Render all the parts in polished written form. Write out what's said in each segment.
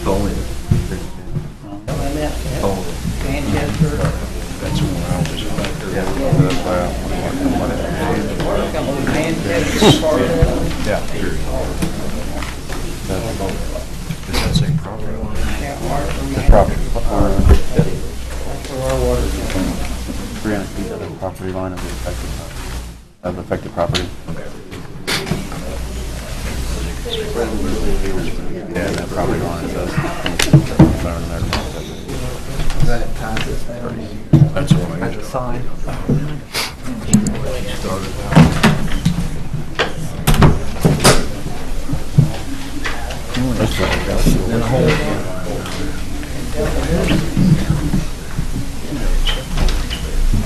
Only. That's when I was back there. Yeah. Does that say property line? The property. Our water is 300 feet of the property line of the affected property. Yeah, that property line is us. That's what I got. Sign.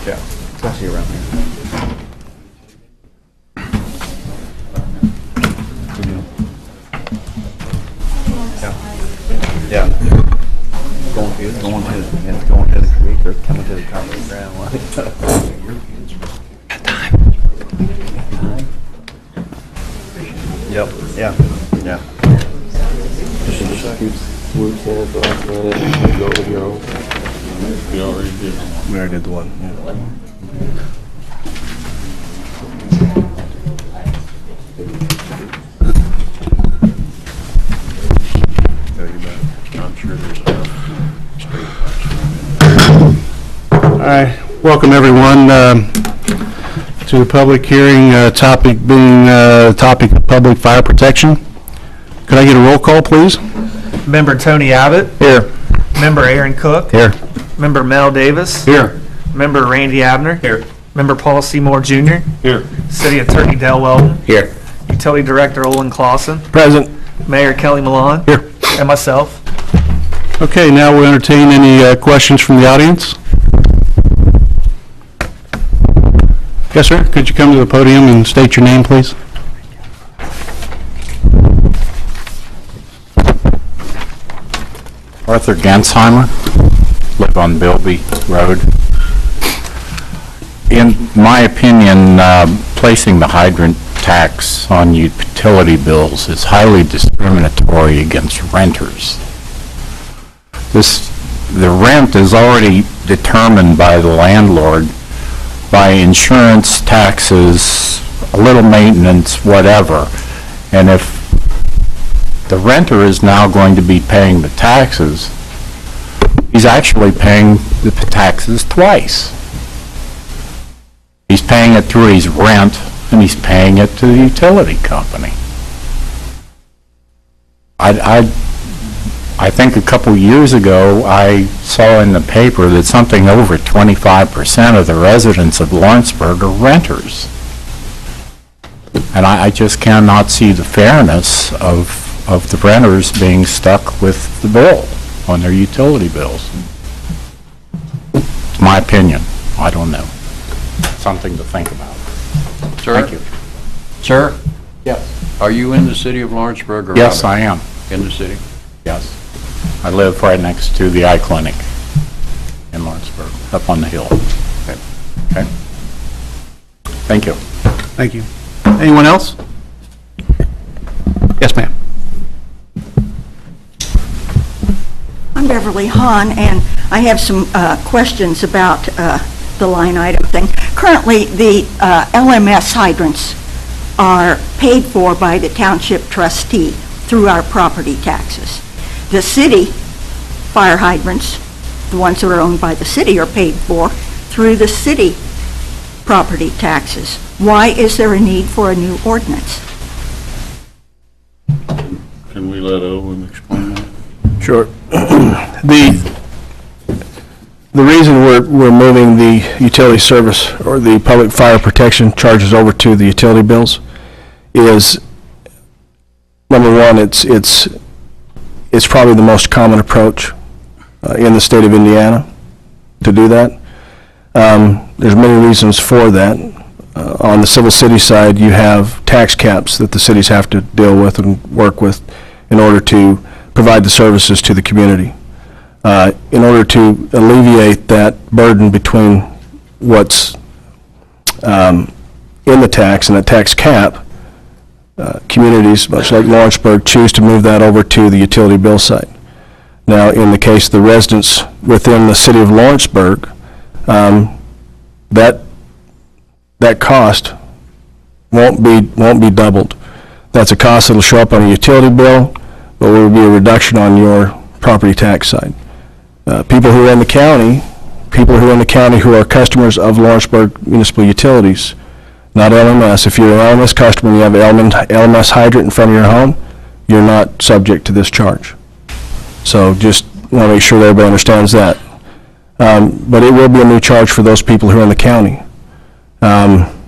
Yeah, especially around here. Yeah. Going to the creek or coming to the top of the ground. Yep. Yeah. Yeah. We already did the one. Yeah. I'm sure there's enough straight All right, welcome everyone to the public hearing, topic being topic of public fire protection. Could I get a roll call, please? Member Tony Abbott. Here. Member Aaron Cook. Here. Member Mel Davis. Here. Member Randy Abner. Here. Member Paul Seymour Jr. Here. City Attorney Dale Weldon. Here. Utility Director Olin Clausen. Present. Mayor Kelly Milan. Here. And myself. Okay, now we'll entertain any questions from the audience. Yes, sir. Could you come to the podium and state your name, please? Arthur Gensheimer, live on Bilby Road. In my opinion, placing the hydrant tax on utility bills is highly discriminatory against renters. The rent is already determined by the landlord by insurance, taxes, a little maintenance, whatever. And if the renter is now going to be paying the taxes, he's actually paying the taxes twice. He's paying it through his rent, and he's paying it to the utility company. I think a couple years ago, I saw in the paper that something over 25% of the residents of Lawrenceburg are renters. And I just cannot see the fairness of the renters being stuck with the bill on their utility bills. It's my opinion. I don't know. Something to think about. Sir? Thank you. Sir, Yes. are you in the city of Lawrenceburg or Yes, out of I am. in the city? Yes. I live right next to the eye clinic in Lawrenceburg, up on the hill. Okay. Okay? Thank you. Thank you. Anyone else? Yes, ma'am. I'm Beverly Hahn, and I have some questions about the line item thing. Currently, the LMS hydrants are paid for by the township trustee through our property taxes. The city fire hydrants, the ones that are owned by the city, are paid for through the city property taxes. Why is there a need for a new ordinance? Can we let Owen explain that? Sure. The reason we're moving the utility service or the public fire protection charges over to the utility bills is, number one, it's probably the most common approach in the state of Indiana to do that. There's many reasons for that. On the civil city side, you have tax caps that the cities have to deal with and work with in order to provide the services to the community. In order to alleviate that burden between what's in the tax and the tax cap, communities, much like Lawrenceburg, choose to move that over to the utility bill site. Now, in the case of the residents within the city of Lawrenceburg, that cost won't be doubled. That's a cost that'll show up on a utility bill, but will be a reduction on your property tax side. People who are in the county who are customers of Lawrenceburg Municipal Utilities, not LMS. If you're an LMS customer and you have an LMS hydrant in front of your home, you're not subject to this charge. So just want to make sure that everybody understands that. But it will be a new charge for those people who are in the county.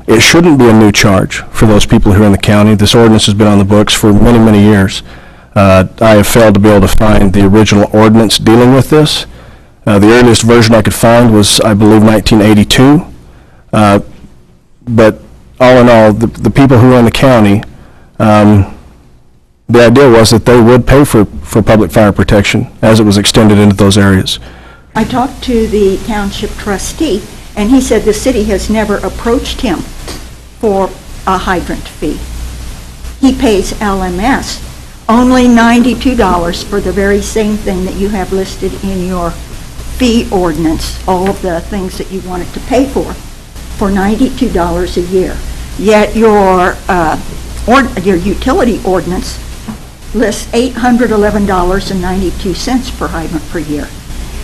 It shouldn't be a new charge for those people who are in the county. This ordinance has been on the books for many, many years. I have failed to be able to find the original ordinance dealing with this. The earliest version I could find was, I believe, 1982. But all in all, the people who are in the county, the idea was that they would pay for public fire protection as it was extended into those areas. I talked to the township trustee, and he said the city has never approached him for a hydrant fee. He pays LMS only $92 for the very same thing that you have listed in your fee ordinance, all of the things that you wanted to pay for $92 a year. Yet your utility ordinance lists $811.92 per hydrant per year.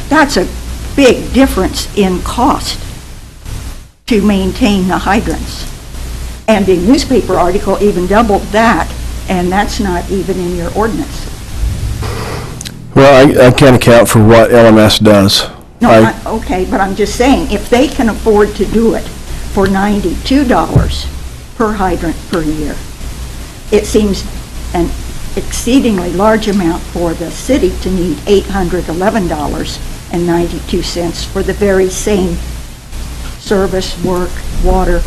That's a big difference in cost to maintain the hydrants. And the newspaper article even doubled that, and that's not even in your ordinance. Well, I can't account for what LMS does. No, okay, but I'm just saying, if they can afford to do it for $92 per hydrant per year, it seems an exceedingly large amount for the city to need $811.92 for the very same service, work, water,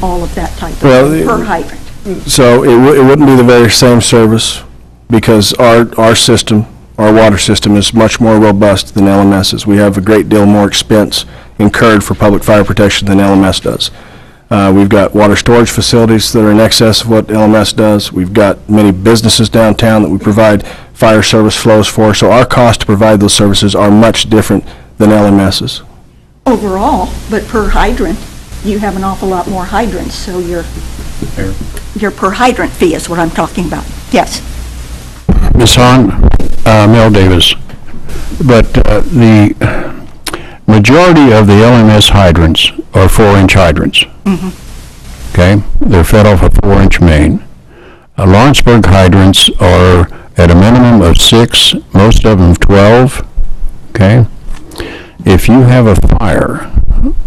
all of that type of thing per hydrant. So it wouldn't be the very same service because our system, our water system, is much more robust than LMS's. We have a great deal more expense incurred for public fire protection than LMS does. We've got water storage facilities that are in excess of what LMS does. We've got many businesses downtown that we provide fire service flows for, so our costs to provide those services are much different than LMS's. Overall, but per hydrant, you have an awful lot more hydrants, so your per hydrant fee is what I'm talking about. Yes. Ms. Hahn, Mel Davis, but the majority of the LMS hydrants are 4-inch hydrants. Okay? They're fed off a 4-inch main. Lawrenceburg hydrants are at a minimum of 6, most of them 12. Okay? If you have a fire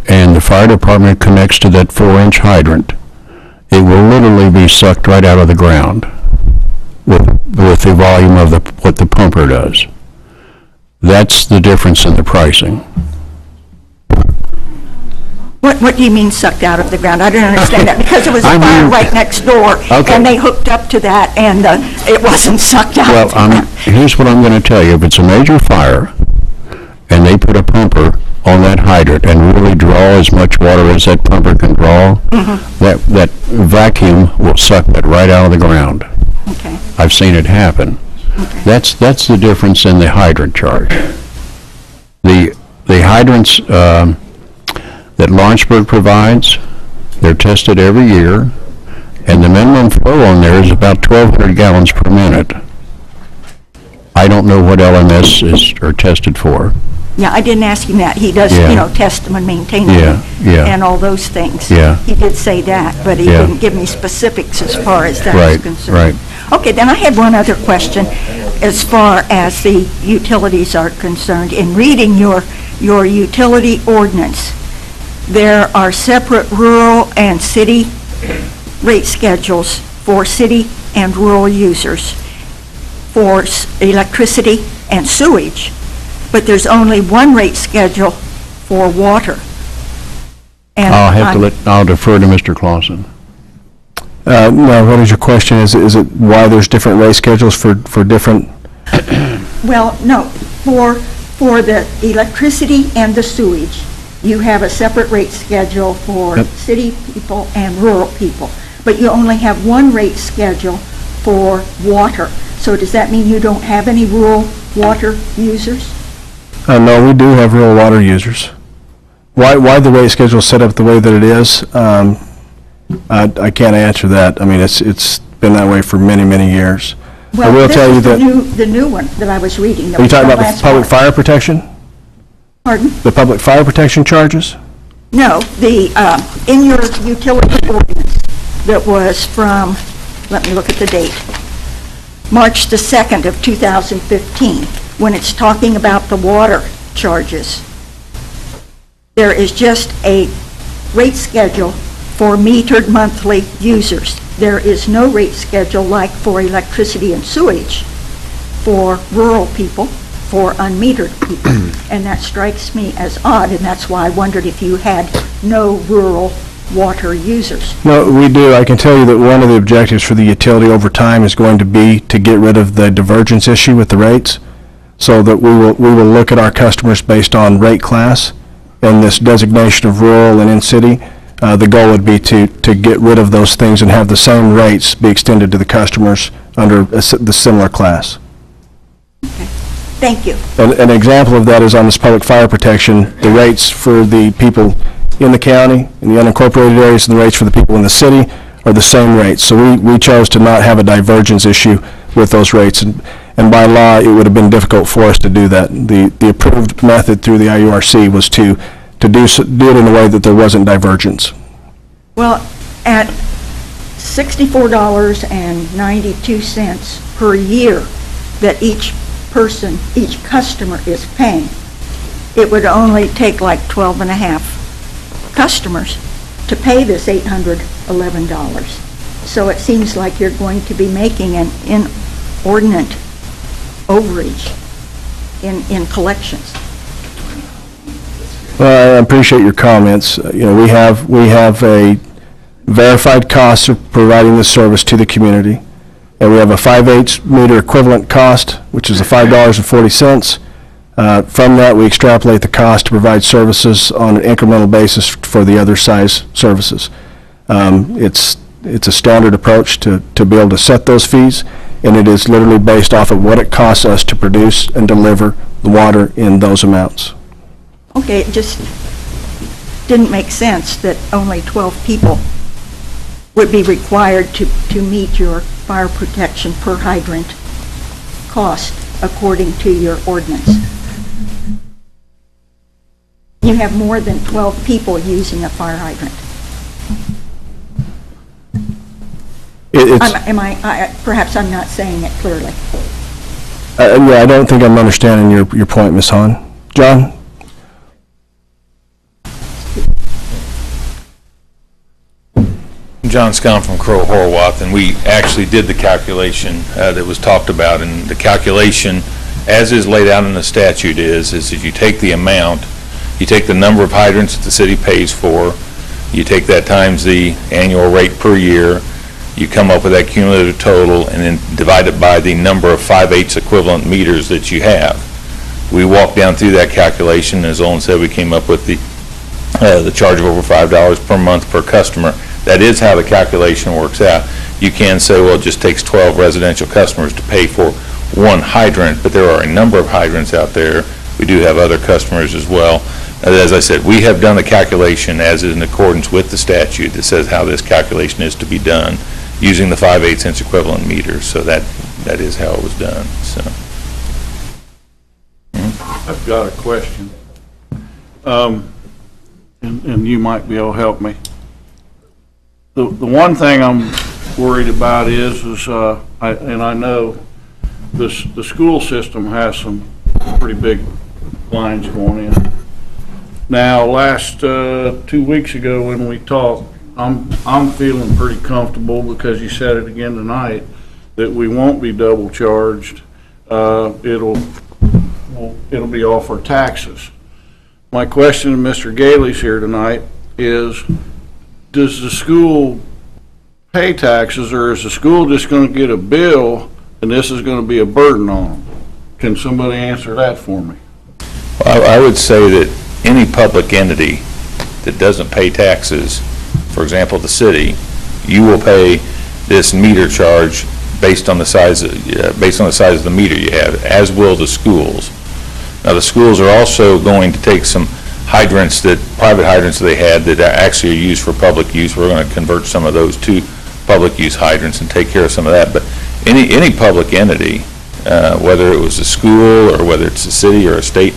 and the fire department connects to that 4-inch hydrant, it will literally be sucked right out of the ground with the volume of what the pumper does. That's the difference in the pricing. What do you mean sucked out of the ground? I don't understand that, because it was a fire right next door, and they hooked up to that, and it wasn't sucked out. Well, here's what I'm going to tell you. If it's a major fire, and they put a pumper on that hydrant and really draw as much water as that pumper can draw, that vacuum will suck that right out of the ground. Okay. I've seen it happen. Okay. That's the difference in the hydrant charge. The hydrants that Lawrenceburg provides, they're tested every year, and the minimum flow on there is about 1,200 gallons per minute. I don't know what LMS are tested for. Yeah, I didn't ask him that. He does, test them and maintain them and all those things. Yeah. He did say that, but he didn't give me specifics as far as that is concerned. Right. Okay, then I had one other question as far as the utilities are concerned. In reading your utility ordinance, there are separate rural and city rate schedules for city and rural users for electricity and sewage, but there's only one rate schedule for water. And I'll defer to Mr. Clausen. Now, what is your question? Is it why there's different rate schedules for different? Well, no, for the electricity and the sewage, you have a separate rate schedule for city people and rural people. but you only have one rate schedule for water. So does that mean you don't have any rural water users? No, we do have rural water users. Why the rate schedule is set up the way that it is, I can't answer that. I mean, it's been that way for many, many years. I will tell you that. Well, this is the new one that I was reading. Are you talking about the public fire protection? Pardon? The public fire protection charges? No, in your utility ordinance that was from, let me look at the date, March the 2nd of 2015, when it's talking about the water charges. There is just a rate schedule for metered monthly users. There is no rate schedule like for electricity and sewage for rural people, for unmetered people. And that strikes me as odd, and that's why I wondered if you had no rural water users. No, we do. I can tell you that one of the objectives for the utility over time is going to be to get rid of the divergence issue with the rates, so that we will look at our customers based on rate class and this designation of rural and in-city. The goal would be to get rid of those things and have the same rates be extended to the customers under the similar class. Okay. Thank you. An example of that is on this public fire protection. The rates for the people in the county, in the unincorporated areas, and the rates for the people in the city are the same rates. So we chose to not have a divergence issue with those rates. And by law, it would have been difficult for us to do that. The approved method through the IURC was to do it in a way that there wasn't divergence. Well, at $64.92 per year that each customer is paying, it would only take like 12 and a half customers to pay this $811. So it seems like you're going to be making an inordinate overreach in collections. Well, I appreciate your comments. We have a verified cost of providing this service to the community, and we have a 5/8 meter equivalent cost, which is the $5.40. From that, we extrapolate the cost to provide services on an incremental basis for the other size services. It's a standard approach to be able to set those fees, and it is literally based off of what it costs us to produce and deliver the water in those amounts. Okay, it just didn't make sense that only 12 people would be required to meet your fire protection per hydrant cost according to your ordinance. You have more than 12 people using a fire hydrant. Perhaps I'm not saying it clearly. Yeah, I don't think I'm understanding your point, Ms. Hahn. John? John Scum from Crow Horwath, and we actually did the calculation that was talked about, and the calculation, as is laid out in the statute, is if you take the amount, you take the number of hydrants that the city pays for, you take that times the annual rate per year, you come up with that cumulative total, and then divide it by the number of 5/8 equivalent meters that you have. We walked down through that calculation, as Olin said, we came up with the charge of over $5 per month per customer. That is how the calculation works out. You can say, well, it just takes 12 residential customers to pay for one hydrant, but there are a number of hydrants out there. We do have other customers as well. As I said, we have done the calculation as is in accordance with the statute that says how this calculation is to be done using the 5/8 inch equivalent meters. So that is how it was done. So. I've got a question. And you might be able to help me. The one thing I'm worried about is I know the school system has some pretty big lines going in. Now, last 2 weeks ago when we talked, I'm feeling pretty comfortable, because you said it again tonight, that we won't be double charged. It'll be off our taxes. My question to Mr. Gailey's here tonight is, does the school pay taxes, or is the school just going to get a bill and this is going to be a burden on them? Can somebody answer that for me? I would say that any public entity that doesn't pay taxes, for example, the city, you will pay this meter charge based on the size of the meter you have, as will the schools. Now, the schools are also going to take some hydrants private hydrants they had that actually are used for public use. We're going to convert some of those to public use hydrants and take care of some of that. But any public entity, whether it was a school or whether it's a city or a state,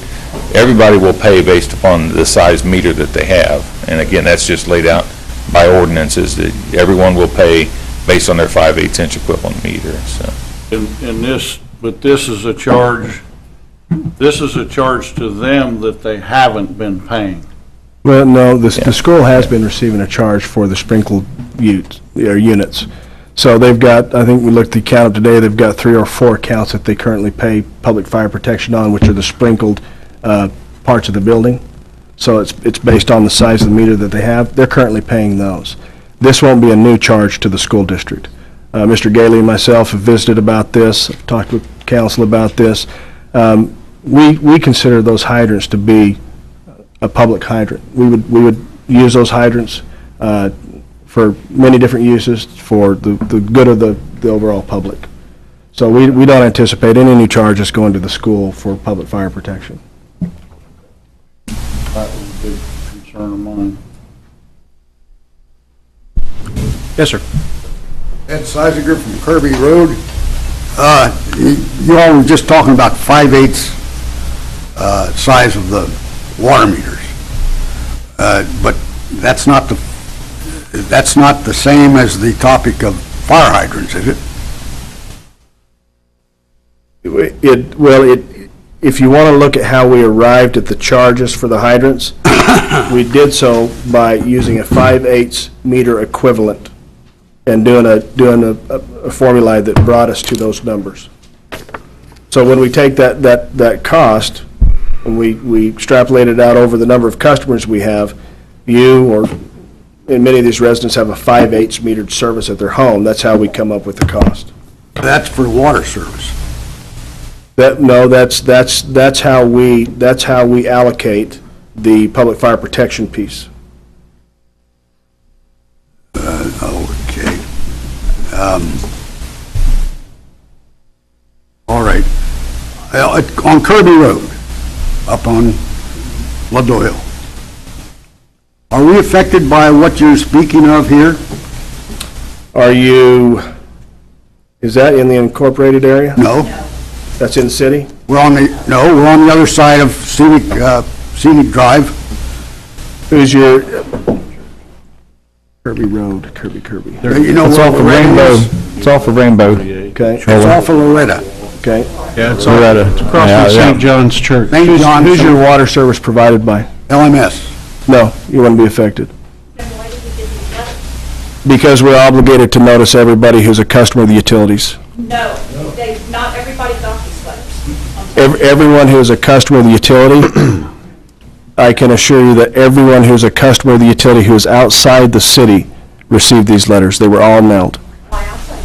everybody will pay based upon the size meter that they have. And again, that's just laid out by ordinances that everyone will pay based on their 5/8" equivalent meter, so. But this is a charge to them that they haven't been paying. Well, no, the school has been receiving a charge for the sprinkled units. So they've got, I think we looked at the account today, they've got 3 or 4 accounts that they currently pay public fire protection on, which are the sprinkled parts of the building. So it's based on the size of the meter that they have. They're currently paying those. This won't be a new charge to the school district. Mr. Gailey and myself have visited about this, talked with council about this. We consider those hydrants to be a public hydrant. We would use those hydrants for many different uses for the good of the overall public. So we don't anticipate any new charges going to the school for public fire protection. That was a big concern of mine. Yes, sir. Ed Seisiger from Kirby Road. You all were just talking about 5/8 size of the water meters. But that's not the same as the topic of fire hydrants, is it? If you want to look at how we arrived at the charges for the hydrants, we did so by using a 5/8 meter equivalent and doing a formula that brought us to those numbers. So when we take that cost and we extrapolate it out over the number of customers we have, and many of these residents have a 5/8 metered service at their home, that's how we come up with the cost. That's for water service. That's how we allocate the public fire protection piece. Okay. All right. On Kirby Road, up on Ludlow Hill, are we affected by what you're speaking of here? Is that in the incorporated area? No. That's in the city? We're on the other side of Scenic Drive. Who's your, Kirby Road, Kirby. You know It's where off of Loretta Rainbow. is? It's off of Rainbow. okay, It's off of Loretta. okay. Yeah, it's Loretta. across from St. John's Church. St. John's. Who's your water service provided by? LMS. No, you wouldn't be affected. Because we're obligated to notice everybody who's a customer of the utilities. No, not everybody got these letters. Everyone who is a customer of the utility, I can assure you that everyone who's a customer of the utility who is outside the city received these letters. They were all mailed. Why outside?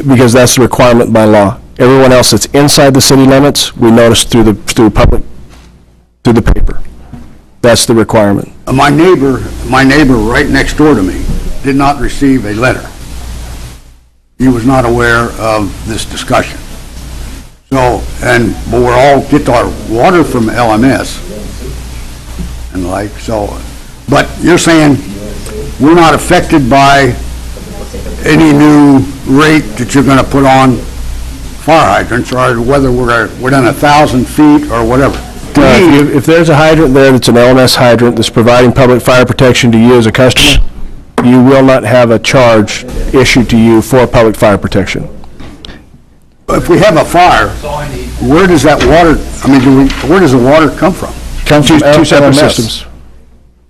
Because that's the requirement by law. Everyone else that's inside the city limits, we notice through the paper. That's the requirement. My neighbor right next door to me did not receive a letter. He was not aware of this discussion. So, but we all get our water from LMS and but you're saying we're not affected by any new rate that you're going to put on fire hydrants, or whether we're within 1,000 feet or whatever. If there's a hydrant there that's an LMS hydrant that's providing public fire protection to you as a customer, you will not have a charge issued to you for public fire protection. If we have a fire, where does that water, where does the water come from? Comes from Two separate LMS. systems.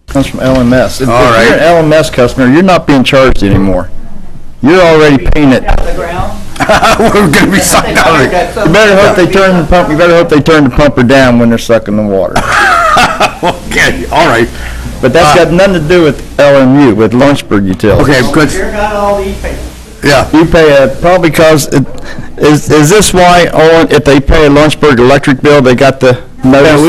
Comes from LMS. If All right. you're an LMS customer, you're not being charged anymore. You're already paying it. We're going to be sucked out of it. You better hope they turn the pump. You better hope they turn the pumper down when they're sucking the water. Okay, all right. But that's got nothing to do with LMU, with Lawrenceburg Utilities. Okay, good. Yeah. You pay probably because is this why if they pay a Lawrenceburg electric bill they got the notice?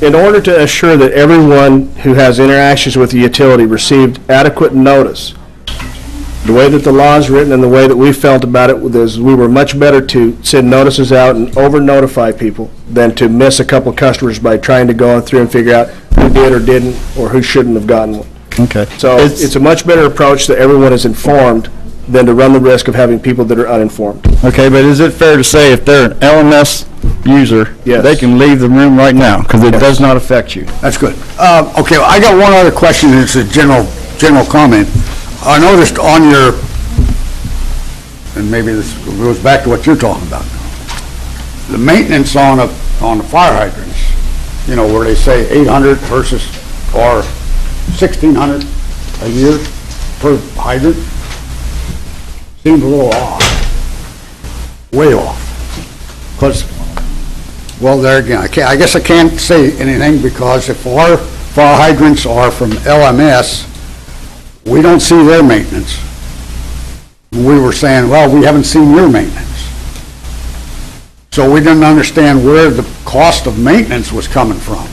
in order to assure that everyone who has interactions with the utility received adequate notice, the way that the law is written and the way that we felt about it is we were much better to send notices out and over-notify people than to miss a couple of customers by trying to go through and figure out who did or didn't, or who shouldn't have gotten one. Okay. So it's a much better approach that everyone is informed than to run the risk of having people that are uninformed. Okay, but is it fair to say if they're an LMS user, Yes. they can leave the room right now, because it does not affect you? That's good. Okay, I got one other question, it's a general comment. I noticed on your, and maybe this goes back to what you're talking about, the maintenance on the fire hydrants, you know, where they say 800 versus, or 1,600 a year per hydrant, seems a little off, way off. Because, well, there again, I guess I can't say anything, because if our fire hydrants are from LMS, we don't see their maintenance. We were saying, well, we haven't seen your maintenance. So we didn't understand where the cost of maintenance was coming from.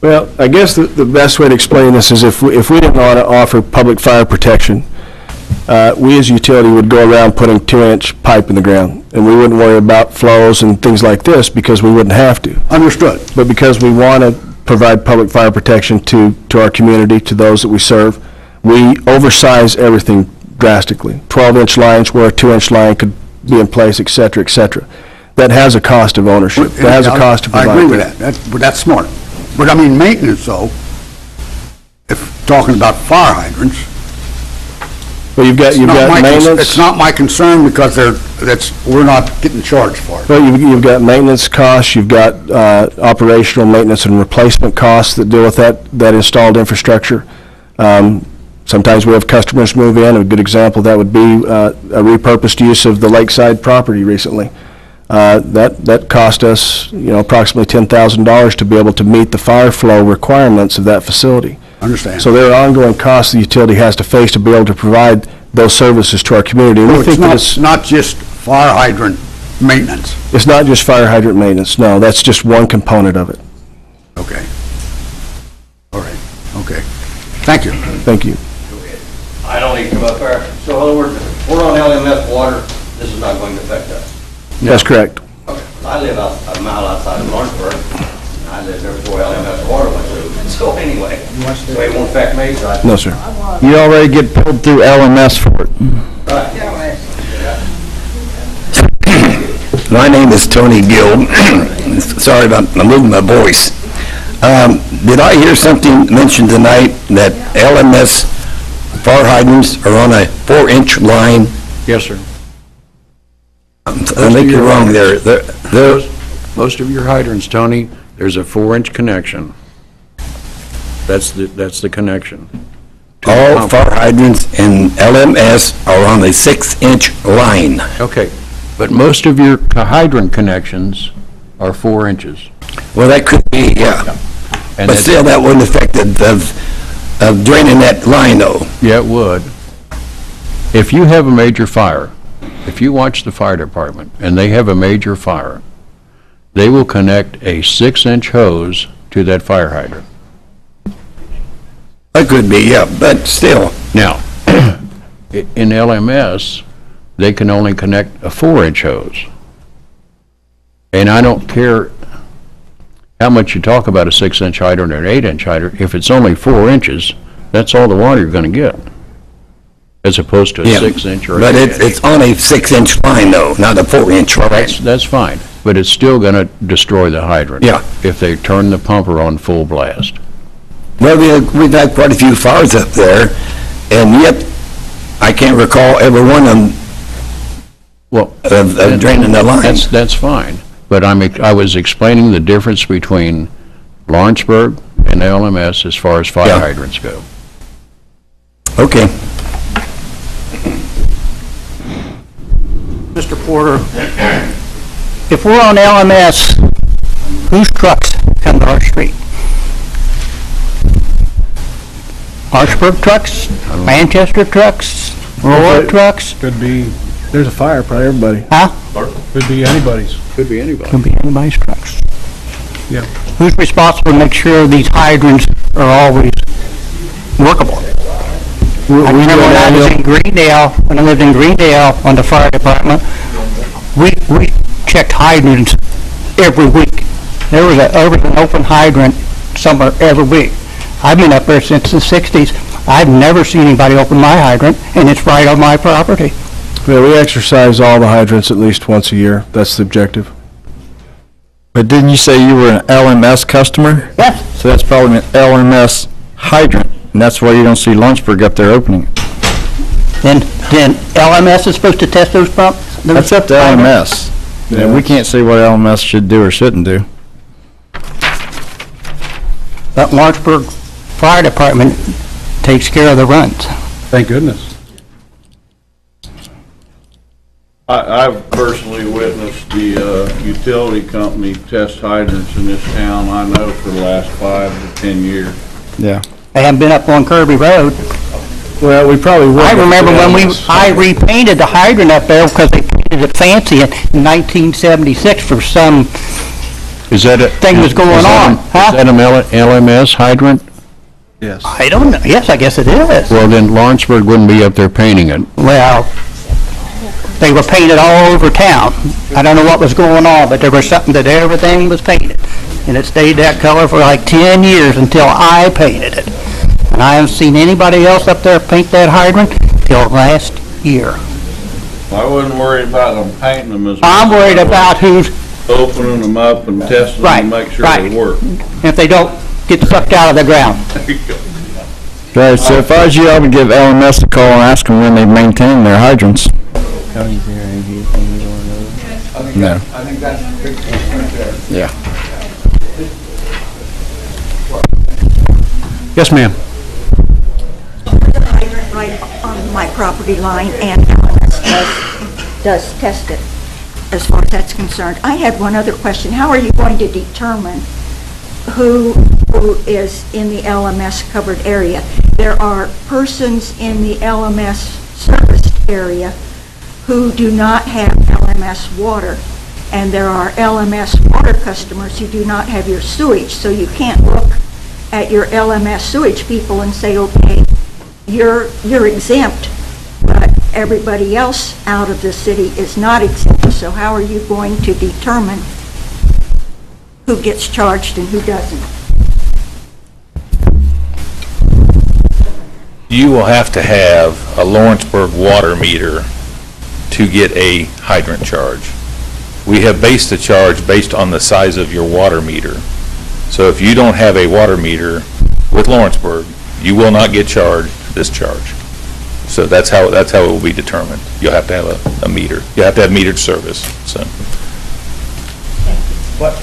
Well, I guess the best way to explain this is if we didn't want to offer public fire protection, we as a utility would go around putting 2-inch pipe in the ground, and we wouldn't worry about flows and things like this because we wouldn't have to. Understood. But because we want to provide public fire protection to our community, to those that we serve, we oversize everything drastically. 12-inch lines where a 2-inch line could be in place, et cetera, et cetera. That has a cost of ownership. That has a cost to provide. I agree with that. But that's smart. But I mean, maintenance though, if talking about fire hydrants, Well, you've got maintenance. it's not my concern because we're not getting charged for it. Well, you've got maintenance costs, you've got operational maintenance and replacement costs that deal with that installed infrastructure. Sometimes we have customers move in. A good example of that would be a repurposed use of the lakeside property recently. That cost us, approximately $10,000 to be able to meet the fire flow requirements of that facility. Understand. So there are ongoing costs the utility has to face to be able to provide those services to our community. And we think that It's not just fire hydrant maintenance. it's not just fire hydrant maintenance. No, that's just one component of it. Okay. All right, okay. Thank you. Thank you. I don't need to come up there. So in other words, if we're on LMS water, this is not going to affect us. That's correct. Okay. I live a mile outside of Lawrenceburg. I lived there before LMS water went through. So anyway, so it won't affect me, so I... No, sir. You already get billed through LMS for it. My name is Tony Gill. Sorry about losing my voice. Did I hear something mentioned tonight that LMS fire hydrants are on a 4-inch line? Yes, sir. I think you're wrong there. Most of your hydrants, Tony, there's a 4-inch connection. That's the connection. All fire hydrants in LMS are on a 6-inch line. Okay, but most of your hydrant connections are 4 inches. Well, that could be, yeah. And But still, that wouldn't affect of draining that line, though. Yeah, it would. If you have a major fire, if you watch the fire department and they have a major fire, they will connect a 6-inch hose to that fire hydrant. That could be, yeah, but still. Now, in LMS, they can only connect a 4-inch hose. And I don't care how much you talk about a 6-inch hydrant or an 8-inch hydrant, if it's only 4 inches, that's all the water you're gonna get, as opposed to a 6-inch or 8-inch. But it's on a 6-inch line, though, not a 4-inch line. That's fine, but it's still gonna destroy the hydrant. Yeah. If they turn the pumper on full blast. Well, we've had quite a few fires up there, and yet I can't recall every one of them Well, of draining the line. That's fine, but I was explaining the difference between Lawrenceburg and LMS as far as fire Yeah. hydrants go. Okay. Mr. Porter, if we're on LMS, whose trucks come to our street? Harrisburg trucks, Manchester trucks, Roy trucks? Could be, there's a fire, probably everybody. Huh? Could be anybody's. Could be anybody. Could be anybody's trucks. Yeah. Who's responsible to make sure these hydrants are always workable? I remember when I was in Greendale, when I lived in Greendale on the fire department, we checked hydrants every week. There was an open hydrant somewhere every week. I've been up there since the 60s. I've never seen anybody open my hydrant, and it's right on my property. Yeah, we exercise all the hydrants at least once a year. That's the objective. But didn't you say you were an LMS customer? Yes. So that's probably an LMS hydrant, and that's why you don't see Lawrenceburg up there opening it. Then LMS is supposed to test those pumps? That's up to LMS. Yeah, we can't say what LMS should do or shouldn't do. That Lawrenceburg Fire Department takes care of the runs. Thank goodness. I've personally witnessed the utility company test hydrants in this town, I know, for the last 5 to 10 years. Yeah. They haven't been up on Kirby Road. Well, we probably will. I remember when I repainted the hydrant up there because they painted it fancy in 1976 for some Is that a... thing was going on. Is that an LMS hydrant? Yes. I don't know. Yes, I guess it is. Well, then Lawrenceburg wouldn't be up there painting it. Well, they were painted all over town. I don't know what was going on, but there was something that everything was painted. And it stayed that color for like 10 years until I painted it. And I haven't seen anybody else up there paint that hydrant till last year. I wouldn't worry about them painting them as much. I'm worried about who's... Opening them up and testing them to make sure they work. If they don't get sucked out of the ground. Right, so if I was you, I would give LMS a call and ask them when they maintain their hydrants. No. I think that's a big point right there. Yeah. Yes, ma'am. There's a hydrant right on my property line, and LMS does test it, as far as that's concerned. I had one other question. How are you going to determine who is in the LMS covered area? There are persons in the LMS serviced area who do not have LMS water, and there are LMS water customers who do not have your sewage, so you can't look at your LMS sewage people and say, okay, you're exempt, but everybody else out of the city is not exempt. So how are you going to determine who gets charged and who doesn't? You will have to have a Lawrenceburg water meter to get a hydrant charge. We have based the charge based on the size of your water meter. So if you don't have a water meter with Lawrenceburg, you will not get charged this charge. So that's how it will be determined. You'll have to have a meter. You have to have metered service, so. But,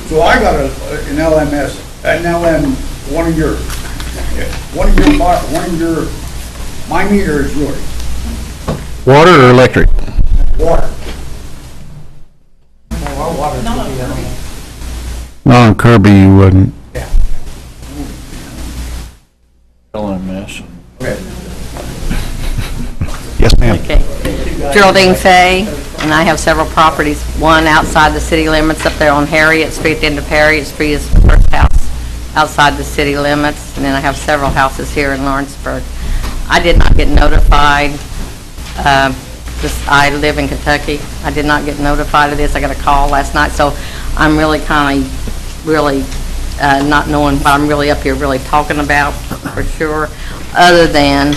so I got an LMS, an LM, my meter is yours, Water or electric? water. No, on Kirby you wouldn't. LMS. Yes, ma'am. Okay. Geraldine Fay, and I have several properties. One outside the city limits up there on Harriet Street. The end of Harriet Street is the first house outside the city limits, and then I have several houses here in Lawrenceburg. I did not get notified. I live in Kentucky. I did not get notified of this. I got a call last night, so I'm really not knowing what I'm really up here really talking about for sure, other than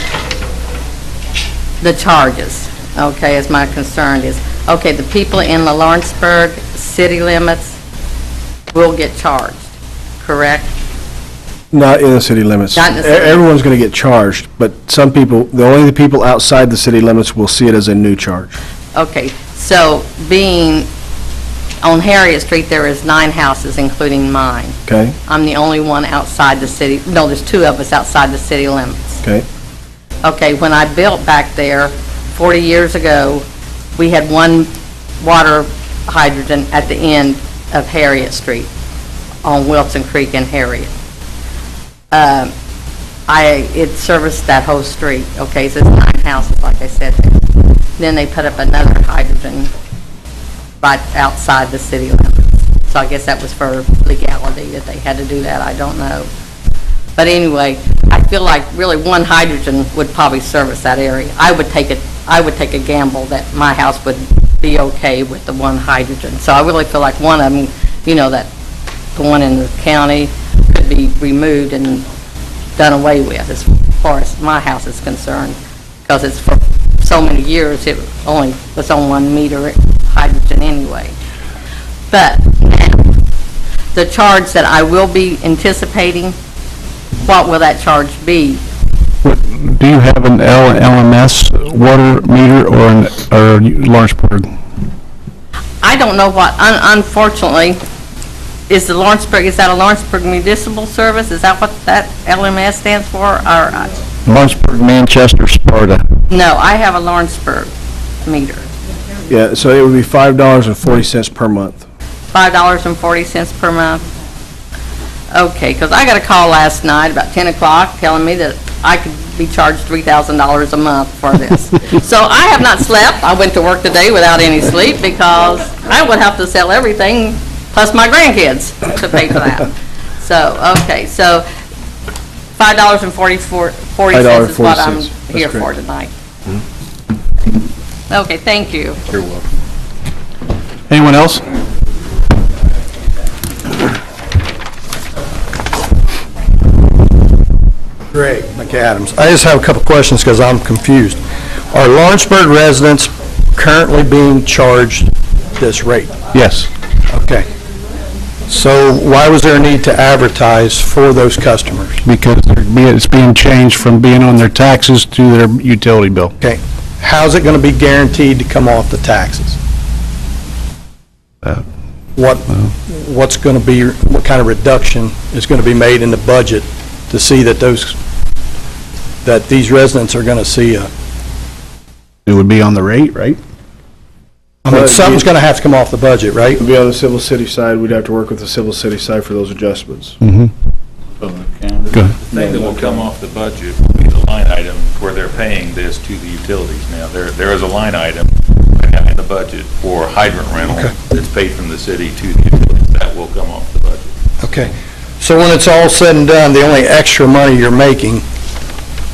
the charges, okay, as my concern is. Okay, the people in the Lawrenceburg city limits will get charged, correct? Not in the city limits. Not in the city. Everyone's going to get charged, but some people, only the people outside the city limits will see it as a new charge. Okay, so being on Harriet Street, there is 9 houses, including mine. Okay? I'm the only one outside the city, no, there's 2 of us outside the city limits. Okay? Okay, when I built back there 40 years ago, we had one water hydrant at the end of Harriet Street on Wilson Creek and Harriet. It serviced that whole street, okay, so it's 9 houses, like I said. Then they put up another hydrant right outside the city limits. So I guess that was for legality that they had to do that, I don't know. But anyway, I feel like really one hydrogen would probably service that area. I would take a gamble that my house would be okay with the one hydrogen. So I really feel like one of them, you know, that the one in the county could be removed and done away with as far as my house is concerned, because it's for so many years it only was on 1 meter hydrogen anyway. But now, the charge that I will be anticipating, what will that charge be? Do you have an LMS water meter or Lawrenceburg? I don't know what, unfortunately, is that a Lawrenceburg Municipal Service? Is that what that LMS stands for? Or, Lawrenceburg, Manchester, Sparta. no, I have a Lawrenceburg meter. Yeah, so it would be $5.40 per month. $5.40 per month. Okay, because I got a call last night about 10 o'clock telling me that I could be charged $3,000 a month for this. So I have not slept. I went to work today without any sleep because I would have to sell everything plus my grandkids to pay for that. So, okay, so $5.40 is what I'm here for tonight. Okay, thank you. You're welcome. Anyone else? Greg McAdams. I just have a couple questions because I'm confused. Are Lawrenceburg residents currently being charged this rate? Yes. Okay. So why was there a need to advertise for those customers? Because it's being changed from being on their taxes to their utility bill. Okay. How's it going to be guaranteed to come off the taxes? What's going to be, what kind of reduction is going to be made in the budget to see that these residents are going to see a... It would be on the rate, right? I mean, something's going to have to come off the budget, right? It'd be on the civil city side. We'd have to work with the civil city side for those adjustments. Mm-hmm. Go ahead. The thing that will come off the budget will be the line item where they're paying this to the utilities. Now, there is a line item in the budget for hydrant rental that's paid from the city to the utilities. That will come off the budget. Okay. So when it's all said and done, the only extra money you're making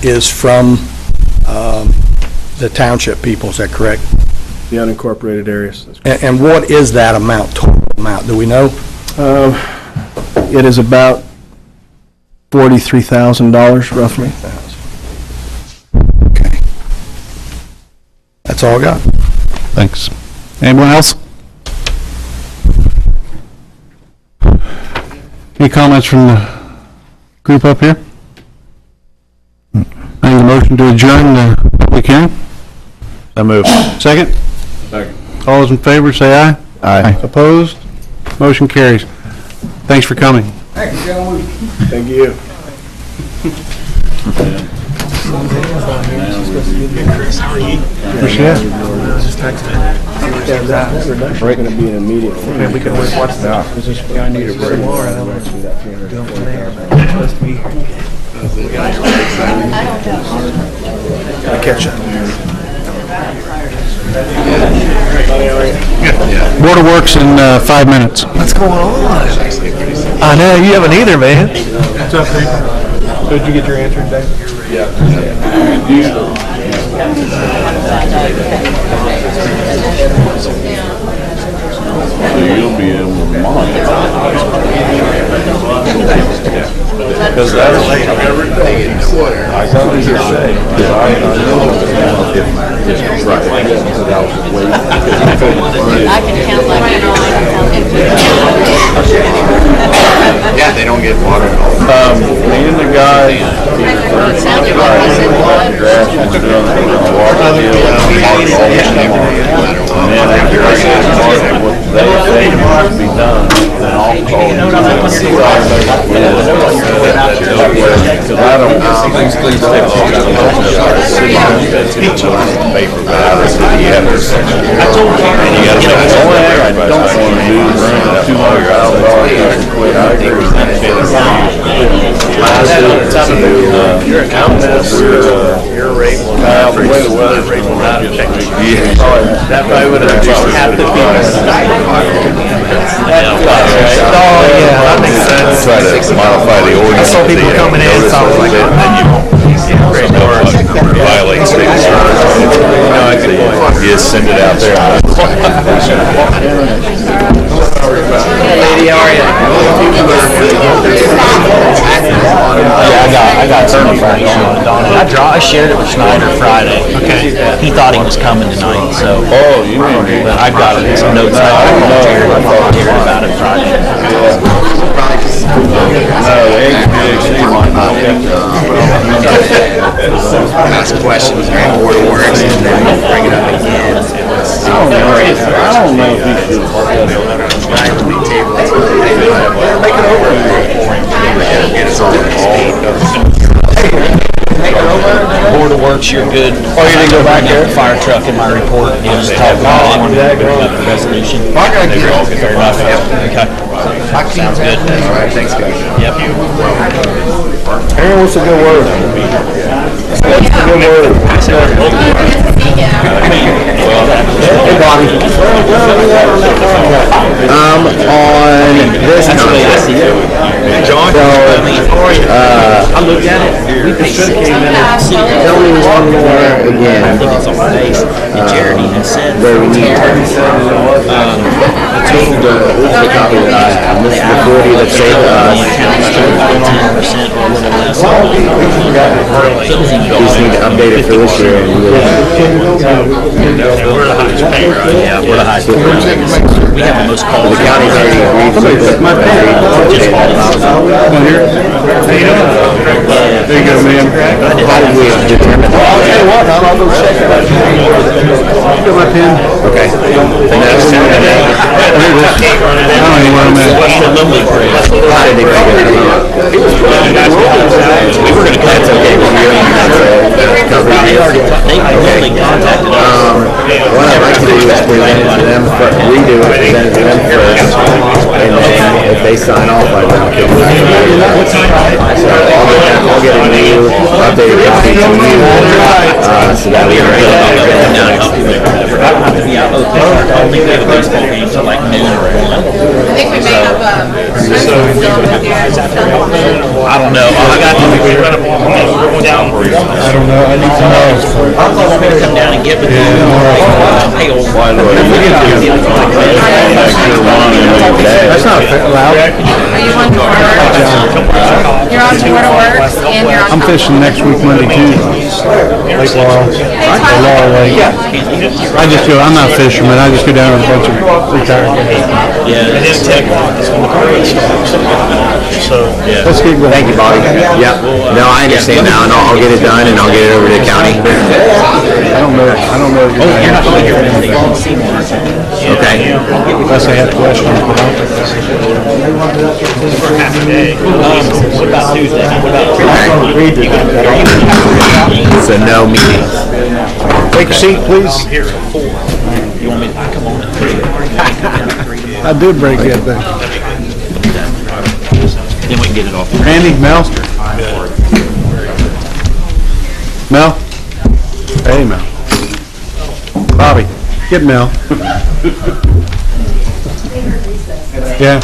is from the township people, is that correct? The unincorporated areas. And what is that amount, total amount? Do we know? It is about $43,000 roughly. Okay. That's all I got. Thanks. Anyone else? Any comments from the group up here? I need a motion to adjourn the public hearing. I move. Second? Second. All those in favor, say aye. Aye. Opposed? Motion carries. Thanks for coming. Thank you, gentlemen. Thank you. Where's she at? That reduction is going to be an immediate thing. We can always watch that. I need a break. I catch up. Water Works in 5 minutes. What's going on? I know, you haven't either, man. What's up, Dave? Did you get your answer today? So you'll be able to monitor. Because that's everything. I got what you're saying. I know it's right. I can count like Yeah, they don't get water. Me and the guy, was doing the water deal, and then after I said, Martin, what they say must be done, then I'll call you and see what I think because I don't, paper, but I said, yeah, I told Karen, you gotta make it only I don't want to do is $200,000 quit. I agree with that. Your accountant, your rate will not, the way the weather rate will not affect you. That probably would have just happened to be yeah, that makes sense. Try to modify the ordinance. I saw people coming in, so I was like, Violate state law. You just send it out there. lady, how are you? Yeah, I got certified on it. I shared it with Schneider Friday. Okay. He thought he was coming tonight, so. Oh, you mean? But I've got some notes. I called Jared about it Friday. No, the HVAC might not Ask questions during Board of Works and then bring it up again. I don't know if he should. Board of Works, you're good. Oh, you didn't go back there? Fire truck in my report. You just talk about the resolution. Fair enough. Okay. Sounds good. All right, thanks, guys. Yep. Aaron, what's a good word? What's a good word? Hey, Bobby. On this contract. John? I looked at it. Tell me one more again. I think it's on the base. And Jared even said. Where we need the copy that I have. This is the 40 that say to us. 10% or a little less. Just need to update it for this year. We're the highest paid, right? Yeah, we're the highest paid. We have the most calls. The county's already agreed to it. There you go, man. How did we determine that? Hey, what? I'll go check it out. Get my pen. Okay. I don't know where I'm at. What's the Little League parade? How did they figure it out? We were going to That's okay with you. They contacted us. What I'd like to do is present it to them, redo it, present it to them first, and then if they sign off, I will kick it back. So I'll get a new updated copy to you, so that we can get it down. Yeah, I don't think we have a baseball game till like noon or 1. I think we may have, I don't know. I got to go down. I don't know, I need to know. You want me to come down and get with you? Hey, old boy. That's not allowed. are you on Board of Works? You're on Board of Works and you're on. I'm fishing next week, Monday, Tuesday. Lake Laurel. Laurel Lake. I'm not a fisherman, I just go down with a bunch of retired guys. Yeah, it is 10 o'clock. It's when the parade starts. So, yeah. Let's keep going. Thank you, Bobby. Yep. No, I understand now, and I'll get it done, and I'll get it over to the county. I don't know. Oh, you're not going to hear anything. You're going to see more. Okay. Unless they have questions, but I don't think that's. For half a day. What about Tuesday? What about So no meetings. Take a seat, please. I'm here at 4. You want me to come on at 3? I did break that thing. Then we can get it off. Randy, Mel? Mel? Hey, Mel. Bobby, get Mel. Yeah,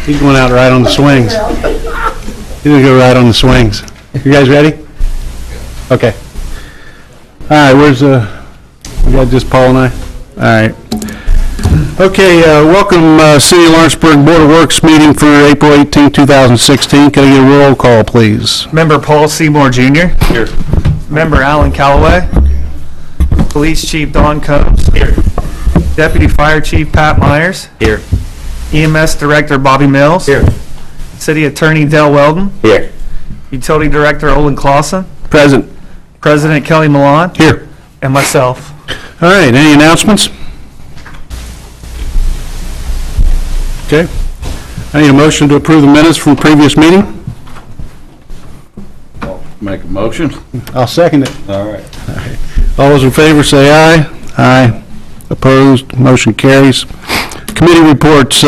he's going out right on the swings. He's gonna go right on the swings. You guys ready? Okay. All right, we got just Paul and I? All right. Okay, welcome, City of Lawrenceburg Board of Works meeting for April 18, 2016. Can I get a roll call, please? Member Paul Seymour Jr. Here. Member Alan Callaway. Police Chief Don Combs. Here. Deputy Fire Chief Pat Myers. Here. EMS Director Bobby Mills. Here. City Attorney Del Weldon. Here. Utility Director Olin Clausen. Present. President Kelly Milan. Here. And myself. All right, any announcements? Okay. I need a motion to approve the minutes from the previous meeting. Make a motion. I'll second it. All right. All those in favor say aye. Aye. Opposed, motion carries. Committee reports,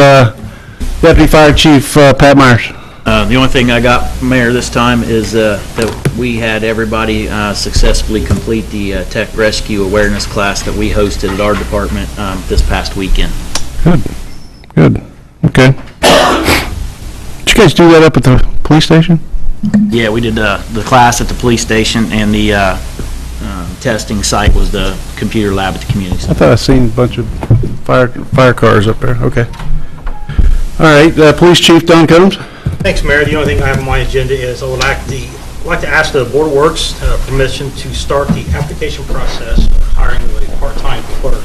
Deputy Fire Chief Pat Myers. The only thing I got, Mayor, this time is that we had everybody successfully complete the tech rescue awareness class that we hosted at our department this past weekend. Good, good, okay. guys do that up at the police station? Yeah, we did the class at the police station, and the testing site was the computer lab at the community I center. thought I seen a bunch of fire cars up there. Okay. All right, Police Chief Don Combs? Thanks, Mayor. The only thing I have on my agenda is I would like to ask the Board of Works permission to start the application process of hiring a part-time clerk.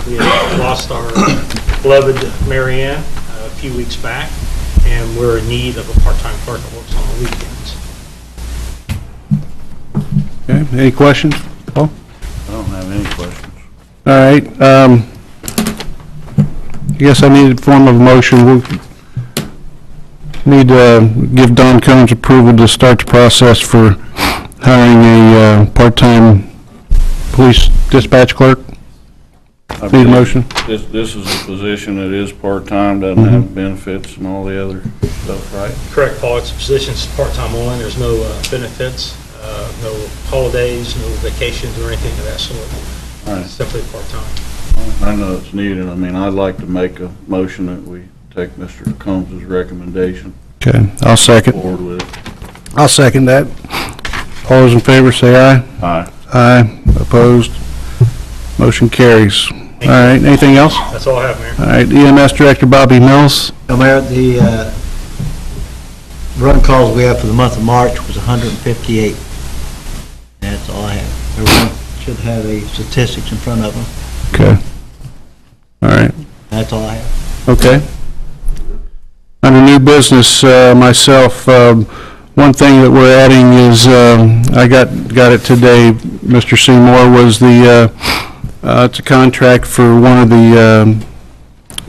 We had lost our beloved Mary Ann a few weeks back, and we're in need of a part-time clerk that works on the weekends. Okay, any questions? Paul? I don't have any questions. All right, I guess I need a form of motion. We'll need to give Don Combs approval to start the process for hiring a part-time police dispatch clerk. Need a motion? This is a position that is part-time, doesn't have benefits and all the other stuff, right? Correct, Paul. It's a position, it's part-time only. There's no benefits, no holidays, no vacations or anything of that sort. All right. Simply part-time. I know it's needed. I mean, I'd like to make a motion that we take Mr. Combs' recommendation Okay, I'll second. forward with it. I'll second that. All those in favor say aye. Aye. Aye. Opposed? Motion carries. All right, anything else? That's all I have, Mayor. All right, EMS Director Bobby Mills. Mayor, the run calls we have for the month of March was 158. That's all I have. Everyone should have a statistics in front of them. Okay. All right. That's all I have. Okay. Under new business, myself, one thing that we're adding is, I got it today, Mr. Seymour, was the, it's a contract for one of the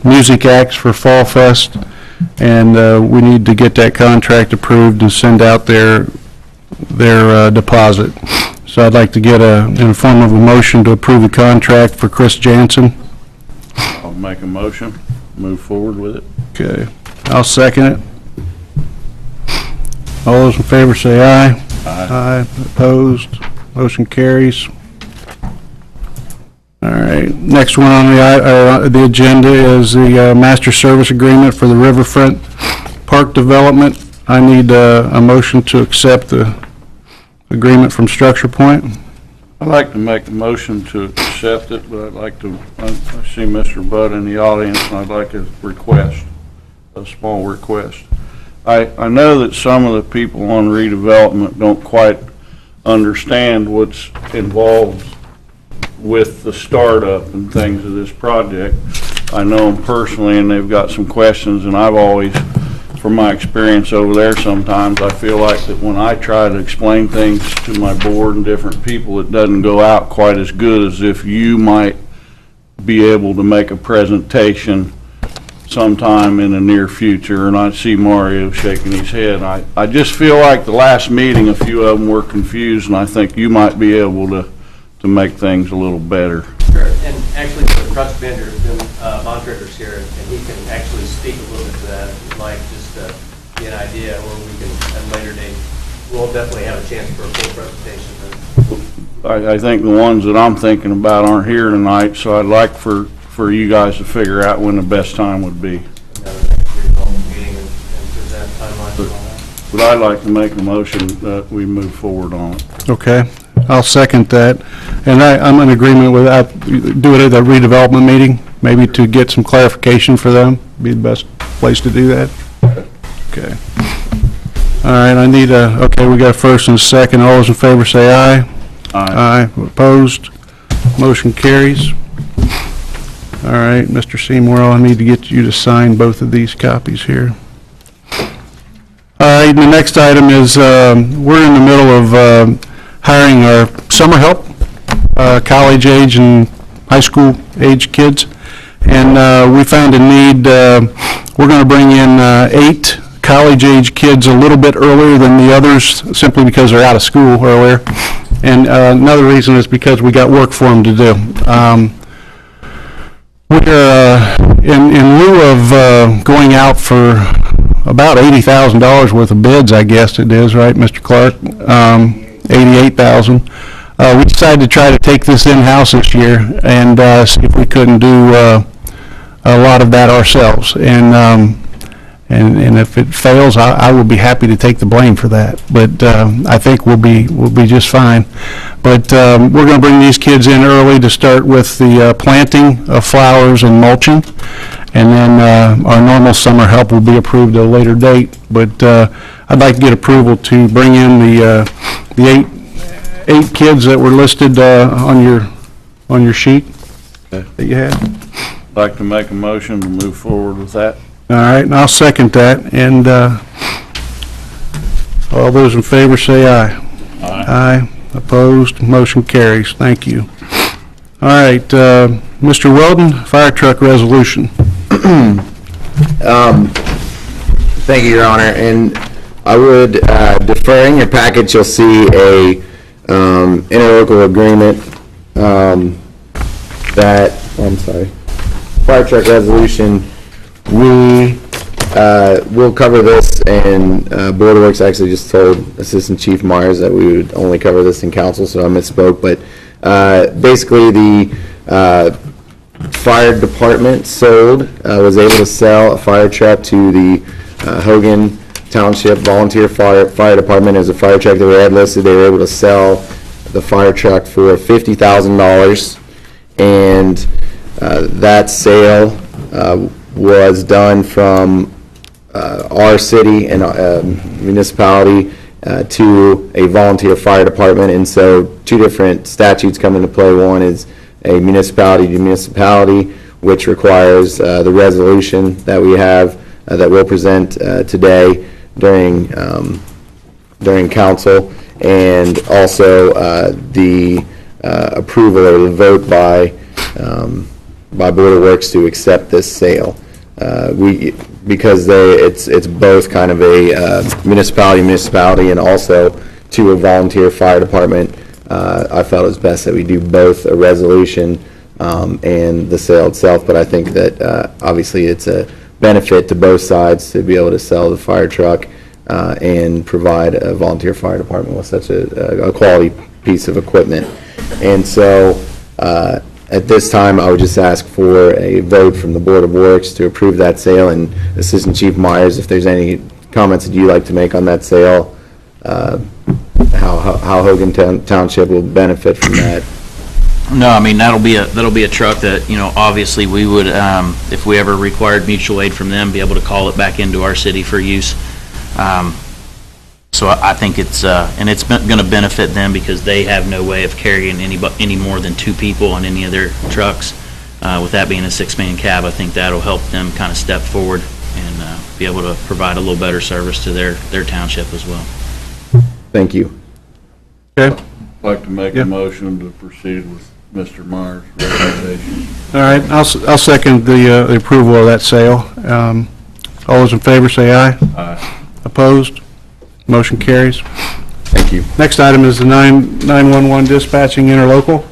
music acts for Fall Fest, and we need to get that contract approved and send out their deposit. So I'd like to get in the form of a motion to approve the contract for Chris Jansen. I'll make a motion, move forward with it. Okay, I'll second it. All those in favor say aye. Aye. Opposed? Motion carries. All right, next one on the agenda is the master service agreement for the Riverfront Park Development. I need a motion to accept the agreement from Structure Point. I'd like to make a motion to accept it, but I'd like to, I see Mr. Budd in the audience, and I'd like a request, a small request. I know that some of the people on redevelopment don't quite understand what's involved with the startup and things of this project. I know them personally, and they've got some questions, and I've always, from my experience over there sometimes, I feel like that when I try to explain things to my board and different people, it doesn't go out quite as good as if you might be able to make a presentation sometime in the near future. And I see Mario shaking his head. I just feel like the last meeting, a few of them were confused, and I think you might be able to make things a little better. Sure, and actually the project vendor has been, Von Tricker's here, and he can actually speak a little bit to that, if you'd like, just to get an idea, or we can, at a later date, we'll definitely have a chance for a full presentation. I think the ones that I'm thinking about aren't here tonight, so I'd like for you guys to figure out when the best time would be. But I'd like to make a motion that we move forward on it. Okay, I'll second that. And I'm in agreement with that. Do it at the redevelopment meeting, maybe to get some clarification for them. Be the best place to do that. Okay. All right, I need okay, we got a first and a second. All those in favor say aye. Aye. Aye. Opposed? Motion carries. All right, Mr. Seymour, I need to get you to sign both of these copies here. All right, the next item is we're in the middle of hiring our summer help, college age and high school age kids. And we found a need, we're going to bring in 8 college age kids a little bit earlier than the others, simply because they're out of school earlier. And another reason is because we got work for them to do. We're, in lieu of going out for about $80,000 worth of bids, I guess it is, right, Mr. Clark? $88,000. We decided to try to take this in-house this year and see if we couldn't do a lot of that ourselves. And And if it fails, I will be happy to take the blame for that. But I think we'll be just fine. But we're going to bring these kids in early to start with the planting of flowers and mulching. And then our normal summer help will be approved at a later date. But I'd like to get approval to bring in the eight kids that were listed on your sheet that you had. I'd like to make a motion to move forward with that. All right, and I'll second that. And all those in favor say aye. Aye. Aye. Opposed? Motion carries. Thank you. All right, Mr. Weldon, fire truck resolution. Thank you, Your Honor. And I would defer in your package, you'll see a interlocal agreement fire truck resolution. We will cover this, and Board of Works actually just told Assistant Chief Myers that we would only cover this in council, so I misspoke. But basically, the fire department was able to sell a fire truck to the Hogan Township Volunteer Fire Department as a fire truck that we had listed. They were able to sell the fire truck for $50,000, and that sale was done from our city and municipality to a volunteer fire department. And so two different statutes come into play. One is a municipality to municipality, which requires the resolution that we have that we'll present today during council, and also the approval or the vote by Board of Works to accept this sale. Because it's both kind of a municipality and also to a volunteer fire department, I felt it was best that we do both a resolution and the sale itself. But I think that obviously it's a benefit to both sides to be able to sell the fire truck and provide a volunteer fire department with such a quality piece of equipment. And so at this time, I would just ask for a vote from the Board of Works to approve that sale. And Assistant Chief Myers, if there's any comments that you'd like to make on that sale, how Hogan Township will benefit from that. No, I mean, that'll be a truck that, obviously we would, if we ever required mutual aid from them, be able to call it back into our city for use. So I think it's going to benefit them because they have no way of carrying any more than two people on any of their trucks. With that being a six-man cab, I think that'll help them kind of step forward and be able to provide a little better service to their township as well. Thank you. Okay. I'd like to make a motion to proceed with Mr. Myers' recommendation. All right, I'll second the approval of that sale. All those in favor say aye. Aye. Opposed? Motion carries. Thank you. Next item is the 911 dispatching interlocal.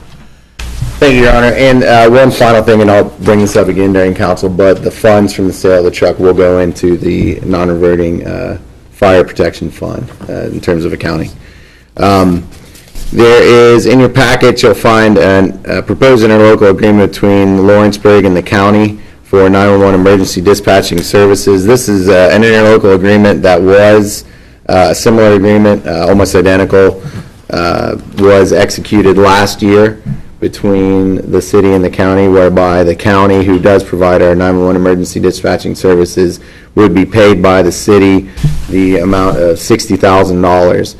Thank you, Your Honor. And one final thing, and I'll bring this up again during council, but the funds from the sale of the truck will go into the non-reverting fire protection fund in terms of accounting. There is, in your packet, you'll find a proposed interlocal agreement between Lawrenceburg and the county for 911 emergency dispatching services. This is an interlocal agreement that was a similar agreement, almost identical, was executed last year between the city and the county, whereby the county, who does provide our 911 emergency dispatching services, would be paid by the city the amount of $60,000.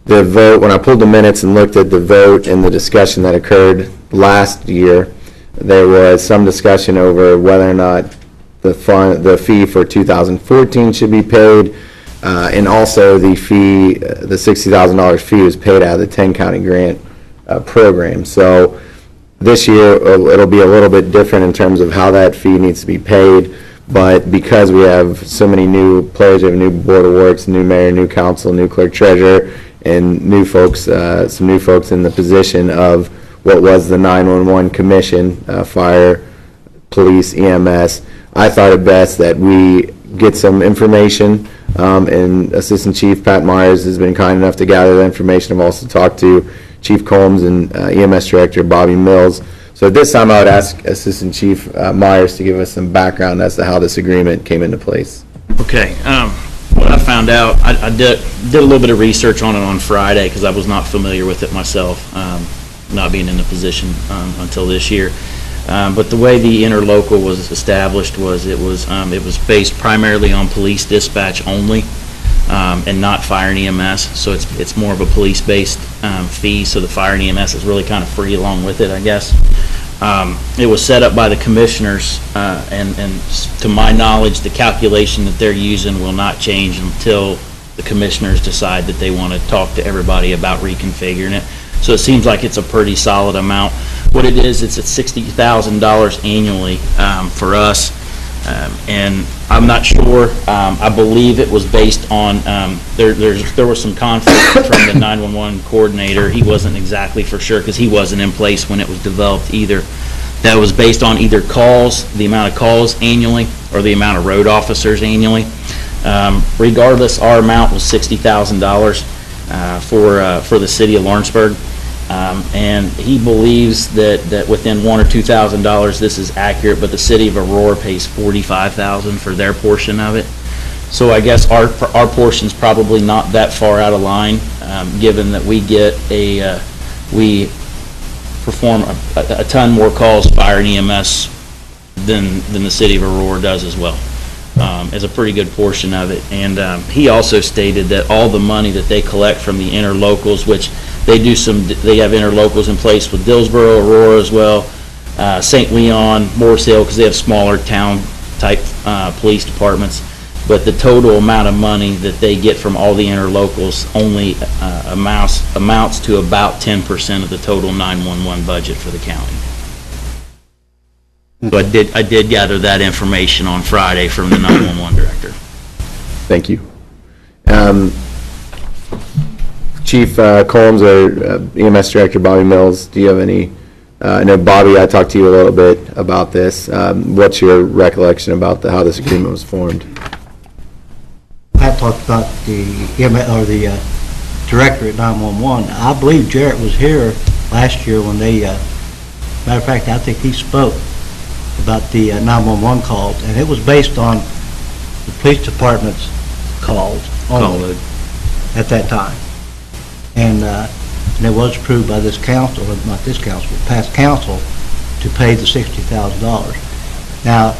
The vote, when I pulled the minutes and looked at the vote and the discussion that occurred last year, there was some discussion over whether or not the fee for 2014 should be paid, and also the fee, the $60,000 fee was paid out of the 10-county grant program. So this year, it'll be a little bit different in terms of how that fee needs to be paid, but because we have so many new players, we have a new Board of Works, new mayor, new council, new clerk treasurer, and new folks, some new folks in the position of what was the 911 commission, fire, police, EMS, I thought it best that we get some information, and Assistant Chief Pat Myers has been kind enough to gather that information. I've also talked to Chief Combs and EMS Director Bobby Mills. So at this time, I would ask Assistant Chief Myers to give us some background as to how this agreement came into place. Okay, what I found out, I did a little bit of research on it on Friday because I was not familiar with it myself, not being in the position until this year. But the way the interlocal was established was it was based primarily on police dispatch only, and not fire and EMS. So it's more of a police-based fee. So the fire and EMS is really kind of free along with it, I guess. It was set up by the commissioners, and to my knowledge, the calculation that they're using will not change until the commissioners decide that they want to talk to everybody about reconfiguring it. So it seems like it's a pretty solid amount. What it is, it's at $60,000 annually for us, and I'm not sure. I believe it was based on, there was some conflict from the 911 coordinator. He wasn't exactly for sure because he wasn't in place when it was developed either. That was based on either calls, the amount of calls annually, or the amount of road officers annually. Regardless, our amount was $60,000 for the city of Lawrenceburg. And he believes that within $1,000 or $2,000 this is accurate, but the city of Aurora pays $45,000 for their portion of it. So I guess our portion's probably not that far out of line, given that we we perform a ton more calls, fire and EMS, than the city of Aurora does as well. Is a pretty good portion of it. And he also stated that all the money that they collect from the interlocals, which they have interlocals in place with Dillsboro, Aurora as well, St. Leon, Morris Hill, because they have smaller town type police departments. But the total amount of money that they get from all the interlocals only amounts to about 10% of the total 911 budget for the county. So I did gather that information on Friday from the 911 director. Thank you. Chief Combs or EMS Director Bobby Mills, do you have any, I know Bobby, I talked to you a little bit about this. What's your recollection about how this agreement was formed? I talked about the EMS, or the director at 911. I believe Jarrett was here last year when they, matter of fact, I think he spoke about the 911 calls, and it was based on the police department's calls only at that time. And it was approved by this council, or not this council, but past council, to pay the $60,000. Now,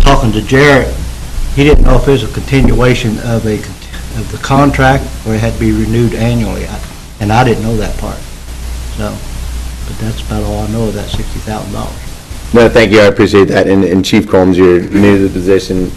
talking to Jarrett, he didn't know if it was a continuation of the contract or it had to be renewed annually, and I didn't know that part. So, but that's about all I know of that $60,000. No, thank you. I appreciate that. And Chief Combs, you're new to the position,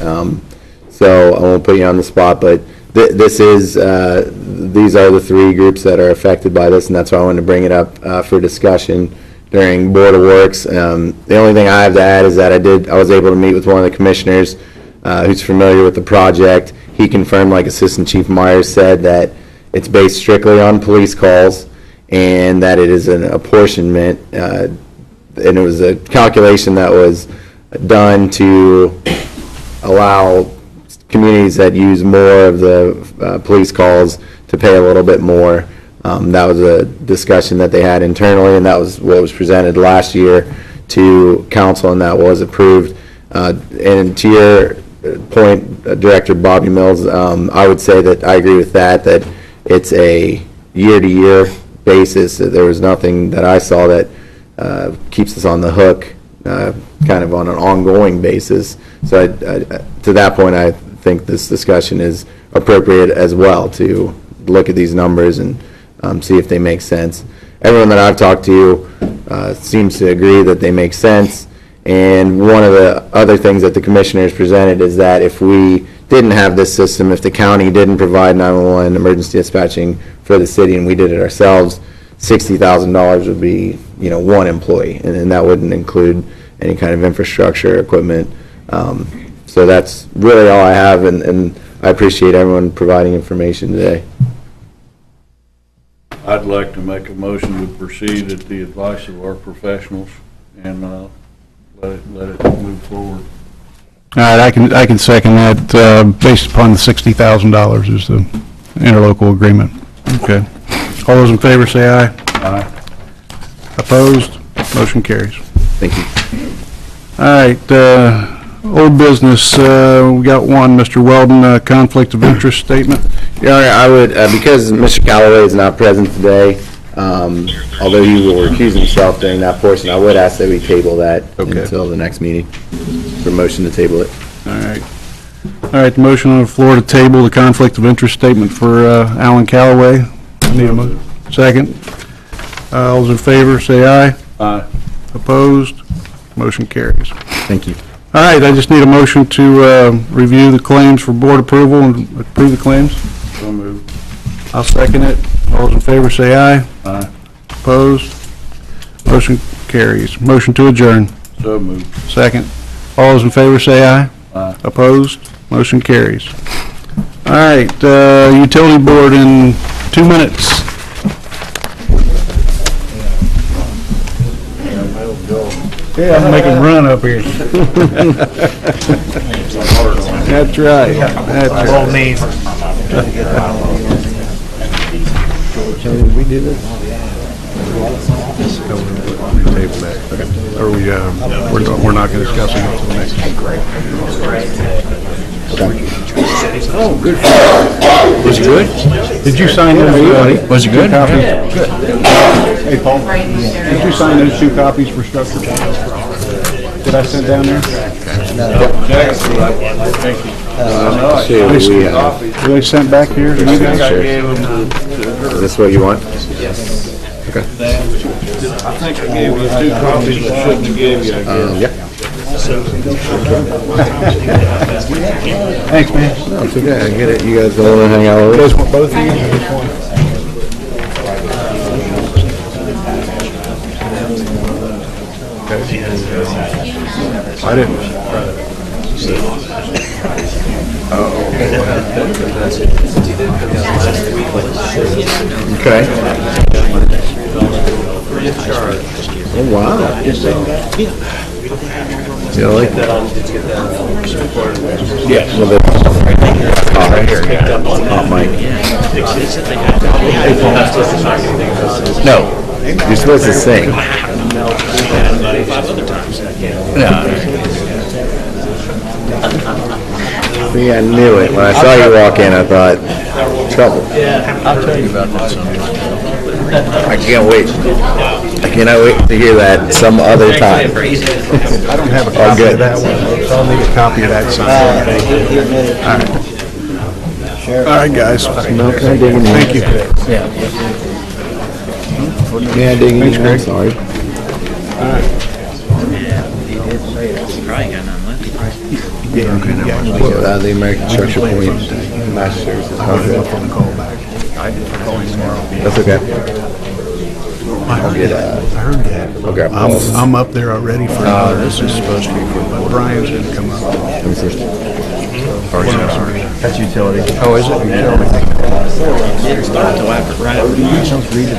so I won't put you on the spot. But these are the three groups that are affected by this, and that's why I wanted to bring it up for discussion during Board of Works. The only thing I have to add is that I was able to meet with one of the commissioners who's familiar with the project. He confirmed, like Assistant Chief Myers said, that it's based strictly on police calls and that it is an apportionment. And it was a calculation that was done to allow communities that use more of the police calls to pay a little bit more. That was a discussion that they had internally, and that was what was presented last year to council, and that was approved. And to your point, Director Bobby Mills, I would say that I agree with that it's a year-to-year basis. There was nothing that I saw that keeps us on the hook kind of on an ongoing basis. So to that point, I think this discussion is appropriate as well, to look at these numbers and see if they make sense. Everyone that I've talked to seems to agree that they make sense. And one of the other things that the commissioners presented is that if we didn't have this system, if the county didn't provide 911 emergency dispatching for the city and we did it ourselves, $60,000 would be, one employee, and that wouldn't include any kind of infrastructure, equipment. So that's really all I have, and I appreciate everyone providing information today. I'd like to make a motion to proceed at the advice of our professionals and let it move forward. All right, I can second that, based upon the $60,000 is the interlocal agreement. Okay. All those in favor say aye. Aye. Opposed? Motion carries. Thank you. All right, Old business, we got one, Mr. Weldon, conflict of interest statement. Your Honor, I would, because Mr. Callaway is not present today, although he will recuse himself during that portion, I would ask that we table that until the next meeting, for motion to table it. All right. All right, the motion on the floor to table the conflict of interest statement for Alan Callaway. Need a second. All those in favor, say aye. Aye. Opposed? Motion carries. Thank you. All right, I just need a motion to review the claims for board approval and approve the claims. So moved. I'll second it. All those in favor, say aye. Aye. Opposed? Motion carries. Motion to adjourn. So moved. Second. All those in favor, say aye. Aye. Opposed? Motion carries. All right, utility board in 2 minutes. Yeah, I'm making a run up here. That's right. That's right. Old knees. Did we do this? Table that. Okay. Or we're not going to discuss it until the next Oh, good. Was it good? Did you sign those? Was it good? Good. Hey, Paul, did you sign those 2 copies for structure? Did I send down there? Thank you. Were they sent back here to you guys? Is this what you want? Yes. Okay. I think I gave you 2 copies I shouldn't have gave you, I guess. Yeah. Thanks, man. No, it's okay, I get it. You guys don't want to hang out with us? You guys want both of you? Which one? I didn't. Okay. Oh, wow. You like that? Yes. Right here, yeah. Hot mic. No, you're supposed to sing. See, I knew it. When I saw you walk in, I thought, trouble. I'll tell you about that sometime. I can't wait. I cannot wait to hear that some other time. I don't have a copy of that one, so I'll need a copy of that signed. All right, guys. No, can I dig in there? Thank you. May I dig in there? Greg. Sorry. The American Structure Point Master Services contract. That's okay. I'll get, I heard that. I'll grab Paul's. I'm up there already for, this is supposed to be for, Brian's didn't come up. Let me see. That's utility. Oh, is it? Utility. Didn't start until after, right? Read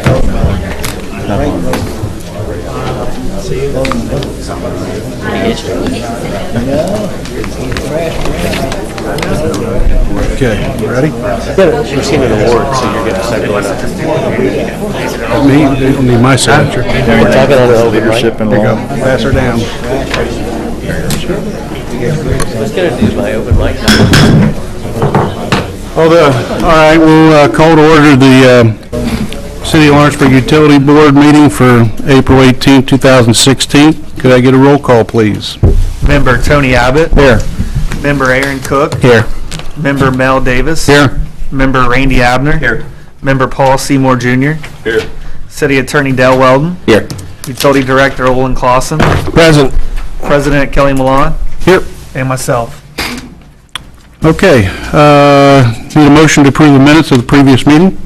Okay, you ready? We're seeing an award, so you're getting a second one. They don't need my signature. We're talking on the open mic. There you go. Pass her down. I was gonna do my open mic. All right, we'll call to order the City of Lawrenceburg Utility Board meeting for April 18, 2016. Could I get a roll call, please? Member Tony Abbott. Here. Member Aaron Cook. Here. Member Mel Davis. Here. Member Randy Abner. Here. Member Paul Seymour Jr. Here. City Attorney Del Weldon. Here. Utility Director Olin Clausen. Present. President Kelly Milan. Here. And myself. Okay, need a motion to approve the minutes of the previous meeting?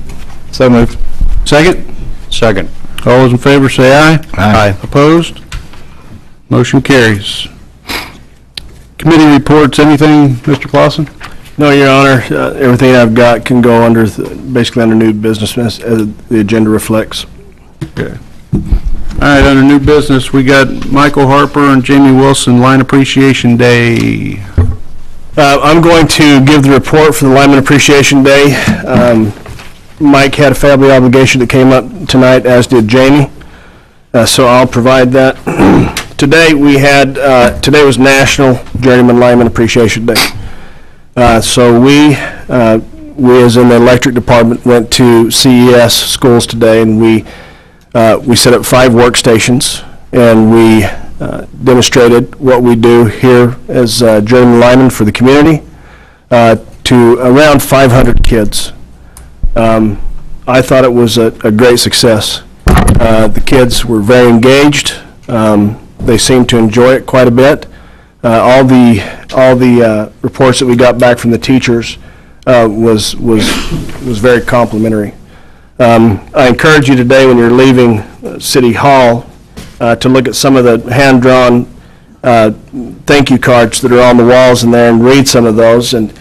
So moved. Second? Second. All those in favor say aye. Aye. Opposed? Motion carries. Committee reports, anything, Mr. Clausen? No, Your Honor, everything I've got can go under, basically under new business as the agenda reflects. Okay. All right, under new business, we got Michael Harper and Jamie Wilson Line Appreciation Day. I'm going to give the report for the Lineman Appreciation Day. Mike had a family obligation that came up tonight, as did Jamie, so I'll provide that. today we had, today was National Journeyman Lineman Appreciation Day. So we as in the electric department went to CES schools today, and we set up 5 workstations, and we demonstrated what we do here as journeyman linemen for the community to around 500 kids. I thought it was a great success. The kids were very engaged. They seemed to enjoy it quite a bit. All the reports that we got back from the teachers was very complimentary. I encourage you today when you're leaving City Hall to look at some of the hand-drawn thank you cards that are on the walls in there and read some of those. And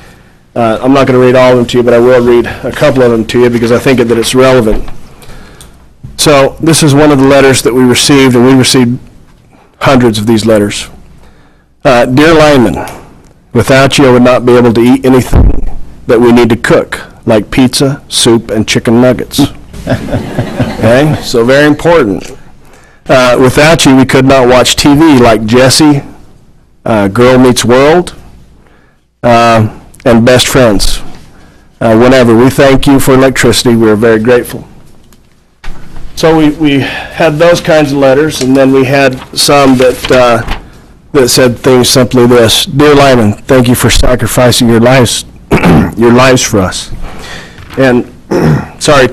I'm not going to read all of them to you, but I will read a couple of them to you because I think that it's relevant. So this is one of the letters that we received, and we received hundreds of these letters. Dear lineman, without you I would not be able to eat anything that we need to cook, like pizza, soup, and chicken nuggets. Okay, so very important. Without you we could not watch TV like Jessie, Girl Meets World, and Best Friends. Whenever we thank you for electricity, we are very grateful. So we had those kinds of letters, and then we had some that said things simply this: Dear lineman, thank you for sacrificing your lives for us. And sorry,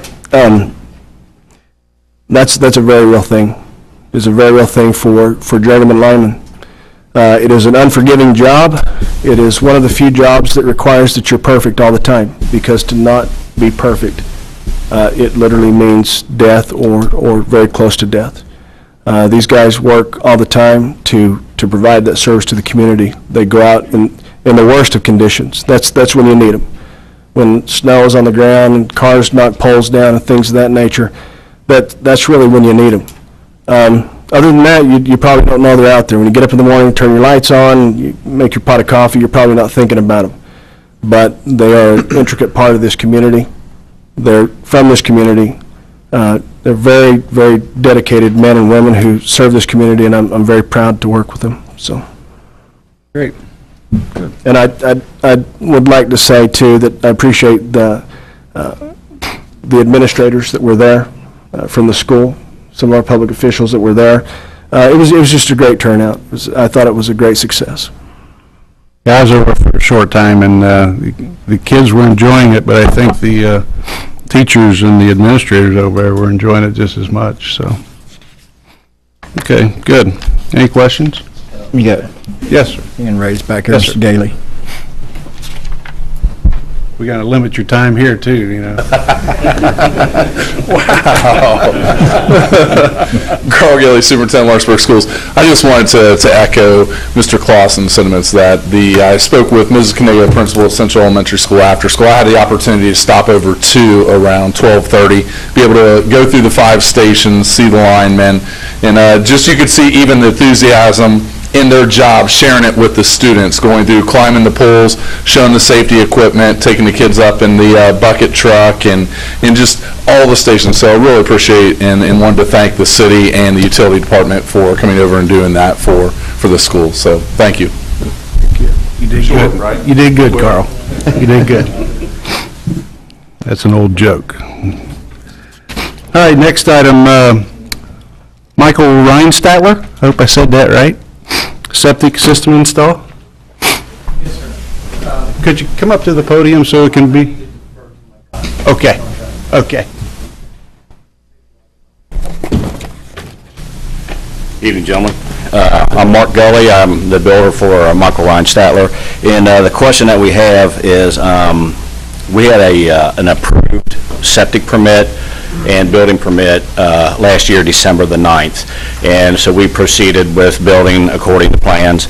that's a very real thing. It's a very real thing for journeyman linemen. It is an unforgiving job. It is one of the few jobs that requires that you're perfect all the time, because to not be perfect, it literally means death or very close to death. These guys work all the time to provide that service to the community. They go out in the worst of conditions. That's when you need them. When snow is on the ground and cars knock poles down and things of that nature, that's really when you need them. Other than that, you probably don't know they're out there. When you get up in the morning, turn your lights on, you make your pot of coffee, you're probably not thinking about them. But they are an intricate part of this community. They're from this community. They're very, very dedicated men and women who serve this community, and I'm very proud to work with them. So, Great. Good. and I would like to say too that I appreciate the administrators that were there from the school, some of our public officials that were there. It was just a great turnout. I thought it was a great success. Yeah, I was over for a short time, and the kids were enjoying it, but I think the teachers and the administrators over there were enjoying it just as much, so. Okay, good. Any questions? You got it. Yes, sir. Hand raised back here, Yes, sir. Mr. Daly. We got to limit your time here, too, you know. Wow. Carl Gilly, Superintendent, Lawrenceburg Schools. I just wanted to echo Mr. Clausen's sentiments that I spoke with Mrs. Canega, principal of Central Elementary School after school. I had the opportunity to stop over to around 12:30, be able to go through the 5 stations, see the linemen, and just you could see even the enthusiasm in their job, sharing it with the students, going through, climbing the poles, showing the safety equipment, taking the kids up in the bucket truck, and just all the stations. So I really appreciate and wanted to thank the city and the utility department for coming over and doing that for the school. So thank you. You did good. Right? You did good, Carl. You did good. That's an old joke. All right, next item, Michael Reinstatler. I hope I said that right. Septic system install? Yes, sir. Could you come up to the podium so it can be? Okay, okay. Evening, gentlemen. I'm Mark Gully. I'm the builder for Michael Reinstatler. And the question that we have is, we had an approved septic permit and building permit last year, December the 9th. And so we proceeded with building according to plans.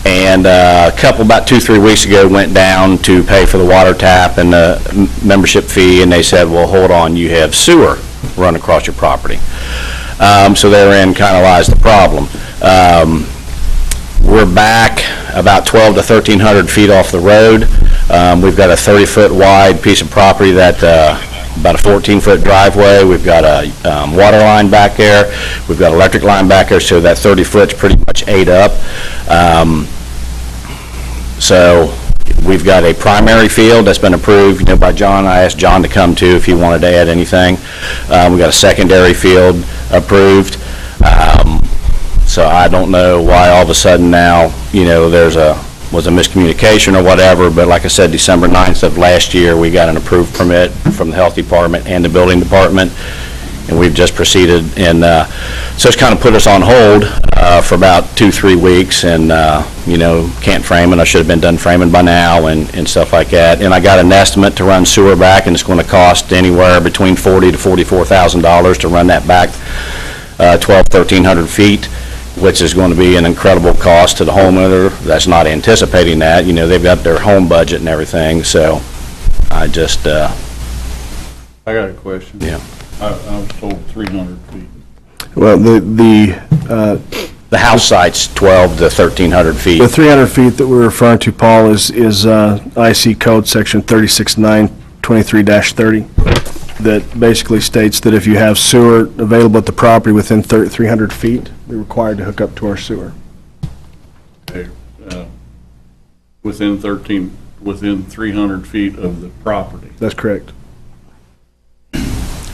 And a couple, about 2-3 weeks ago, went down to pay for the water tap and the membership fee, and they said, well, hold on, you have sewer run across your property. So therein kind of lies the problem. We're back about 12 to 1,300 feet off the road. We've got a 30-foot wide piece of property that about a 14-foot driveway. We've got a water line back there. We've got electric line back there, so that 30-foot's pretty much ate up. So we've got a primary field that's been approved, by John. I asked John to come too if he wanted to add anything. We've got a secondary field approved. So I don't know why all of a sudden now, was a miscommunication or whatever, but like I said, December 9th of last year, we got an approved permit from the Health Department and the Building Department, and we've just proceeded, and so it's kind of put us on hold for about 2-3 weeks, and, can't frame it. I should have been done framing by now and stuff like that, and I got an estimate to run sewer back, and it's going to cost anywhere between $40,000 to $44,000 to run that back 1,300 feet, which is going to be an incredible cost to the homeowner that's not anticipating that. They've got their home budget and everything, so I just... I got a question. Yeah. I was told 300 feet. Well, the house site's 1,200 to 1,300 feet. The 300 feet that we're referring to, Paul, is IC Code Section 36923-30, that basically states that if you have sewer available at the property within 300 feet, they're required to hook up to our sewer. Okay, within 300 feet of the property. That's correct.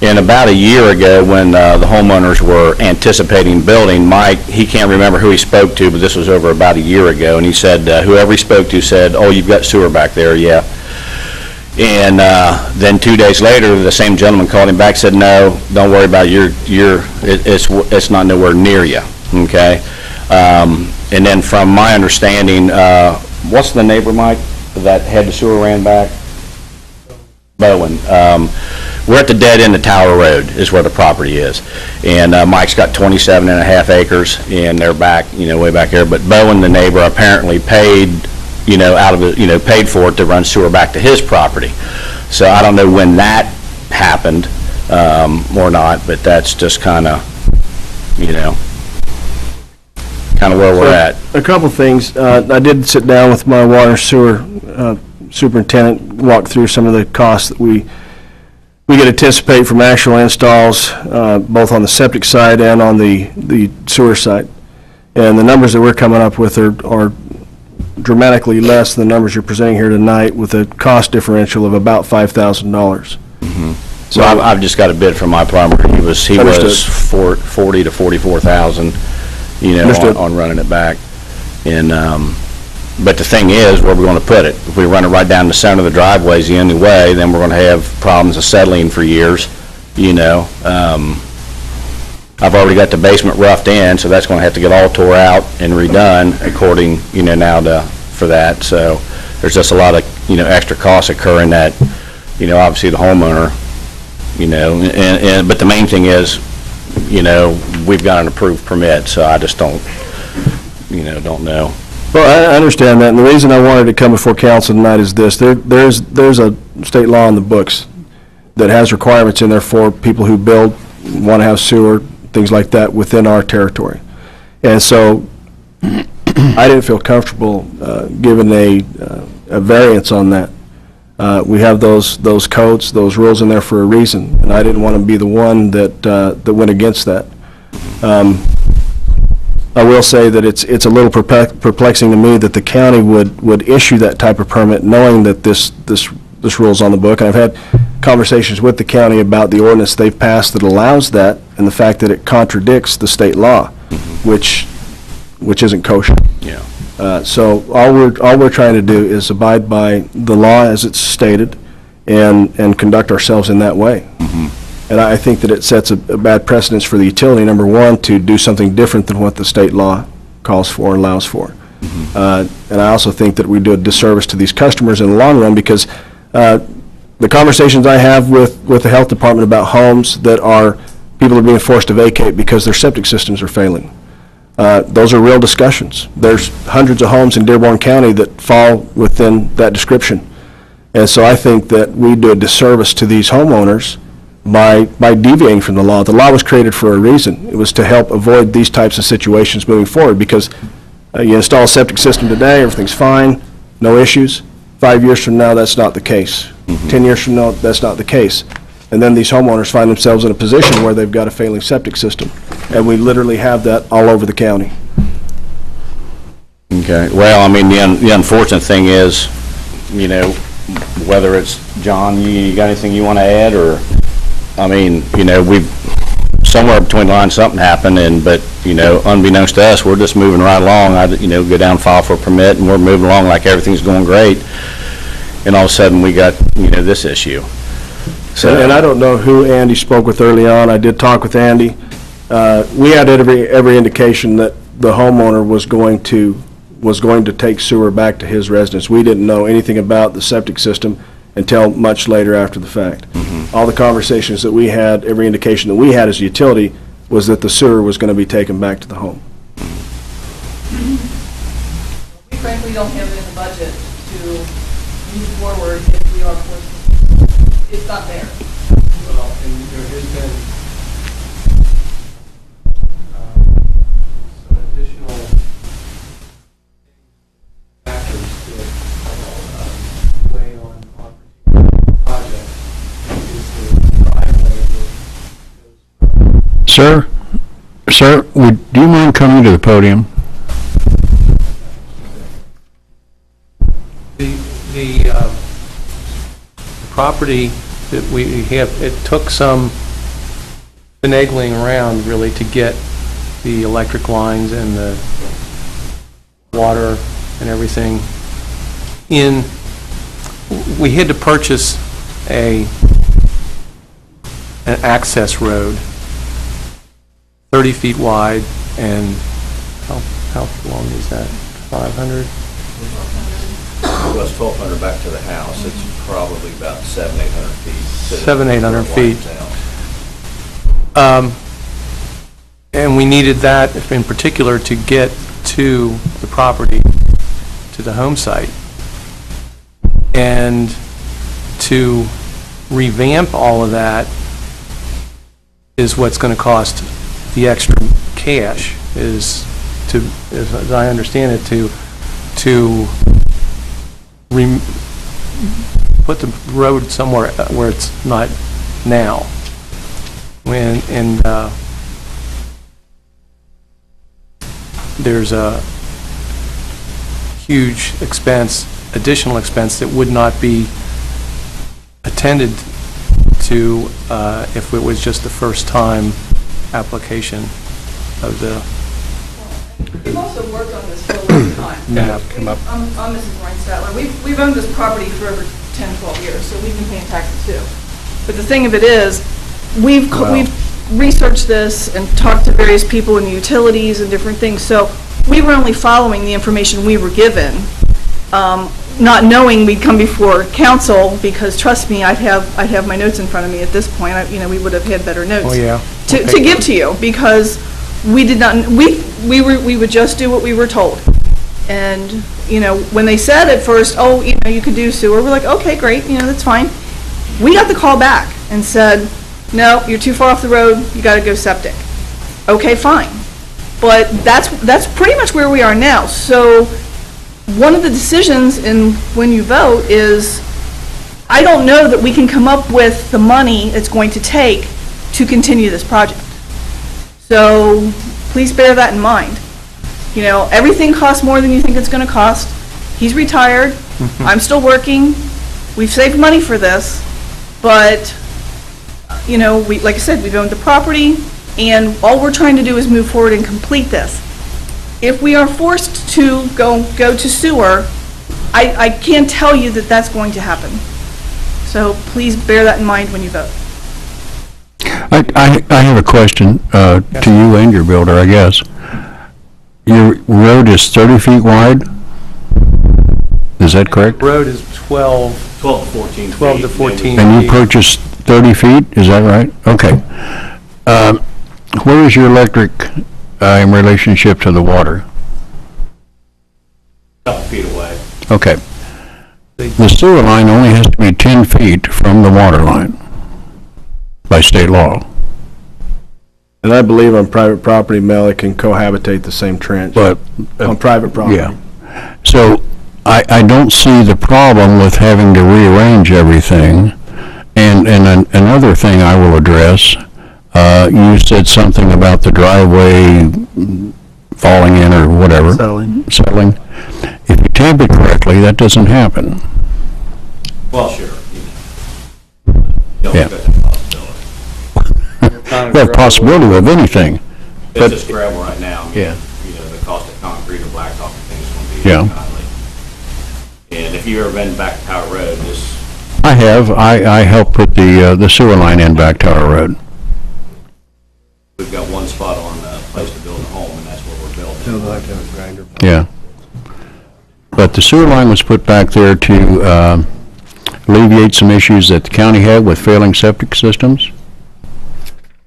And about a year ago, when the homeowners were anticipating building, Mike, he can't remember who he spoke to, but this was over about a year ago, and he said, whoever he spoke to said, "Oh, you've got sewer back there," yeah. And then 2 days later, the same gentleman called him back, said, "No, don't worry about it. It's not nowhere near you." Okay. And then from my understanding, what's the neighbor, Mike, that had the sewer ran back? Bowen. We're at the dead end of Tower Road is where the property is. And Mike's got 27 and a half acres, and they're back, way back here. But Bowen, the neighbor, apparently paid, out of it, paid for it to run sewer back to his property. So I don't know when that happened or not, but that's just kind of, where we're at. A couple things. I did sit down with my water and sewer superintendent, walk through some of the costs that we could anticipate from actual installs, both on the septic side and on the sewer side. And the numbers that we're coming up with are dramatically less than the numbers you're presenting here tonight, with a cost differential of about $5,000. Mm-hmm. So I've just got a bid from my plumber. He was $40,000 to $44,000, on running it back. And but the thing is, where we're going to put it. If we run it right down the center of the driveway is the only way, then we're going to have problems of settling for years. I've already got the basement roughed in, so that's going to have to get all tore out and redone according, now for that. So there's just a lot of, extra costs occurring that, obviously the homeowner, but the main thing is, we've got an approved permit, so I just don't know. Well, I understand that, and the reason I wanted to come before council tonight is this. There's a state law in the books that has requirements in there for people who build, want to have sewer, things like that within our territory. And so I didn't feel comfortable giving a variance on that. We have those codes, those rules in there for a reason, and I didn't want to be the one that went against that. I will say that it's a little perplexing to me that the county would issue that type of permit knowing that this rule's on the book. And I've had conversations with the county about the ordinance they've passed that allows that, and the fact that it contradicts the state law, which isn't kosher. Yeah. So all we're trying to do is abide by the law as it's stated and conduct ourselves in that way. Mm-hmm. And I think that it sets a bad precedence for the utility, number one, to do something different than what the state law calls for and allows for. Mm-hmm. And I also think that we do a disservice to these customers in the long run, because the conversations I have with the health department about homes that people are being forced to vacate because their septic systems are failing, those are real discussions. There's hundreds of homes in Dearborn County that fall within that description. And so I think that we do a disservice to these homeowners by deviating from the law. The law was created for a reason. It was to help avoid these types of situations moving forward, because you install a septic system today, everything's fine, no issues. 5 years from now, that's not the case. 10 years from now, that's not the case. And then these homeowners find themselves in a position where they've got a failing septic system. And we literally have that all over the county. Okay, well, I mean, the unfortunate thing is, you know, whether it's, John, you got anything you want to add, or, I mean, you know, somewhere between the lines, something happened, but, you know, unbeknownst to us, we're just moving right along. You know, go down, file for a permit, and we're moving along like everything's going great, and all of a sudden, we got, you know, this issue. So, And I don't know who Andy spoke with early on. I did talk with Andy. We had every indication that the homeowner was going to take sewer back to his residence. We didn't know anything about the septic system until much later after the fact. All the conversations that we had, every indication that we had as a utility was that the sewer was going to be taken back to the home. We frankly don't have it in the budget to move forward if we are forced. It's not there. Well, and there has been some additional factors that weigh on our particular project. Is the driveway that Sir, do you mind coming to the podium? the property that we have, it took some finagling around really to get the electric lines and the water and everything in. We had to purchase an access road 30 feet wide, and how long is that? 500? Well, it's 1,200 back to the house. It's probably about 700-800 feet. 700-800 feet. And we needed that in particular to get to the property, to the home site. And to revamp all of that is what's going to cost the extra cash, is to, as I understand it, to put the road somewhere where it's not now. There's a huge expense, additional expense that would not be attended to if it was just the first time application of the. We've also worked on this for a long time. Map come up. I'm Mrs. Reinstatler. We've owned this property for over 10, 12 years, so we've been paying taxes too. But the thing of it is, we've researched this and talked to various people in the utilities and different things, so we were only following the information we were given, not knowing we'd come before council, because trust me, I'd have my notes in front of me at this point. We would have had better notes. Oh, yeah. To give to you, because we did not, we would just do what we were told. And, when they said at first, oh, you could do sewer, we're like, okay, great, that's fine. We got the call back and said, no, you're too far off the road, you gotta go septic. Okay, fine. But that's pretty much where we are now. So one of the decisions when you vote is, I don't know that we can come up with the money it's going to take to continue this project. So please bear that in mind. Everything costs more than you think it's going to cost. He's retired. I'm still working. We've saved money for this, but like I said, we've owned the property, and all we're trying to do is move forward and complete this. If we are forced to go to sewer, I can't tell you that that's going to happen. So please bear that in mind when you vote. I have a question to you and your builder, I guess. Your road is 30 feet wide? Is that correct? The road is 12 to 14 feet. And you purchased 30 feet, is that right? Okay. Where is your electric in relationship to the water? A couple feet away. Okay. The sewer line only has to be 10 feet from the water line by state law. And I believe on private property, Mel, it can cohabitate the same trench. But on private property. Yeah. So I don't see the problem with having to rearrange everything And another thing I will address, you said something about the driveway falling in or whatever. Settling. If you tamp it correctly, that doesn't happen. Well, sure. Yeah. Well, possibility of anything. It's just gravel right now. Yeah. You know, the cost of concrete or blacktop and things is going to be Yeah. godly. And if you've ever been back to Tower Road, just I have. I helped put the sewer line in back Tower Road. we've got one spot on a place to build a home, and that's what we're building. Yeah. But the sewer line was put back there to alleviate some issues that the county had with failing septic systems.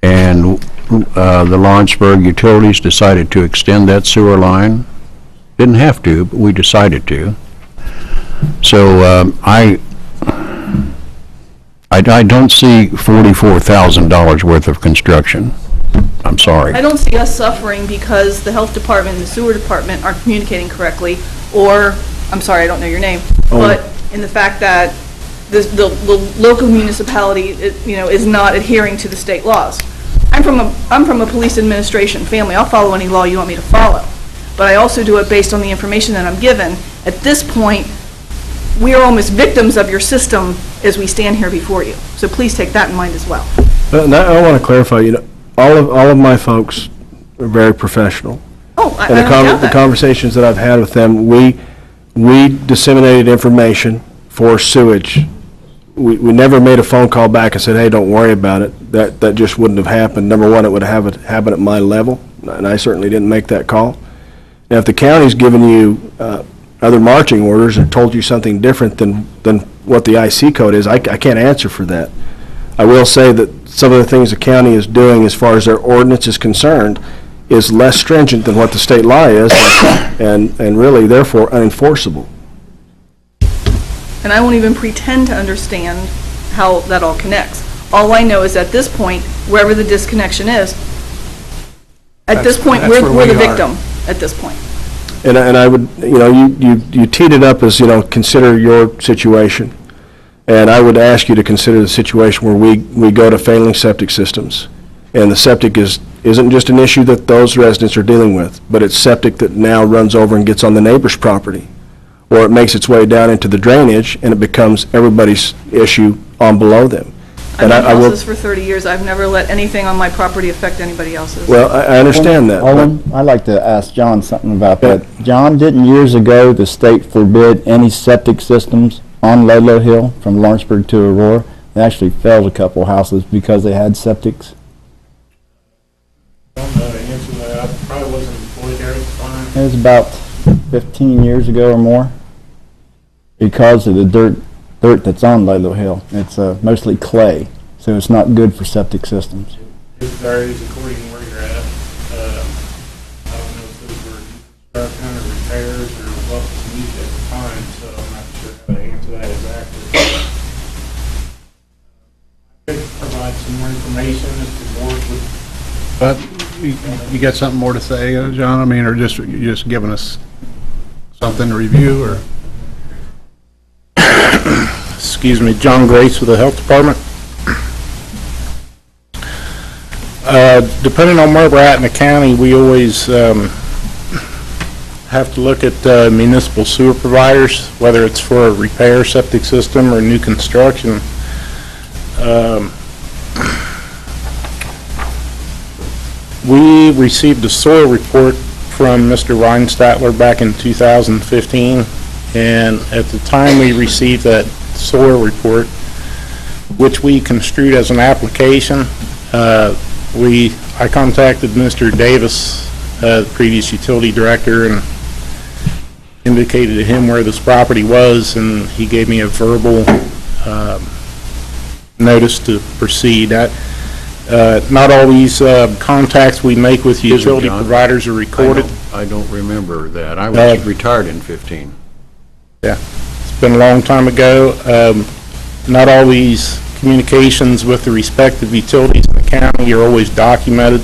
And the Lawrenceburg utilities decided to extend that sewer line. Didn't have to, but we decided to. So I don't see $44,000 worth of construction. I'm sorry. I don't see us suffering because the health department and the sewer department aren't communicating correctly, or, I'm sorry, I don't know your name, but in the fact that the local municipality, is not adhering to the state laws. I'm from a police administration family. I'll follow any law you want me to follow, but I also do it based on the information that I'm given. At this point, we are almost victims of your system as we stand here before you. So please take that in mind as well. And I want to clarify, all of my folks are very professional. Oh, I And don't doubt the that. conversations that I've had with them, we disseminated information for sewage. We never made a phone call back and said, hey, don't worry about it. That just wouldn't have happened. Number one, it would have happened at my level, and I certainly didn't make that call. And if the county's given you other marching orders or told you something different than what the IC code is, I can't answer for that. I will say that some of the things the county is doing as far as their ordinance is concerned is less stringent than what the state law is, and really therefore unenforceable. And I won't even pretend to understand how that all connects. All I know is at this point, wherever the disconnection is, at this point, That's where we're the we are. victim at this point. And I would, you teed it up as, consider your situation. And I would ask you to consider the situation where we go to failing septic systems. And the septic isn't just an issue that those residents are dealing with, but it's septic that now runs over and gets on the neighbor's property. Or it makes its way down into the drainage and it becomes everybody's issue on below them. I've And been will. houses for 30 years. I've never let anything on my property affect anybody else's. Well, I understand that. but- Owen, I'd like to ask John something about that. John, didn't years ago the state forbid any septic systems on Ludlow Hill from Lawrenceburg to Aurora? They actually failed a couple houses because they had septics. I don't know the answer to that. I probably wasn't employed there at the time. It was about 15 years ago or more because of the dirt that's on Ludlow Hill. It's mostly clay, so it's not good for septic systems. It varies according to where you're at. I don't know if those were construction or repairs or what was needed at the time, so I'm not sure how to answer that exactly. I could provide some more information if the board would. But you got something more to say, John? I mean, or you're just giving us something to review, or? Excuse me, John Grace with the Health Department. Depending on where we're at in the county, we always have to look at municipal sewer providers, whether it's for a repair septic system or new construction. We received a soil report from Mr. Reinstatler back in 2015, and at the time we received that soil report, which we construed as an application, I contacted Mr. Davis, the previous utility director, and indicated to him where this property was, and he gave me a verbal notice to proceed. Not all these contacts we make with utility providers are recorded. I don't remember that. I was retired in 15. Yeah, it's been a long time ago. Not all these communications with the respective utilities in the county are always documented.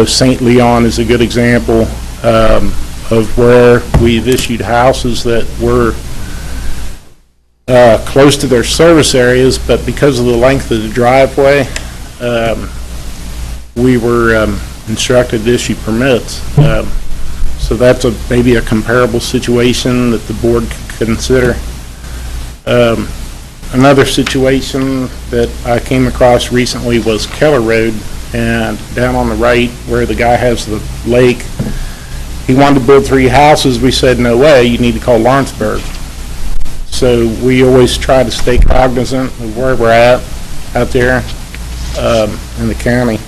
St. Leon is a good example of where we've issued houses that were close to their service areas, but because of the length of the driveway, we were instructed to issue permits. So that's maybe a comparable situation that the board could consider. Another situation that I came across recently was Keller Road, and down on the right where the guy has the lake, he wanted to build 3 houses. We said, no way, you need to call Lawrenceburg. So we always try to stay cognizant of where we're at out there in the county.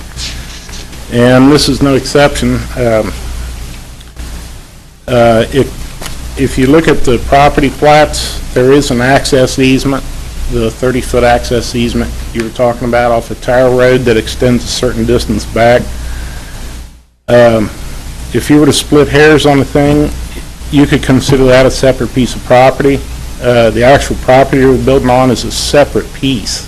And this is no exception. If you look at the property plats, there is an access easement, the 30-foot access easement you were talking about off of Tower Road that extends a certain distance back. If you were to split hairs on the thing, you could consider that a separate piece of property. The actual property we're building on is a separate piece.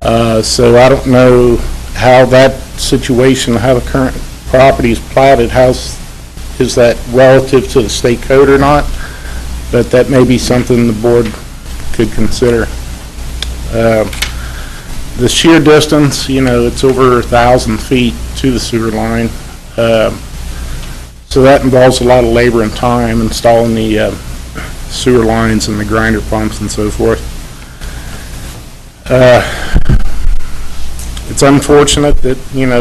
So I don't know how that situation, how the current property is platted, is that relative to the state code or not? But that may be something the board could consider. The sheer distance, it's over 1,000 feet to the sewer line. So that involves a lot of labor and time installing the sewer lines and the grinder pumps and so forth. It's unfortunate that,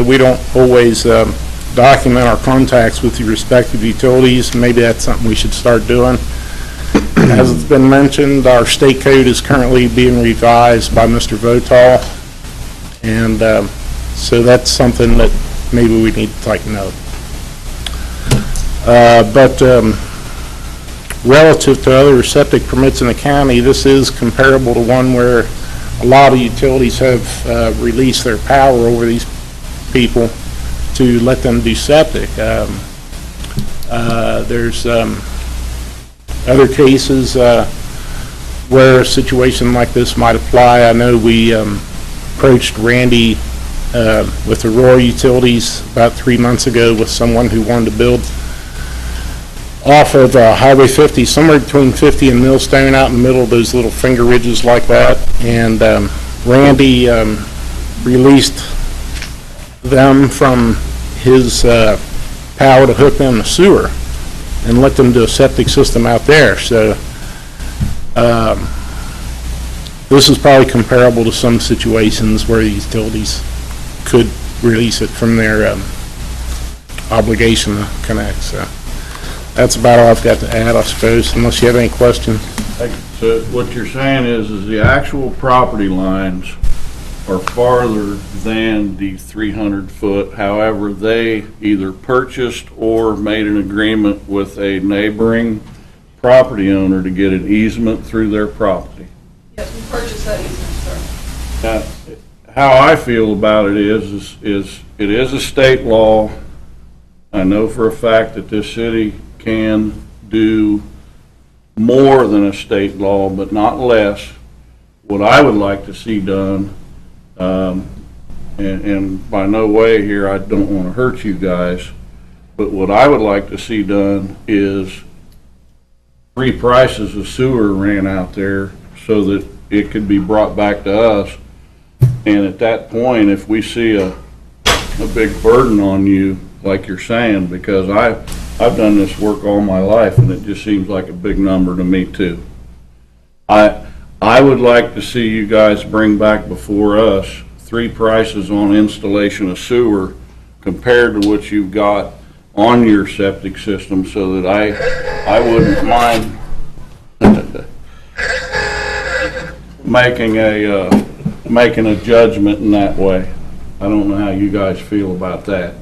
we don't always document our contacts with the respective utilities. Maybe that's something we should start doing. As it's been mentioned, our state code is currently being revised by Mr. Votal, and so that's something that maybe we need to tighten up. But relative to other septic permits in the county, this is comparable to one where a lot of utilities have released their power over these people to let them do septic. There's other cases where a situation like this might apply. I know we approached Randy with Aurora Utilities about 3 months ago with someone who wanted to build off of Highway 50, somewhere between 50 and Millstone, out in the middle of those little finger ridges like that. And Randy released them from his power to hook them to sewer and let them do a septic system out there. So this is probably comparable to some situations where the utilities could release it from their obligation to connect. So that's about all I've got to add, I suppose, unless you have any questions. So what you're saying is the actual property lines are farther than the 300-foot. However, they either purchased or made an agreement with a neighboring property owner to get an easement through their property. Yes, we purchased that easement, sir. Now, how I feel about it is it is a state law. I know for a fact that this city can do more than a state law, but not less. What I would like to see done, and by no way here, I don't want to hurt you guys, but what I would like to see done is 3 prices of sewer ran out there so that it could be brought back to us. And at that point, if we see a big burden on you, like you're saying, because I've done this work all my life, and it just seems like a big number to me too. I would like to see you guys bring back before us 3 prices on installation of sewer compared to what you've got on your septic system, so that I wouldn't mind making a judgment in that way. I don't know how you guys feel about that.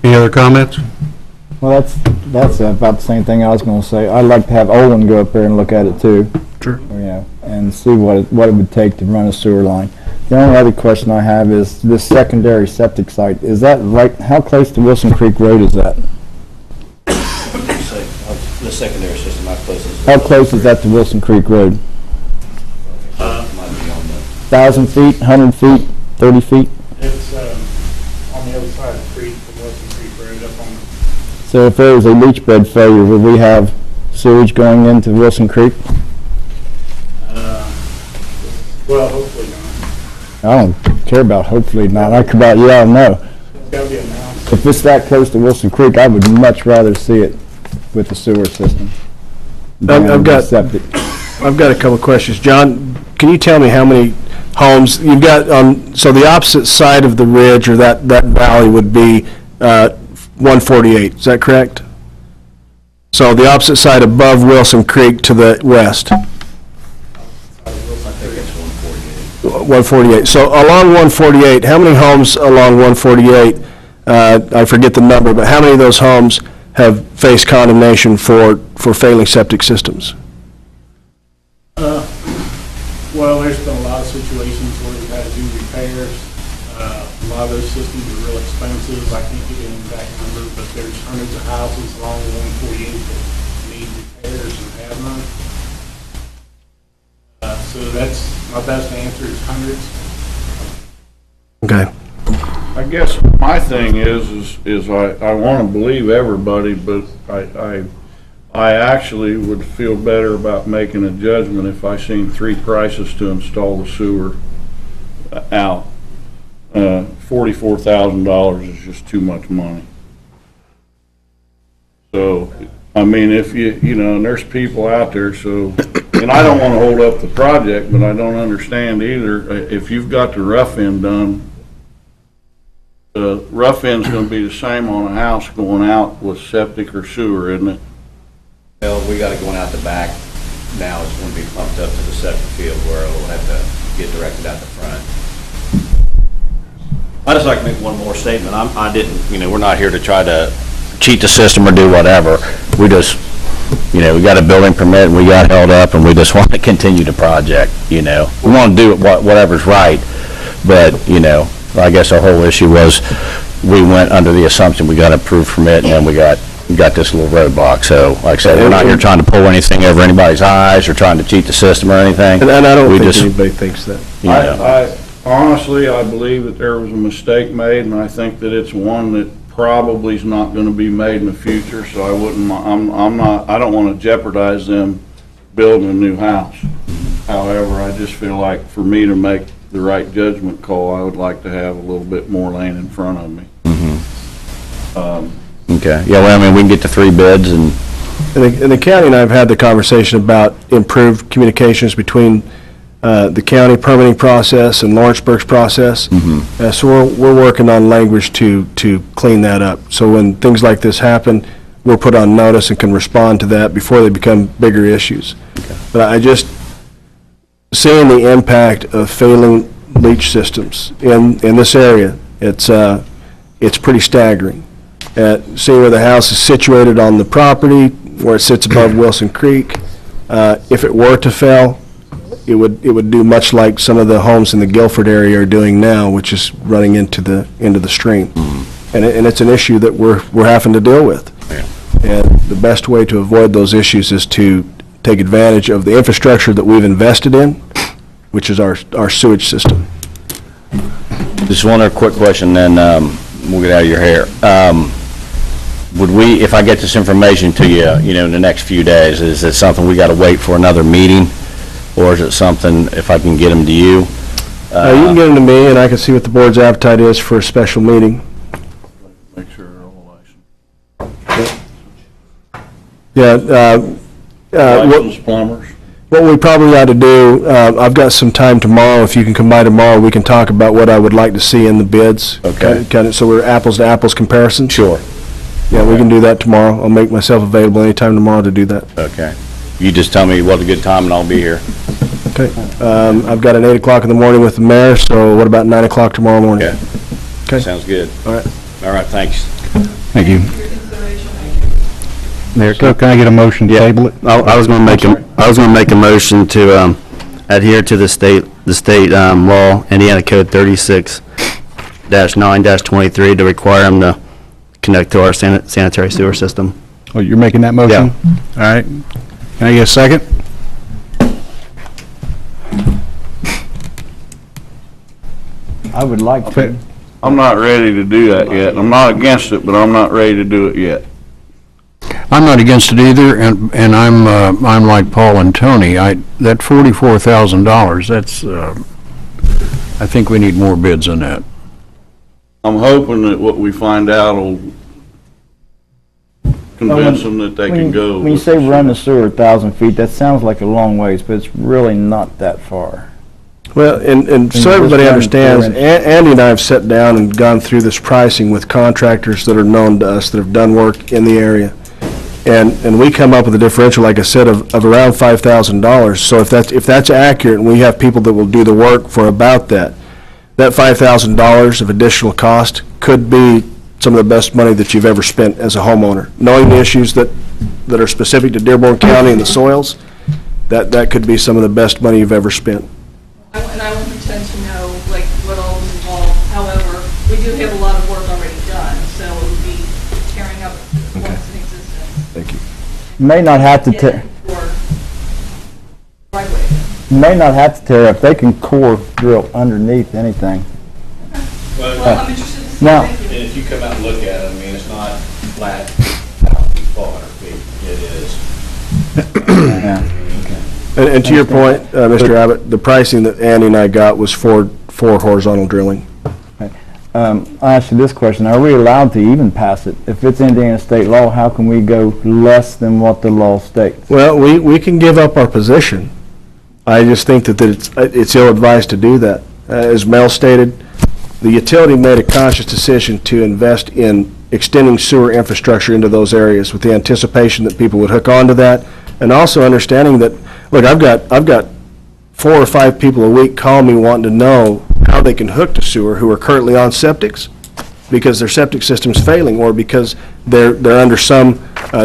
Any other comments? Well, that's about the same thing I was going to say. I'd like to have Olin go up there and look at it too. Sure. Yeah, and see what it would take to run a sewer line. The only other question I have is this secondary septic site. Is that right? How close to Wilson Creek Road is that? The secondary system, How close is that to Wilson Creek Road? 1,000 feet, 100 feet, 30 feet? It's on the other side of the creek, the Wilson Creek Road up on the... So if there was a leach bed failure, would we have sewage going into Wilson Creek? Well, hopefully not. I don't care about hopefully not, I care about yeah or no. It's gotta be announced. If it's that close to Wilson Creek, I would much rather see it with the sewer system. I've got Septic. I've got a couple of questions. John, can you tell me how many homes, you've got, so the opposite side of the ridge or that valley would be 148, is that correct? So the opposite side above Wilson Creek to the west? 148. So along 148, how many homes along 148, I forget the number, but how many of those homes have faced condemnation for failing septic systems? Well, there's been a lot of situations where we've had to do repairs. A lot of those systems are real expensive. I can't give you an exact number, but there's hundreds of houses along 148 that need repairs and have none. So that's, my best answer is hundreds. Okay. I guess my thing is I want to believe everybody, but I actually would feel better about making a judgment if I seen 3 prices to install the sewer out. $44,000 is just too much money. So, I mean, if you know, and there's people out there, so, and I don't want to hold up the project, but I don't understand either. If you've got the rough end done, the rough end's going to be the same on a house going out with septic or sewer, isn't it? Well, we got it going out the back. Now it's going to be pumped up to the septic field where it will have to get directed out the front. I'd just like to make one more statement. I didn't, we're not here to try to cheat the system or do whatever. We just, we got a building permit and we got held up and we just want to continue the project, We want to do whatever's right, but, I guess our whole issue was we went under the assumption we got an approved permit and then we got this little roadblock. So, like I said, we're not here trying to pull anything over anybody's eyes or trying to cheat the system or anything. And I don't think anybody thinks that. I honestly, I believe that there was a mistake made, and I think that it's one that probably is not going to be made in the future, so I wouldn't, I don't want to jeopardize them building a new house. However, I just feel like for me to make the right judgment call, I would like to have a little bit more land in front of me. Okay. Yeah, well, we can get to 3 bids and the county and I have had the conversation about improved communications between the county permitting process and Lawrenceburg's process. So we're working on language to clean that up. So when things like this happen, we're put on notice and can respond to that before they become bigger issues. Okay. But I just, seeing the impact of failing leach systems in this area, it's pretty staggering. Seeing where the house is situated on the property, where it sits above Wilson Creek, if it were to fail, it would do much like some of the homes in the Guilford area are doing now, which is running into the stream. And it's an issue that we're having to deal with. And the best way to avoid those issues is to take advantage of the infrastructure that we've invested in, which is our sewage system. just one other quick question, then we'll get out of your hair. Would we, if I get this information to you, in the next few days, is it something we got to wait for another meeting? Or is it something, if I can get them to you? You can get them to me, and I can see what the board's appetite is for a special meeting. Make sure they're all licensed. Yeah. Licensed plumbers. What we probably ought to do, I've got some time tomorrow. If you can come by tomorrow, we can talk about what I would like to see in the bids. Okay. So we're apples to apples comparison. Sure. Yeah, we can do that tomorrow. I'll make myself available anytime tomorrow to do that. Okay. You just tell me what a good time and I'll be here. Okay. I've got an 8 o'clock in the morning with the mayor, so what about 9 o'clock tomorrow morning? Okay. Okay. Sounds good. All right. All right, thanks. Thank you. Mayor, can I get a motion to table it? I was going to make a motion to adhere to the state law, Indiana Code 36-9-23, to require them to connect to our sanitary sewer system. Oh, you're making that motion? Yeah. All right. Can I get a second? I would like to. I'm not ready to do that yet. I'm not against it, but I'm not ready to do it yet. I'm not against it either, and I'm like Paul and Tony. That $44,000, that's, I think we need more bids than that. I'm hoping that what we find out will convince them that they can go. When you say run the sewer 1,000 feet, that sounds like a long ways, but it's really not that far. Well, and so everybody understands, Andy and I have sat down and gone through this pricing with contractors that are known to us that have done work in the area. And we come up with a differential, like I said, of around $5,000. So if that's accurate, and we have people that will do the work for about that $5,000 of additional cost could be some of the best money that you've ever spent as a homeowner. Knowing the issues that are specific to Dearborn County and the soils, that could be some of the best money you've ever spent. And I won't pretend to know, like, what all is involved. However, we do have a lot of work already done, so it would be tearing up what's in existence. Thank you. May not have to tear, may not have to tear up. They can core drill underneath anything. Well, I'm interested to see. Now, Thank you. And if you come out and look at it, I mean, it's not flat, 1,000 feet, 1,200 feet. It is. yeah. And to your point, Mr. Abbott, the pricing that Andy and I got was for horizontal drilling. I asked you this question, are we allowed to even pass it? If it's Indiana state law, how can we go less than what the law states? Well, we can give up our position. I just think that it's ill-advised to do that. As Mel stated, the utility made a conscious decision to invest in extending sewer infrastructure into those areas with the anticipation that people would hook onto that, and also understanding that, look, I've got 4 or 5 people a week call me wanting to know how they can hook to sewer who are currently on septics because their septic system's failing, or because they're under some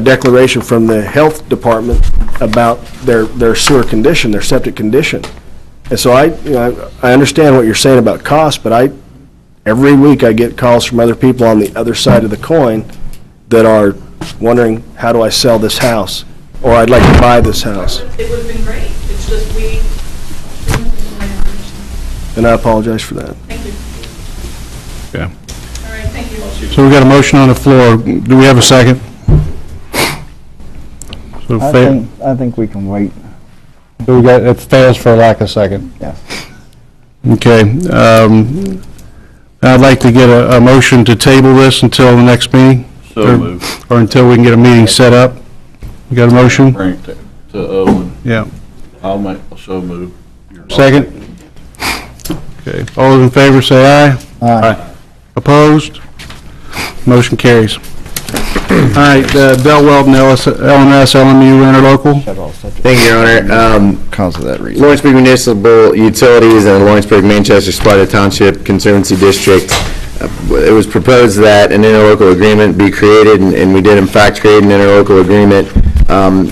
declaration from the health department about their sewer condition, their septic condition. And so I understand what you're saying about cost, but every week I get calls from other people on the other side of the coin that are wondering, how do I sell this house? Or I'd like to buy this house. It would have been great. It's just we. And I apologize for that. Thank you. Yeah. All right, thank you. So we got a motion on the floor. Do we have a second? So I think we can wait. So it fails for lack of second. Yes. Okay. I'd like to get a motion to table this until the next meeting. So moved. Or until we can get a meeting set up. You got a motion? Bring it to Owen. Yeah. I'll make, so move. Second? Okay. All those in favor say aye. Aye. Opposed? Motion carries. All right, Bell Weldon, LMS, LMU, interlocal. Thank you, Your Honor. Because of that reason. Lawrenceburg Municipal Utilities and Lawrenceburg Manchester Sparta Township Conservancy District. It was proposed that an interlocal agreement be created, and we did in fact create an interlocal agreement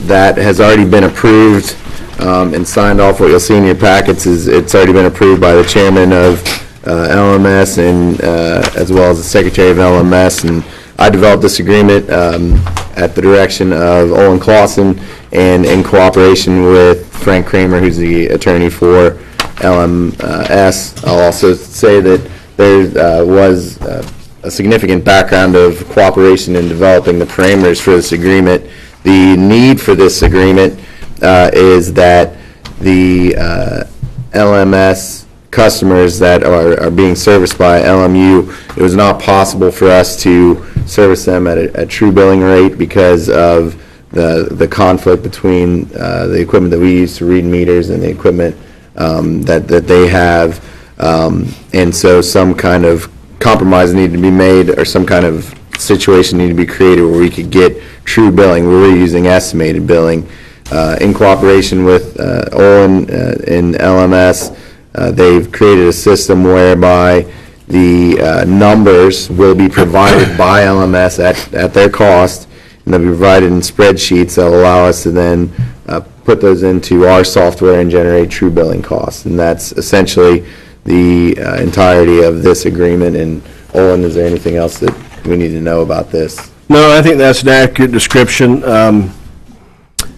that has already been approved and signed off. What you'll see in your packets is it's already been approved by the chairman of LMS and as well as the secretary of LMS. And I developed this agreement at the direction of Olin Clausen and in cooperation with Frank Kramer, who's the attorney for LMS. I'll also say that there was a significant background of cooperation in developing the parameters for this agreement. The need for this agreement is that the LMS customers that are being serviced by LMU, it was not possible for us to service them at a true billing rate because of the conflict between the equipment that we use to read meters and the equipment that they have. And so some kind of compromise needed to be made, or some kind of situation needed to be created where we could get true billing. We were using estimated billing. In cooperation with Olin and LMS, they've created a system whereby the numbers will be provided by LMS at their cost, and they'll be provided in spreadsheets that will allow us to then put those into our software and generate true billing costs. And that's essentially the entirety of this agreement. And Olin, is there anything else that we need to know about this? No, I think that's an accurate description.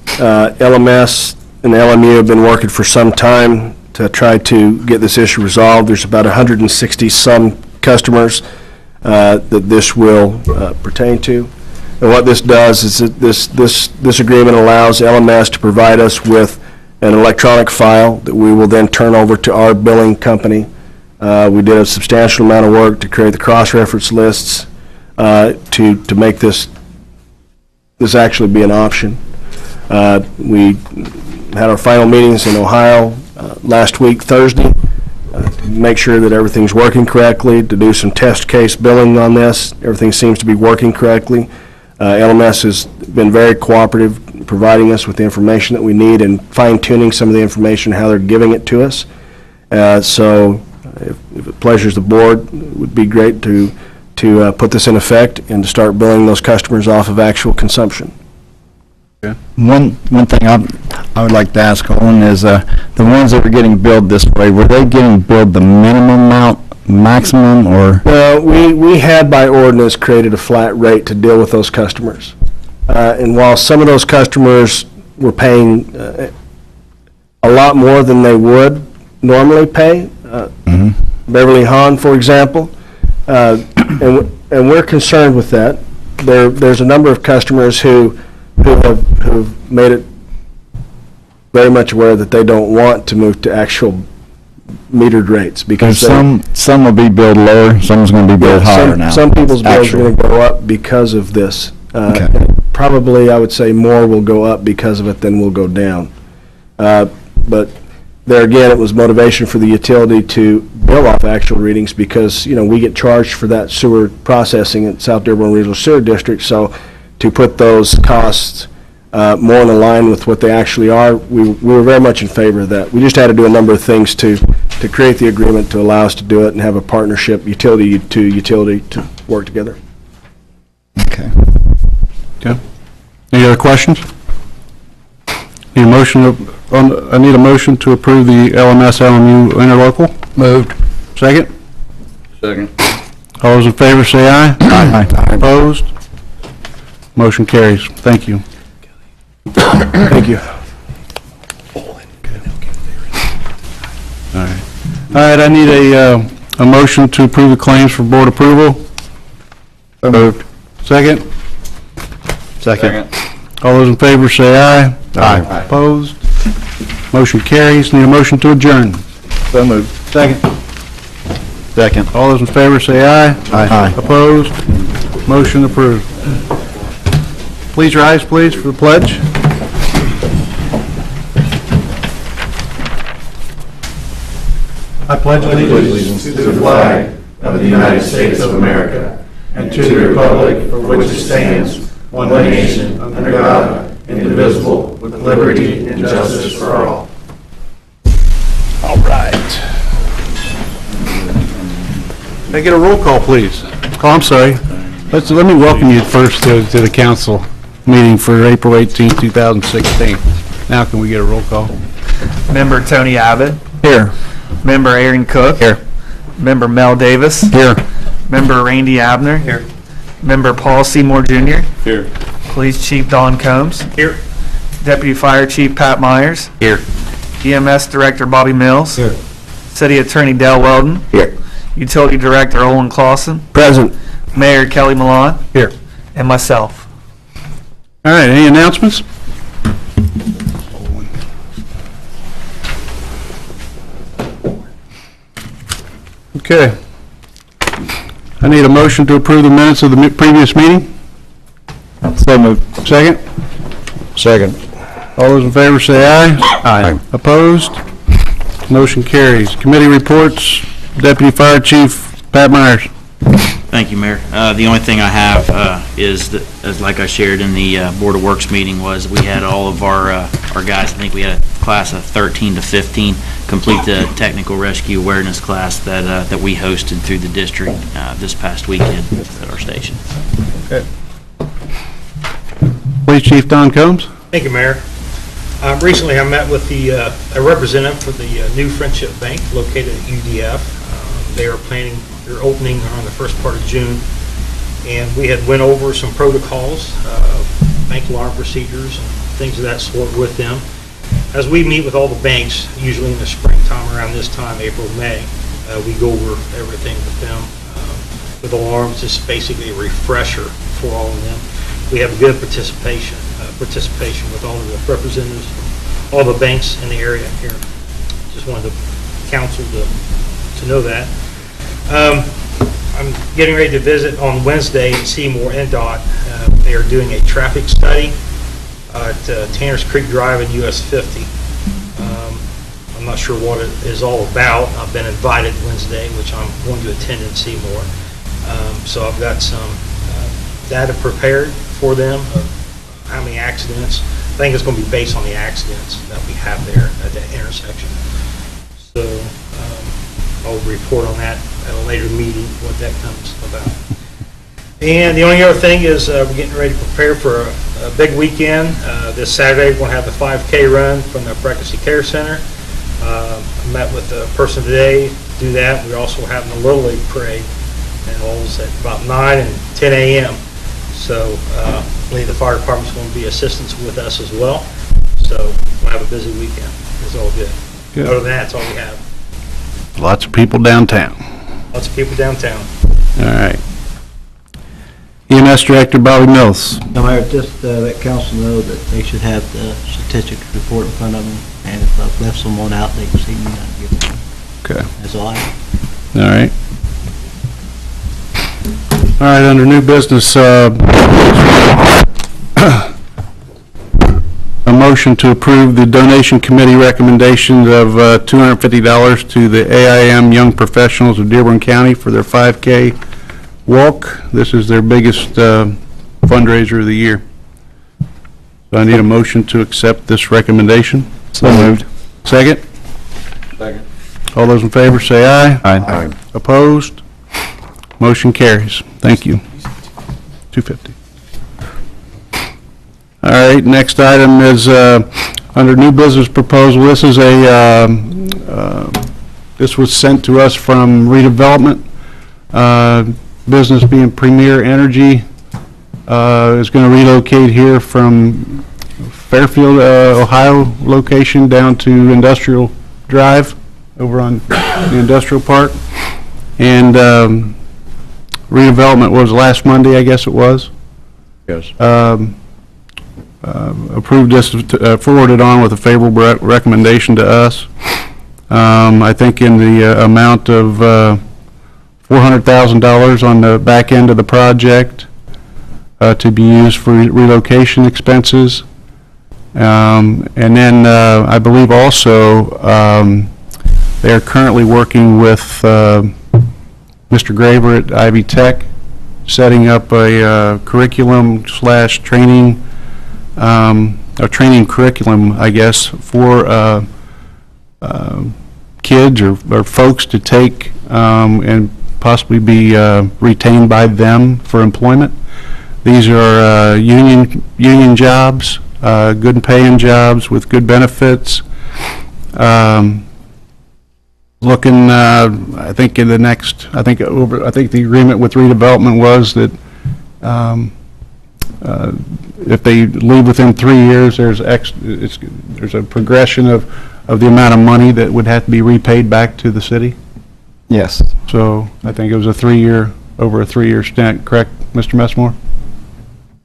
LMS and LMU have been working for some time to try to get this issue resolved. There's about 160 some customers that this will pertain to. And what this does is that this agreement allows LMS to provide us with an electronic file that we will then turn over to our billing company. We did a substantial amount of work to create the cross-reference lists to make this actually be an option. We had our final meetings in Ohio last week, Thursday, to make sure that everything's working correctly, to do some test case billing on this. Everything seems to be working correctly. LMS has been very cooperative, providing us with the information that we need and fine-tuning some of the information, how they're giving it to us. So if it pleasures the board, it would be great to put this in effect and to start billing those customers off of actual consumption. One thing I would like to ask Owen is, the ones that were getting billed this way, were they getting billed the minimum amount, maximum, or? Well, we had by ordinance created a flat rate to deal with those customers. And while some of those customers were paying a lot more than they would normally pay, Beverly Hahn, for example, and we're concerned with that. There's a number of customers who have made it very much aware that they don't want to move to actual metered rates because some will be billed lower, some's going to be billed higher now. Some people's bills are going to go up because of this. Probably, I would say, more will go up because of it than will go down. But there again, it was motivation for the utility to bill off actual readings because, we get charged for that sewer processing at South Dearborn Regional Sewer District. So to put those costs more in line with what they actually are, we were very much in favor of that. We just had to do a number of things to create the agreement to allow us to do it and have a partnership, utility to utility, to work together. Okay. Any other questions? Need a motion I need a motion to approve the LMS LMU interlocal. Moved. Second? Second. All those in favor say aye. Aye. Opposed? Motion carries. Thank you. Thank you. All right, I need a motion to approve the claims for board approval. Moved. Second? Second. All those in favor say aye. Aye. Opposed? Motion carries. Need a motion to adjourn. So moved. Second. Second. All those in favor say aye. Aye. Opposed? Motion approved. Please rise, please, for the pledge. I pledge allegiance to the flag of the United States of America and to the republic for which it stands, one nation, under God, indivisible, with liberty and justice for all. All right. Can I get a roll call, please? Oh, I'm sorry. Let me welcome you first to the council meeting for April 18, 2016. Now can we get a roll call? Member Tony Abbott. Here. Member Aaron Cook. Here. Member Mel Davis. Here. Member Randy Abner. Here. Member Paul Seymour Jr. Here. Police Chief Don Combs. Here. Deputy Fire Chief Pat Myers. Here. EMS Director Bobby Mills. Here. City Attorney Dale Weldon. Here. Utility Director Olin Clausen. Present. Mayor Kelly Milan. Here. And myself. All right, any announcements? Okay. I need a motion to approve the minutes of the previous meeting. So moved. Second? Second. All those in favor say aye. Aye. Opposed? Motion carries. Committee reports, Deputy Fire Chief Pat Myers. Thank you, Mayor. The only thing I have is that, as like I shared in the Board of Works meeting, was we had all of our guys, I think we had a class of 13 to 15, complete the technical rescue awareness class that we hosted through the district this past weekend at our station. Okay. Police Chief Don Combs. Thank you, Mayor. Recently, I met with a representative for the new Friendship Bank located at UDF. They are planning their opening around the first part of June, and we had went over some protocols, bank alarm procedures, and things of that sort with them. As we meet with all the banks, usually in the springtime around this time, April, May, we go over everything with them. With alarms, just basically a refresher for all of them. we have good participation with all of the representatives, all the banks in the area here. Just wanted the council to know that. I'm getting ready to visit on Wednesday in Seymour, NDOT. They are doing a traffic study at Tanners Creek Drive and US 50. I'm not sure what it is all about. I've been invited Wednesday, which I'm going to attend in Seymour. So I've got some data prepared for them of how many accidents. I think it's going to be based on the accidents that we have there at that intersection. So I'll report on that at a later meeting, what that comes about. And the only other thing is we're getting ready to prepare for a big weekend. This Saturday, we're going to have the 5K run from the Pregnancy Care Center. I met with a person today to do that. We're also having a Little League parade, and all is at about 9 and 10 a.m. So I believe the fire department's going to be assistance with us as well. So we'll have a busy weekend. It's all good. Good. Other than that, that's all we have. Lots of people downtown. Lots of people downtown. All right. EMS Director Bobby Mills. No, Mayor, just let council know that they should have the statistics report in front of them, and if I've left someone out, they can see me and I can give them. Okay. That's all I have. All right. All right, under new business, a motion to approve the donation committee recommendations of $250 to the AIM Young Professionals of Dearborn County for their 5K walk. This is their biggest fundraiser of the year. So I need a motion to accept this recommendation. So moved. Second? Second. All those in favor say aye. Aye. Opposed? Motion carries. Thank you. 250. All right, next item is under new business proposal. This is this was sent to us from redevelopment. Business being Premier Energy is going to relocate here from Fairfield, Ohio location down to Industrial Drive over on the Industrial Park. And redevelopment was last Monday, I guess it was. Yes. Approved this, forwarded on with a favorable recommendation to us. I think in the amount of $400,000 on the back end of the project to be used for relocation expenses. And then I believe also they are currently working with Mr. Graver at Ivy Tech, setting up a curriculum slash training, a training curriculum, I guess, for kids or folks to take and possibly be retained by them for employment. These are union jobs, good paying jobs with good benefits. Looking, I think in the next, I think the agreement with redevelopment was that if they leave within 3 years, there's a progression of the amount of money that would have to be repaid back to the city. Yes. So I think it was over a 3-year stint, correct, Mr. Messmore?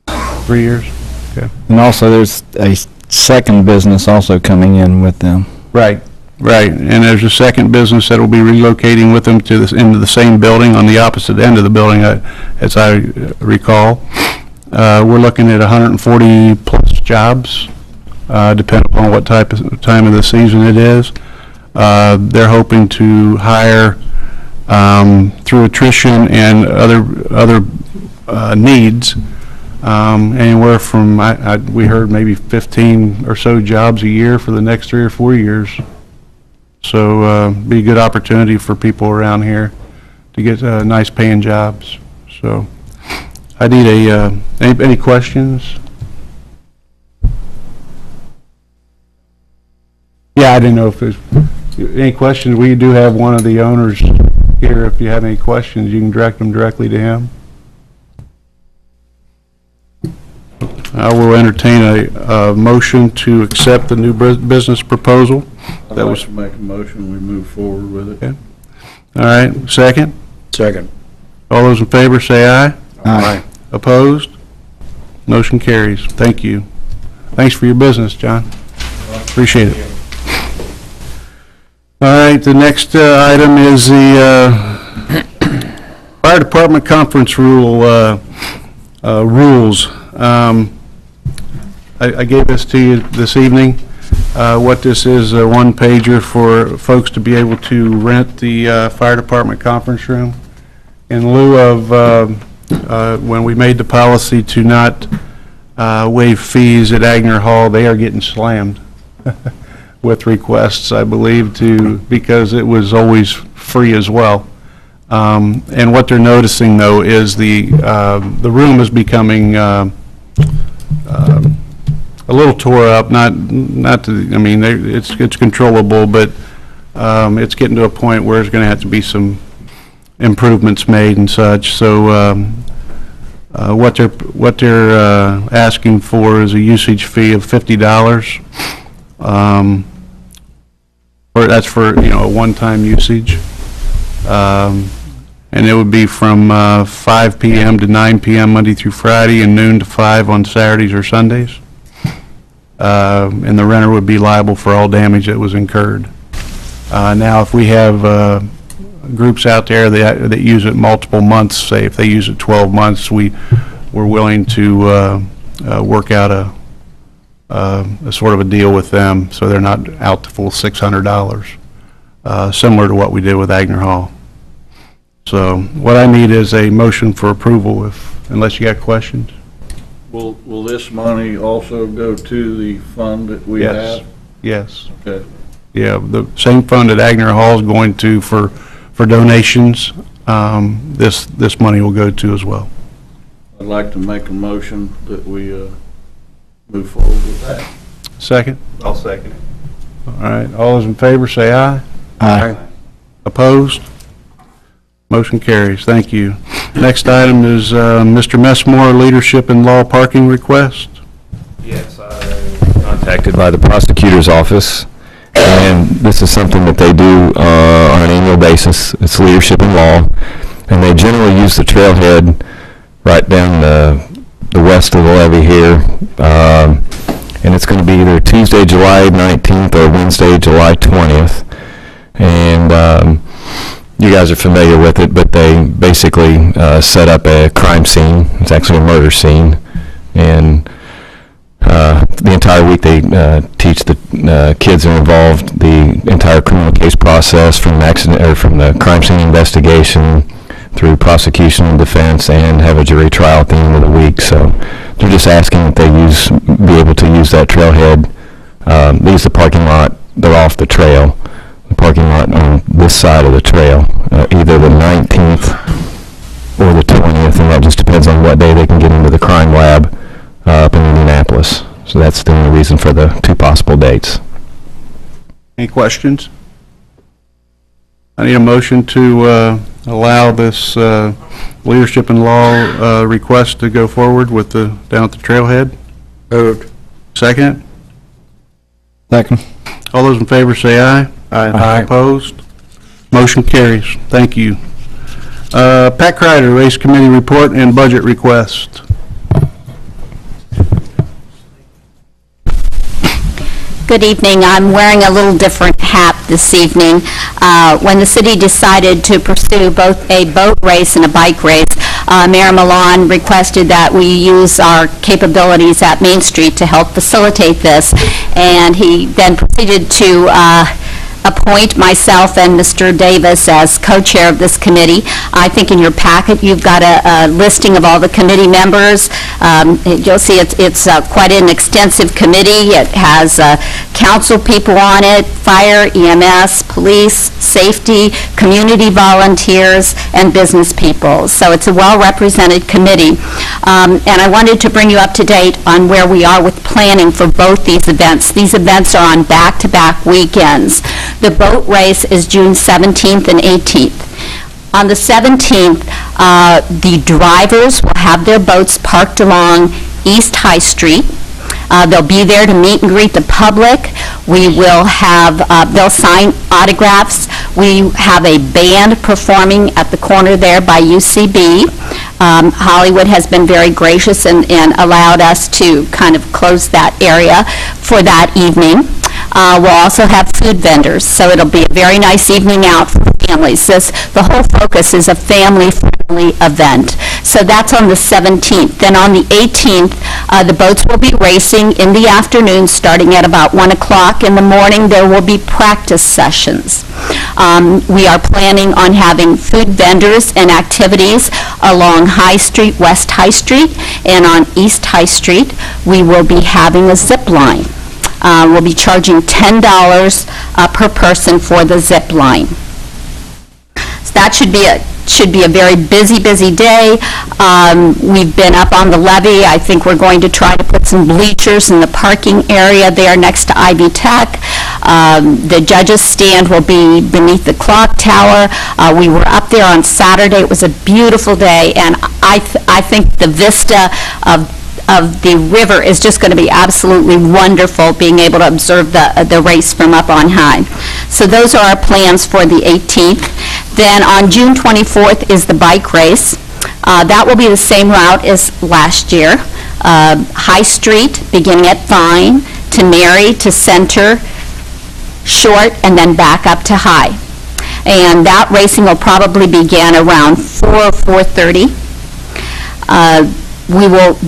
3 years? Okay. And also, there's a second business also coming in with them. Right. Right, and there's a second business that will be relocating with them to into the same building on the opposite end of the building, as I recall. We're looking at 140 plus jobs, depending on what time of the season it is. They're hoping to hire through attrition and other needs. Anywhere from we heard maybe 15 or so jobs a year for the next 3 or 4 years. So be a good opportunity for people around here to get nice paying jobs. So I need any questions? Yeah, I didn't know if there's any questions. We do have one of the owners here. If you have any questions, you can direct them directly to him. I will entertain a motion to accept the new business proposal. I'd like to make a motion, we move forward with it. Okay. All right, second? Second. All those in favor say aye. Aye. Opposed? Motion carries. Thank you. Thanks for your business, John. Appreciate it. All right, the next item is the Fire Department Conference rules. I gave this to you this evening. What this is, a one-pager for folks to be able to rent the Fire Department conference room. In lieu of, when we made the policy to not waive fees at Agner Hall, they are getting slammed with requests, I believe, because it was always free as well. And what they're noticing, though, is the room is becoming a little tore up. I mean, it's controllable, but it's getting to a point where there's going to have to be some improvements made and such. So what they're asking for is a usage fee of $50. Or that's for, a one-time usage. And it would be from 5 p.m. to 9 p.m. Monday through Friday and noon to 5 on Saturdays or Sundays. And the renter would be liable for all damage that was incurred. Now, if we have groups out there that use it multiple months, say if they use it 12 months, we're willing to work out a sort of a deal with them so they're not out the full $600, similar to what we did with Agner Hall. So what I need is a motion for approval, unless you got questions. Will this money also go to the fund that we have? Yes. Okay. Yeah, the same fund that Agner Hall is going to for donations, this money will go to as well. I'd like to make a motion that we move forward with that. Second? I'll second it. All right, all those in favor say aye. Aye. Opposed? Motion carries. Thank you. Next item is Mr. Messmore, leadership and law parking request. Yes, I was contacted by the prosecutor's office, and this is something that they do on an annual basis. It's leadership in law, and they generally use the trailhead right down the west of the levee here, and it's going to be either Tuesday, July 19th or Wednesday, July 20th. And you guys are familiar with it, but they basically set up a crime scene. It's actually a murder scene, and the entire week they teach the kids that are involved the entire criminal case process, from the crime scene investigation through prosecution and defense, and have a jury trial at the end of the week. So they're just asking that they be able to use that trailhead. They use the parking lot. They're off the trail. The parking lot on this side of the trail, either the 19th or the 20th, and that just depends on what day they can get into the crime lab up in Indianapolis. So that's the only reason for the two possible dates. Any questions? I need a motion to allow this leadership and law request to go forward with down at the trailhead. Moved. Second? Second. All those in favor say aye. Aye. Opposed? Motion carries. Thank you. Pat Kreider, Race Committee report and budget request. Good evening. I'm wearing a little different hat this evening. When the city decided to pursue both a boat race and a bike race, Mayor Milan requested that we use our capabilities at Main Street to help facilitate this, and he then proceeded to appoint myself and Mr. Davis as co-chair of this committee. I think in your packet you've got a listing of all the committee members. You'll see it's quite an extensive committee. It has council people on it, fire, EMS, police, safety, community volunteers, and business people. So it's a well-represented committee. And I wanted to bring you up to date on where we are with planning for both these events. These events are on back-to-back weekends. The boat race is June 17th and 18th. On the 17th, the drivers will have their boats parked along East High Street. They'll be there to meet and greet the public. We will have, they'll sign autographs. We have a band performing at the corner there by UCB. Hollywood has been very gracious and allowed us to kind of close that area for that evening. We'll also have food vendors, so it'll be a very nice evening out for families. The whole focus is a family-friendly event. So that's on the 17th. Then on the 18th, the boats will be racing in the afternoon, starting at about 1 o'clock. In the morning, there will be practice sessions. We are planning on having food vendors and activities along High Street, West High Street, and on East High Street. We will be having a zip line. We'll be charging $10 per person for the zip line. So that should be a very busy day. We've been up on the levee. I think we're going to try to put some bleachers in the parking area there next to Ivy Tech. The judges' stand will be beneath the clock tower. We were up there on Saturday. It was a beautiful day, and I think the vista of the river is just going to be absolutely wonderful, being able to observe the race from up on high. So those are our plans for the 18th. Then on June 24th is the bike race. That will be the same route as last year. High Street, beginning at Vine, to Mary, to Center, Short, and then back up to High. And that racing will probably begin around 4 or 4:30.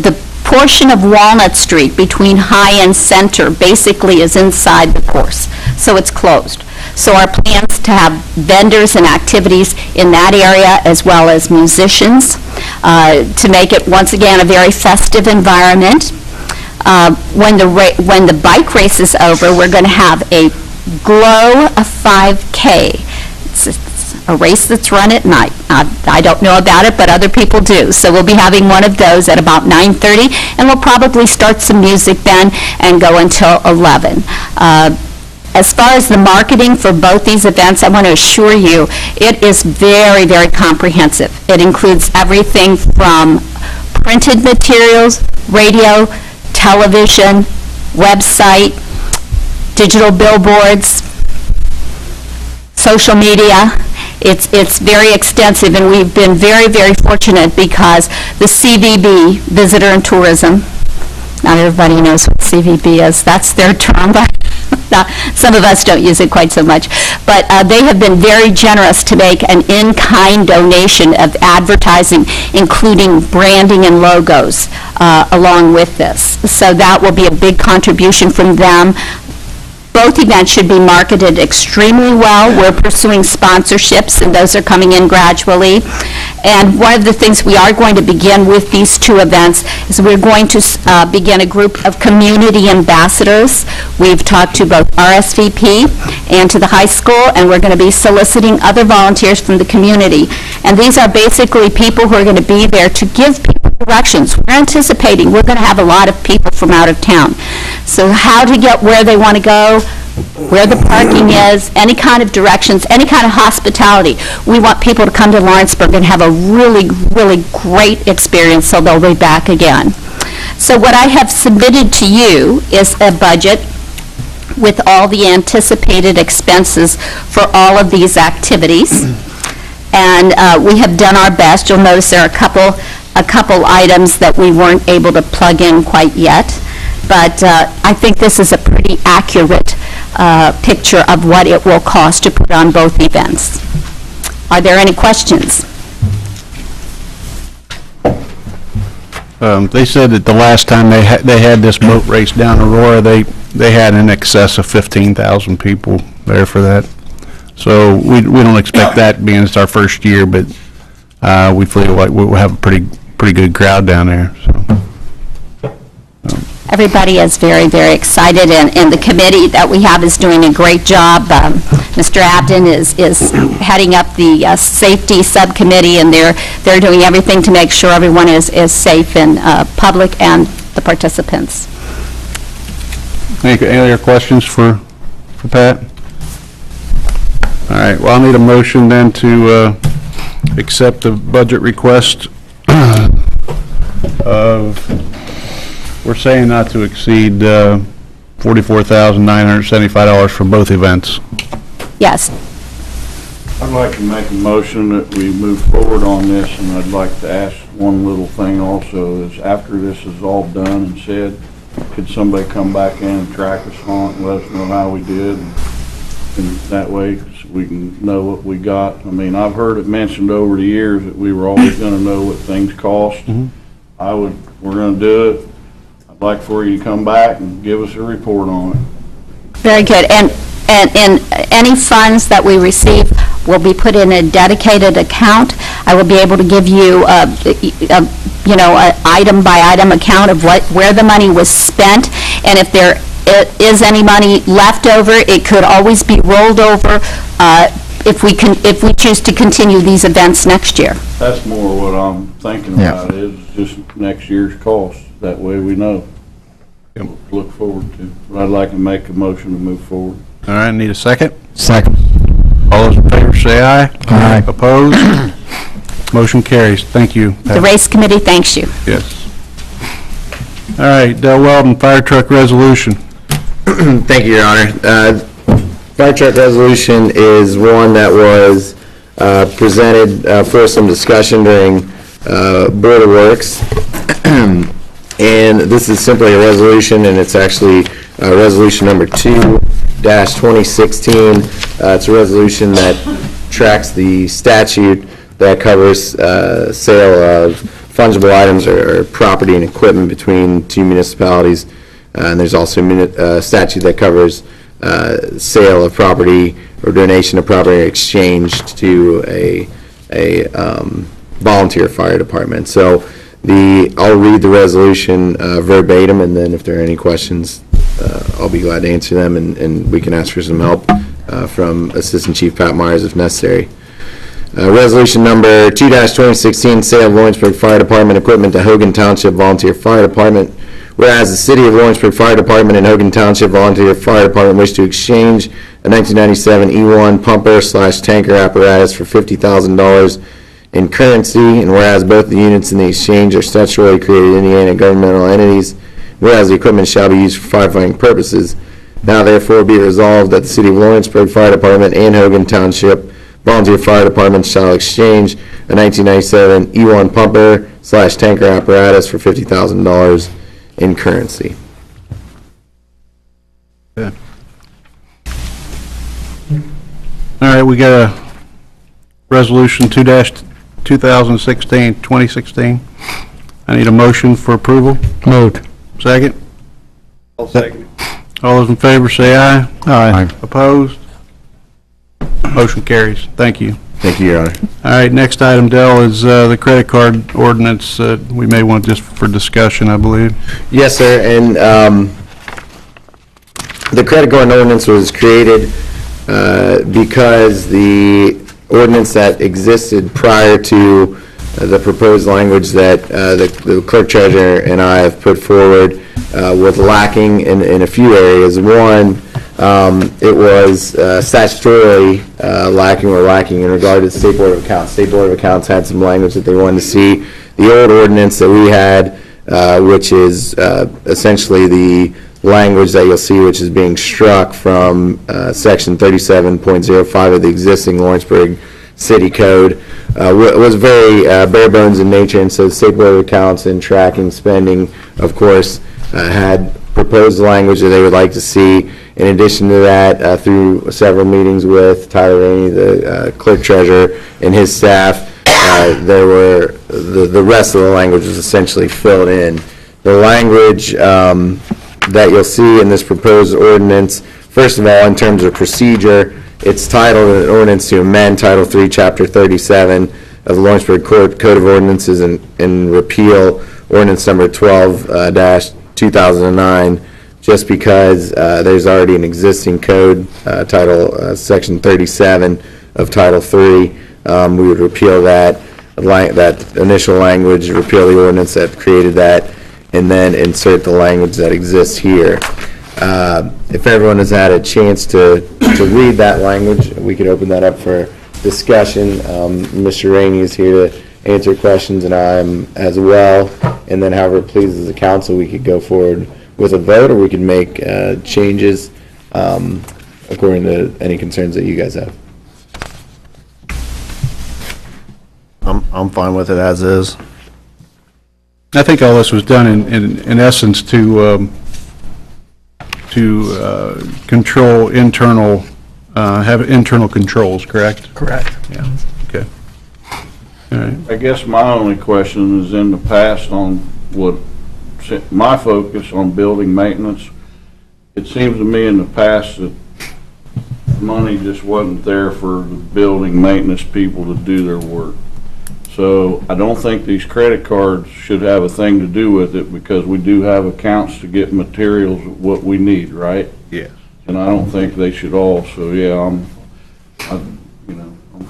The portion of Walnut Street between High and Center basically is inside the course, so it's closed. So our plans to have vendors and activities in that area, as well as musicians, to make it once again a very festive environment. When the bike race is over, we're going to have a Glow 5K. It's a race that's run at night. I don't know about it, but other people do. So we'll be having one of those at about 9:30, and we'll probably start some music then and go until 11. As far as the marketing for both these events, I want to assure you, it is very, very comprehensive. It includes everything from printed materials, radio, television, website, digital billboards, social media. It's very extensive, and we've been very, very fortunate because the CVB, Visitor and Tourism, not everybody knows what CVB is. That's their term, but some of us don't use it quite so much. But they have been very generous to make an in-kind donation of advertising, including branding and logos, along with this. So that will be a big contribution from them. Both events should be marketed extremely well. We're pursuing sponsorships, and those are coming in gradually. And one of the things we are going to begin with these two events is we're going to begin a group of community ambassadors. We've talked to both RSVP and to the high school, and we're going to be soliciting other volunteers from the community. And these are basically people who are going to be there to give people directions. We're anticipating we're going to have a lot of people from out of town. So how to get where they want to go, where the parking is, any kind of directions, any kind of hospitality. We want people to come to Lawrenceburg and have a really, really great experience, so they'll be back again. So what I have submitted to you is a budget with all the anticipated expenses for all of these activities. And we have done our best. You'll notice there are a couple items that we weren't able to plug in quite yet. But I think this is a pretty accurate picture of what it will cost to put on both events. Are there any questions? They said that the last time they had this boat race down Aurora, they had in excess of 15,000 people there for that. So we don't expect that being it's our first year, but we feel like we'll have a pretty good crowd down there. So. Everybody is very, very excited, and the committee that we have is doing a great job. Mr. Abden is heading up the safety subcommittee, and they're doing everything to make sure everyone is safe, in public and the participants. Any other questions for Pat? All right, well, I'll need a motion then to accept the budget request of, we're saying not to exceed $44,975 for both events. Yes. I'd like to make a motion that we move forward on this, and I'd like to ask one little thing also is after this is all done and said, could somebody come back in and track us on it and let us know how we did? And that way we can know what we got. I mean, I've heard it mentioned over the years that we were always gonna know what things cost. We're gonna do it. I'd like for you to come back and give us a report on it. Very good. And any funds that we receive will be put in a dedicated account. I will be able to give you an item-by-item account of where the money was spent, and if there is any money left over, it could always be rolled over if we choose to continue these events next year. That's more what I'm thinking about is just next year's cost. That way we know. Look forward to. But I'd like to make a motion to move forward. All right, need a second? Second. All those in favor say aye. Aye. Opposed? Motion carries. Thank you. The race committee thanks you. Yes. All right, Del Weldon, fire truck resolution. Thank you, Your Honor. Fire truck resolution is one that was presented for some discussion during Board of Works. And this is simply a resolution, and it's actually resolution number 2-2016. It's a resolution that tracks the statute that covers sale of fungible items or property and equipment between two municipalities. And there's also a statute that covers sale of property or donation of property exchanged to a volunteer fire department. So I'll read the resolution verbatim, and then if there are any questions, I'll be glad to answer them, and we can ask for some help from Assistant Chief Pat Myers if necessary. Resolution number 2-2016, sale of Lawrenceburg Fire Department equipment to Hogan Township Volunteer Fire Department. Whereas the City of Lawrenceburg Fire Department and Hogan Township Volunteer Fire Department wish to exchange a 1997 E1 pumper/tanker apparatus for $50,000 in currency, and whereas both the units in the exchange are statutorily created Indiana governmental entities, whereas the equipment shall be used for firefighting purposes, now therefore be resolved that the City of Lawrenceburg Fire Department and Hogan Township Volunteer Fire Department shall exchange a 1997 E1 pumper/tanker apparatus for $50,000 in currency. Good. All right, we got a resolution 2016. I need a motion for approval. Moved. Second? I'll second it. All those in favor say aye. Aye. Opposed? Motion carries. Thank you. Thank you, Your Honor. All right, next item, Dell, is the credit card ordinance. We may want just for discussion, I believe. Yes, sir, and the credit card ordinance was created because the ordinance that existed prior to the proposed language that the clerk treasurer and I have put forward was lacking in a few areas. One, it was statutorily lacking in regard to the State Board of Accounts. State Board of Accounts had some language that they wanted to see. The old ordinance that we had, which is essentially the language that you'll see, which is being struck from section 37.05 of the existing Lawrenceburg City Code, was very bare bones in nature, and so the State Board of Accounts in tracking spending, of course, had proposed language that they would like to see. In addition to that, through several meetings with Tyler Rainey, the clerk treasurer, and his staff, the rest of the language was essentially filled in. The language that you'll see in this proposed ordinance, first of all, in terms of procedure, it's titled an ordinance to amend Title III, Chapter 37 of the Lawrenceburg Code of Ordinances and repeal ordinance number 12-2009, just because there's already an existing code, Section 37 of Title III. We would repeal that initial language, repeal the ordinance that created that, and then insert the language that exists here. If everyone has had a chance to read that language, we could open that up for discussion. Mr. Rainey is here to answer questions, and I'm as well. And then however it pleases the council, we could go forward with a vote, or we could make changes according to any concerns that you guys have. I'm fine with it as is. I think all this was done in essence to control internal, have internal controls, correct? Correct. Yeah, okay. All right. I guess my only question is in the past on what, my focus on building maintenance, it seems to me in the past that money just wasn't there for the building maintenance people to do their work. So I don't think these credit cards should have a thing to do with it because we do have accounts to get materials, what we need, right? Yes. And I don't think they should all, so yeah, I'm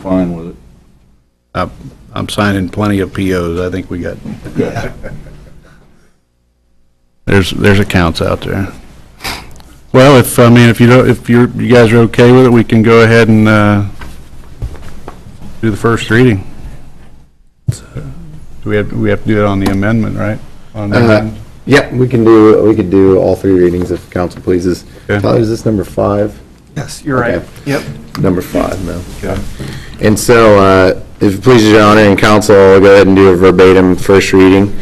fine with it. I'm signing plenty of POs. I think we got, there's accounts out there. Well, if you guys are okay with it, we can go ahead and do the first reading. Do we have to do it on the amendment, right? On the amendment? Yeah, we could do all three readings if council pleases. Okay. Is this number 5? Yes, you're right. Yep. Number 5 now. Okay. And so, if it pleases your honor and council, I'll go ahead and do a verbatim first reading.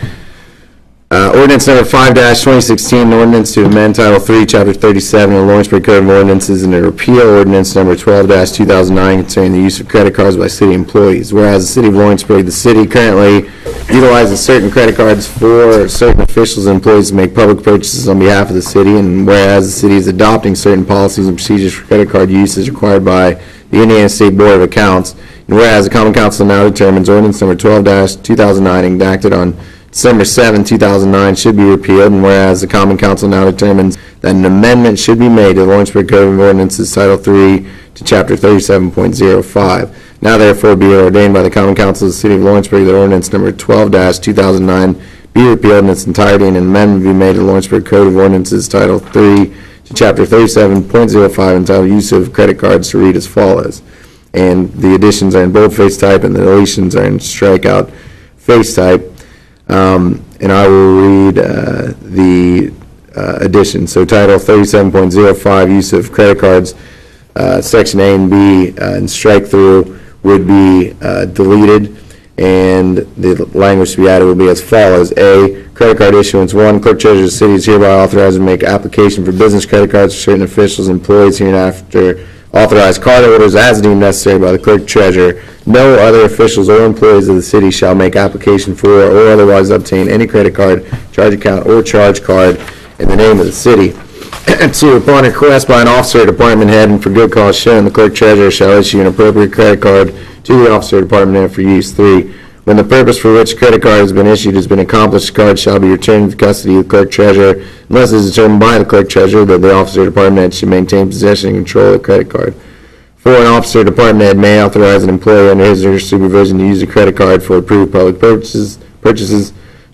Ordinance number 5-2016, an ordinance to amend Title 3, Chapter 37 of the Lawrenceburg Code of Ordinances and to repeal ordinance number 12-2009 concerning the use of credit cards by city employees. Whereas the city of Lawrenceburg, the city currently utilizes certain credit cards for certain officials and employees to make public purchases on behalf of the city, and whereas the city is adopting certain policies and procedures for credit card use as required by the Indiana State Board of Accounts, and whereas the Common Council now determines ordinance number 12-2009 enacted on December 7, 2009 should be repealed, and whereas the Common Council now determines that an amendment should be made to the Lawrenceburg Code of Ordinances Title 3 to Chapter 37.05. Now therefore be ordained by the Common Council of the City of Lawrenceburg that ordinance number 12-2009 be repealed in its entirety and an amendment be made to the Lawrenceburg Code of Ordinances Title 3 to Chapter 37.05 entitled Use of Credit Cards to read as follows. And the additions are in boldface type and the deletions are in strikeout face type. And I will read the addition. So Title 37.05, Use of Credit Cards, Section A and B, and strike through would be deleted, and the language to be added will be as follows. A, credit card issuance. 1, clerk treasurer of the city is hereby authorized to make application for business credit cards for certain officials and employees hereinafter authorized cardholders as deemed necessary by the clerk treasurer. No other officials or employees of the city shall make application for or otherwise obtain any credit card, charge account, or charge card in the name of the city. 2, upon request by an officer or department head and for good cause shown, the clerk treasurer shall issue an appropriate credit card to the officer or department head for use. 3, when the purpose for which credit card has been issued has been accomplished, the card shall be returned to the custody of the clerk treasurer unless it is determined by the clerk treasurer that the officer or department head should maintain possession and control of the credit card. 4, an officer or department head may authorize an employee under his or her supervision to use a credit card for approved public purchases.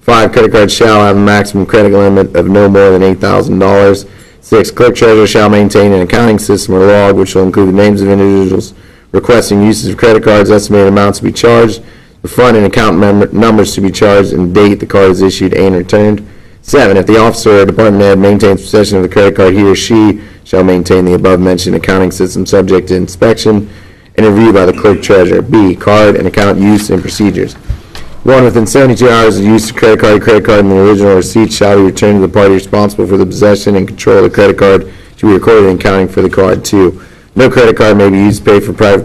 5, credit cards shall have a maximum credit limit of no more than $8,000. 6, clerk treasurer shall maintain an accounting system or log which will include the names of individuals requesting uses of credit cards, estimated amounts to be charged, the fund and account numbers to be charged, and date the card is issued and returned. 7, if the officer or department head maintains possession of the credit card, he or she shall maintain the above-mentioned accounting system subject to inspection and review by the clerk treasurer. B, card and account use and procedures. 1, within 72 hours of the use of credit card and the original receipt shall be returned to the party responsible for the possession and control of the credit card to be recorded in accounting for the card. 2, no credit card may be used to pay for private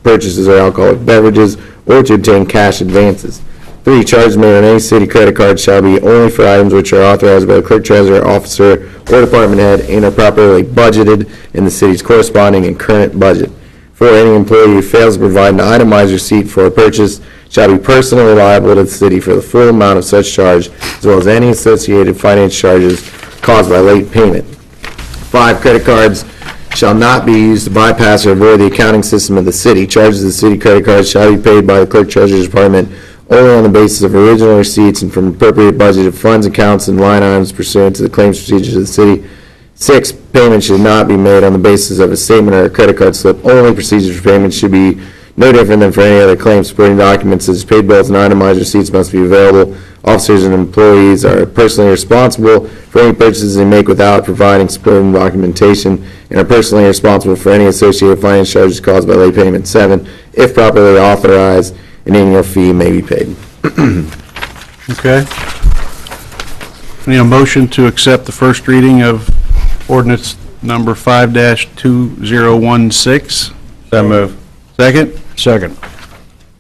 purchases or alcoholic beverages or to obtain cash advances. 3, charges made on any city credit card shall be only for items which are authorized by the clerk treasurer, officer, or department head and are properly budgeted in the city's corresponding and current budget. 4, any employee who fails to provide an itemized receipt for a purchase shall be personally liable to the city for the full amount of such charge, as well as any associated finance charges caused by late payment. 5, credit cards shall not be used to bypass or avoid the accounting system of the city. Charges of the city credit cards shall be paid by the clerk treasurer's department only on the basis of original receipts and from appropriate budgeted funds, accounts, and line items pursuant to the claims procedures of the city. 6, payment should not be made on the basis of a statement or a credit card slip. Only procedures for payment should be no different than for any other claim. Supporting documents such as paid bills and itemized receipts must be available. Officers and employees are personally responsible for any purchases they make without providing supporting documentation and are personally responsible for any associated finance charges caused by late payment. 7, if properly authorized, an annual fee may be paid. Okay. Need a motion to accept the first reading of ordinance number 5-2016. So move. Second? Second.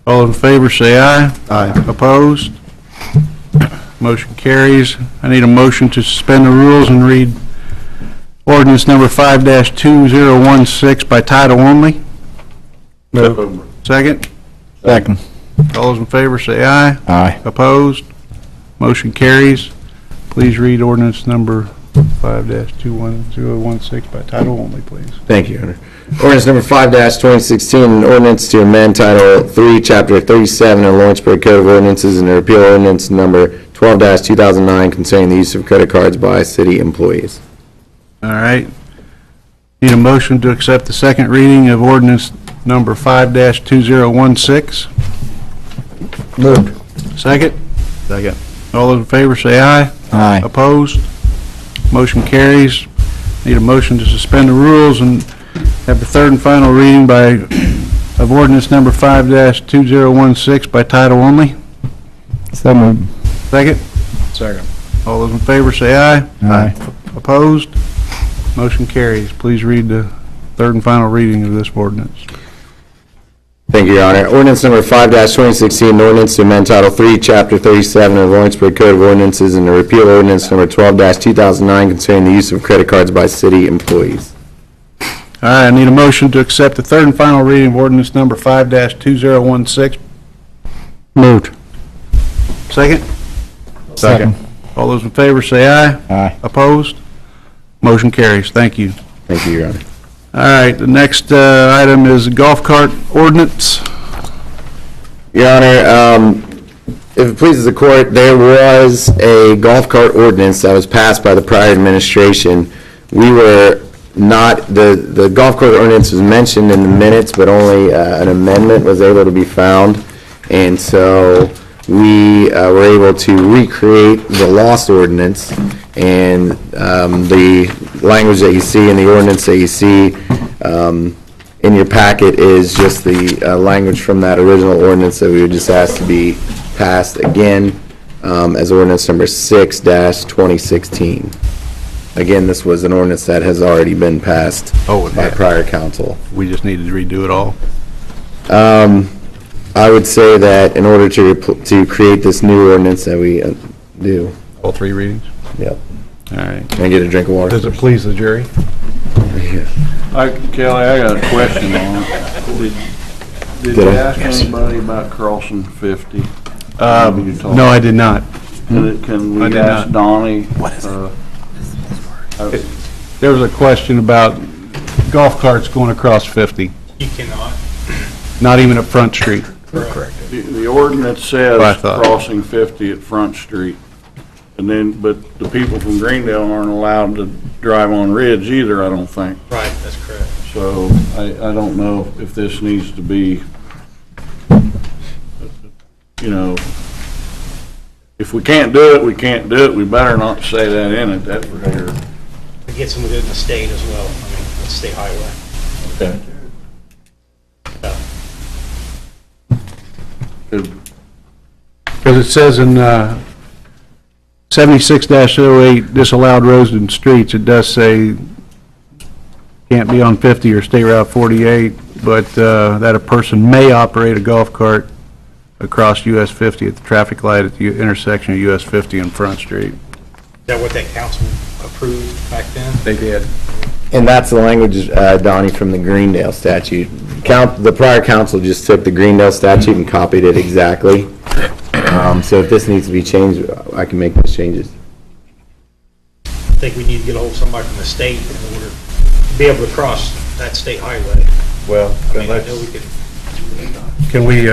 All in favor, say aye. Aye. Opposed? Motion carries. I need a motion to suspend the rules and read ordinance number 5-2016 by title only. Move. Second? Second. All those in favor, say aye. Aye. Opposed? Motion carries. Please read ordinance number 5-2016 by title only, please. Thank you, Your Honor. Ordinance number 5-2016, an ordinance to amend Title 3, Chapter 37 of Lawrenceburg Code of Ordinances and to repeal ordinance number 12-2009 concerning the use of credit cards by city employees. All right. Need a motion to accept the second reading of ordinance number 5-2016. Moved. Second? Second. All those in favor say aye. Aye. Opposed? Motion carries. Need a motion to suspend the rules and have the third and final reading of ordinance number 5-2016 by title only. So moved. Second? Second. All those in favor say aye. Aye. Opposed? Motion carries. Please read the third and final reading of this ordinance. Thank you, Your Honor. Ordinance number 5-2016, an ordinance to amend Title 3, Chapter 37 of Lawrenceburg Code of Ordinances and to repeal ordinance number 12-2009 concerning the use of credit cards by city employees. All right, I need a motion to accept the third and final reading of ordinance number 5-2016. Moved. Second? Second. All those in favor say aye. Aye. Opposed? Motion carries. Thank you. Thank you, Your Honor. All right, the next item is golf cart ordinance. Your Honor, if it pleases the court, there was a golf cart ordinance that was passed by the prior administration. We were not, the golf cart ordinance was mentioned in the minutes, but only an amendment was able to be found. And so we were able to recreate the lost ordinance, and the language that you see in the ordinance that you see in your packet is just the language from that original ordinance that we would just ask to be passed again as ordinance number 6-2016. Again, this was an ordinance that has already been passed by prior council. We just needed to redo it all. I would say that in order to create this new ordinance that we do. All three readings? Yep. All right. Can I get a drink of water? Does it please the jury? Kelly, I got a question on it. Did you ask anybody about crossing 50? No, I did not. Can we ask Donnie? There was a question about golf carts going across 50, You cannot. not even at Front Street. Correct. The ordinance says crossing 50 at Front Street. And then, but the people from Greendale aren't allowed to drive on Ridge either, I don't think. Right, that's correct. So I don't know if this needs to be, you know, if we can't do it, we can't do it. We better not say that in it, that's for sure. It gets them within the state as well. I mean, it's state highway. Okay. Because it says in 76-08 disallowed roads and streets, it does say can't be on 50 or State Route 48, but that a person may operate a golf cart across US 50 at the traffic light at the intersection of US 50 and Front Street. Is that what that council approved back then? They did. And that's the language, Donnie, from the Greendale statute. The prior council just took the Greendale statute and copied it exactly. So if this needs to be changed, I can make those changes. I think we need to get a hold of somebody from the state in order to be able to cross that state highway. Well, I mean, I know we could. Can we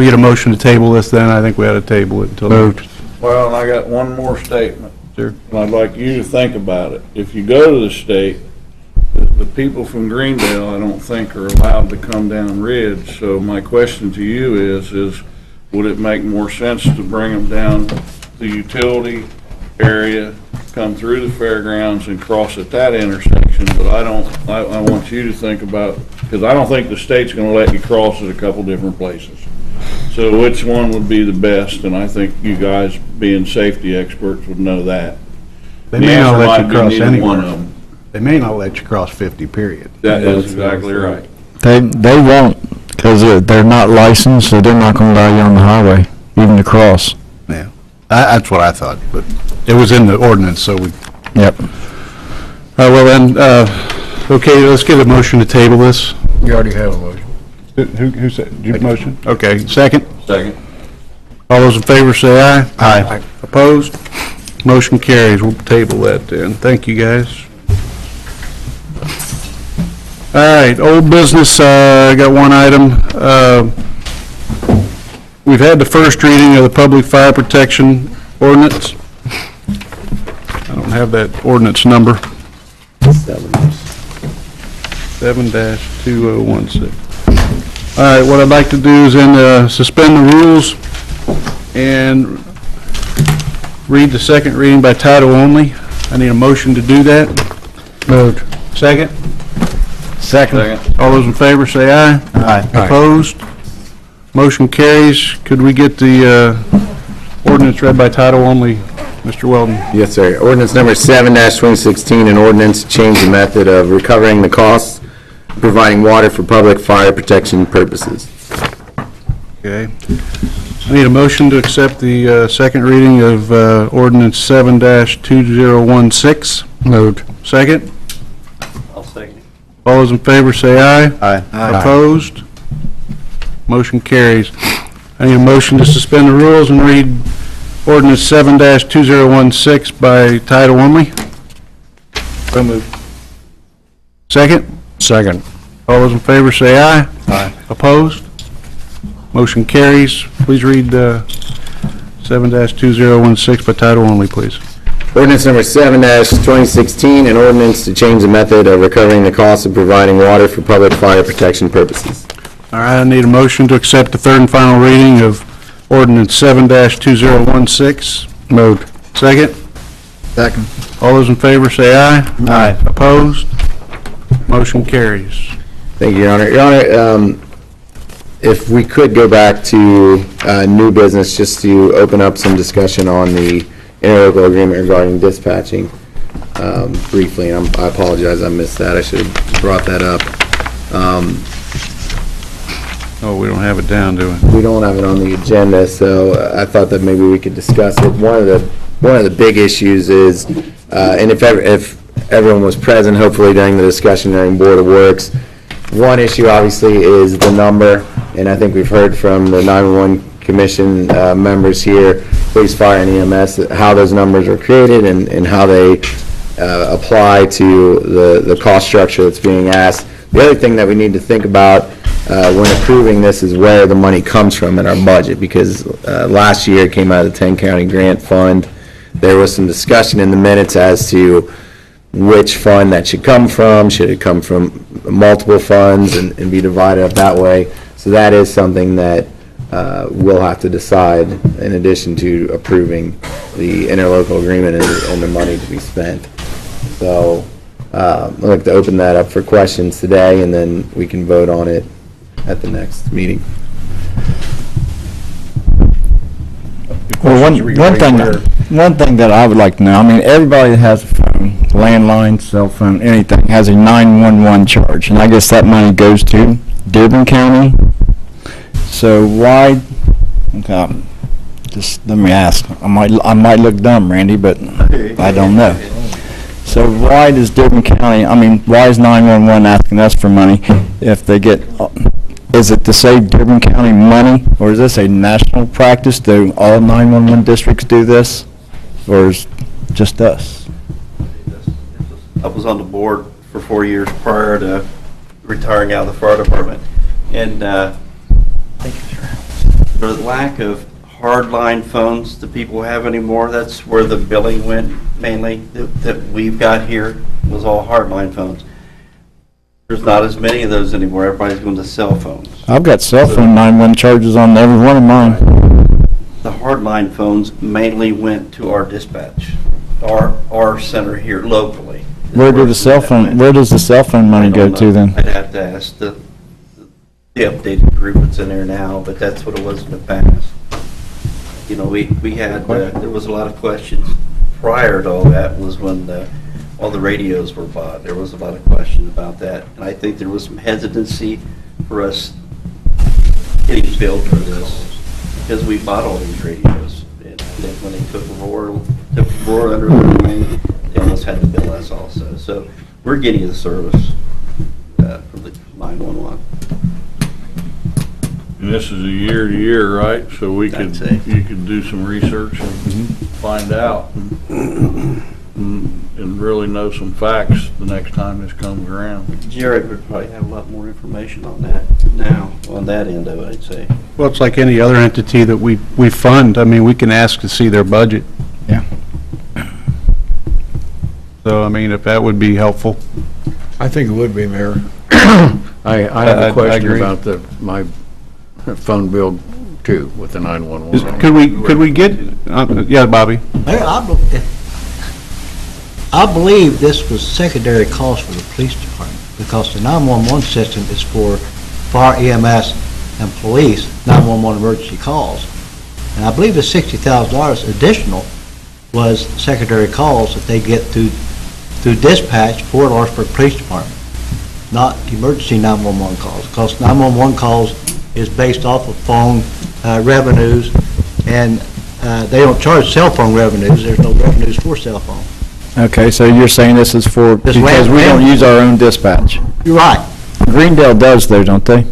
get a motion to table this then? I think we ought to table it until. Moved. Well, and I got one more statement. Sure. And I'd like you to think about it. If you go to the state, the people from Greendale, I don't think are allowed to come down Ridge. So my question to you is would it make more sense to bring them down the utility area, come through the fairgrounds and cross at that intersection? But I want you to think about, because I don't think the state's going to let you cross at a couple different places. So which one would be the best? And I think you guys, being safety experts, would know that. They may not let you might be cross neither one anywhere. of them. They may not let you cross 50, period. That is exactly right. They won't, because they're not licensed, so they're not going to allow you on the highway, even to cross. Yeah, that's what I thought, but it was in the ordinance, so we... Yep. Well then, okay, let's get a motion to table this. You already have a motion. Who said, did you motion? Okay, second? Second. All those in favor say aye. Aye. Opposed? Motion carries. We'll table that then. Thank you, guys. All right, old business, I got one item. We've had the first reading of the Public Fire Protection Ordinance. I don't have that ordinance number. 7-2016. All right, what I'd like to do is then suspend the rules and read the second reading by title only. I need a motion to do that. Moved. Second? Second. All those in favor say aye. Aye. Opposed? Motion carries. Could we get the ordinance read by title only, Mr. Weldon? Yes, sir. Ordinance number 7-2016, an ordinance to change the method of recovering the costs of providing water for public fire protection purposes. Okay. I need a motion to accept the second reading of ordinance 7-2016. Moved. Second? I'll second. All those in favor say aye. Aye. Opposed? Motion carries. I need a motion to suspend the rules and read ordinance 7-2016 by title only. So moved. Second? Second. All those in favor say aye. Aye. Opposed? Motion carries. Please read 7-2016 by title only, please. Ordinance number 7-2016, an ordinance to change the method of recovering the costs of providing water for public fire protection purposes. All right, I need a motion to accept the third and final reading of ordinance 7-2016. Moved. Second? Second. All those in favor say aye. Aye. Opposed? Motion carries. Thank you, Your Honor. Your Honor, if we could go back to new business, just to open up some discussion on the interlocal agreement regarding dispatching briefly, and I apologize, I missed that. I should have brought that up. Oh, we don't have it down, do we? We don't have it on the agenda, so I thought that maybe we could discuss it. One of the big issues is, and if everyone was present, hopefully during the discussion during Board of Works, one issue obviously is the number, and I think we've heard from the 911 Commission members here, police, fire, and EMS, how those numbers are created and how they apply to the cost structure that's being asked. The other thing that we need to think about when approving this is where the money comes from in our budget, because last year it came out of the 10-county grant fund. There was some discussion in the minutes as to which fund that should come from. Should it come from multiple funds and be divided up that way? So that is something that we'll have to decide in addition to approving the interlocal agreement and the money to be spent. So I'd like to open that up for questions today, and then we can vote on it at the next meeting. Well, one thing that I would like to know, I mean, everybody that has a phone, landline, cell phone, anything, has a 911 charge, and I guess that money goes to Dearborn County. So why, just let me ask, I might look dumb, Randy, but I don't know. So why does Dearborn County, I mean, why is 911 asking us for money if they get, is it to save Dearborn County money, or is this a national practice? Do all 911 districts do this, or is just us? I was on the board for 4 years prior to retiring out of the fire department, and the lack of hardline phones that people have anymore, that's where the billing went mainly, that we've got here, was all hardline phones. There's not as many of those anymore. Everybody's going to cell phones. I've got cell phone 911 charges on every one of mine. The hardline phones mainly went to our dispatch, our center here locally. Where does the cell phone money go to then? I'd have to ask the updated group that's in there now, but that's what it was in the past. You know, we had, there was a lot of questions prior to all that was when all the radios were bought. There was a lot of question about that, and I think there was some hesitancy for us getting billed for this because we bought all these radios. And then when they took Roar under their wing, they almost had to bill us also. So we're getting the service from the 911. And this is a year to year, right? So we could, you could do some research and find out and really know some facts the next time this comes around. Jared would probably have a lot more information on that now, on that end of it, I'd say. Well, it's like any other entity that we fund. I mean, we can ask to see their budget. Yeah. So, I mean, if that would be helpful. I think it would be, Mayor. I have I a question agree. about my phone bill too, with the 911. Could we get, yeah, Bobby? Mayor, I believe this was secondary cost for the police department, because the 911 system is for fire, EMS, and police 911 emergency calls. And I believe the $60,000 additional was secondary calls that they get through dispatch for Lawrenceburg Police Department, not emergency 911 calls, because 911 calls is based off of phone revenues, and they don't charge cell phone revenues. There's no revenues for cell phone. Okay, so you're saying this is for, because we don't use our own dispatch. You're right. Greendale does though, don't they?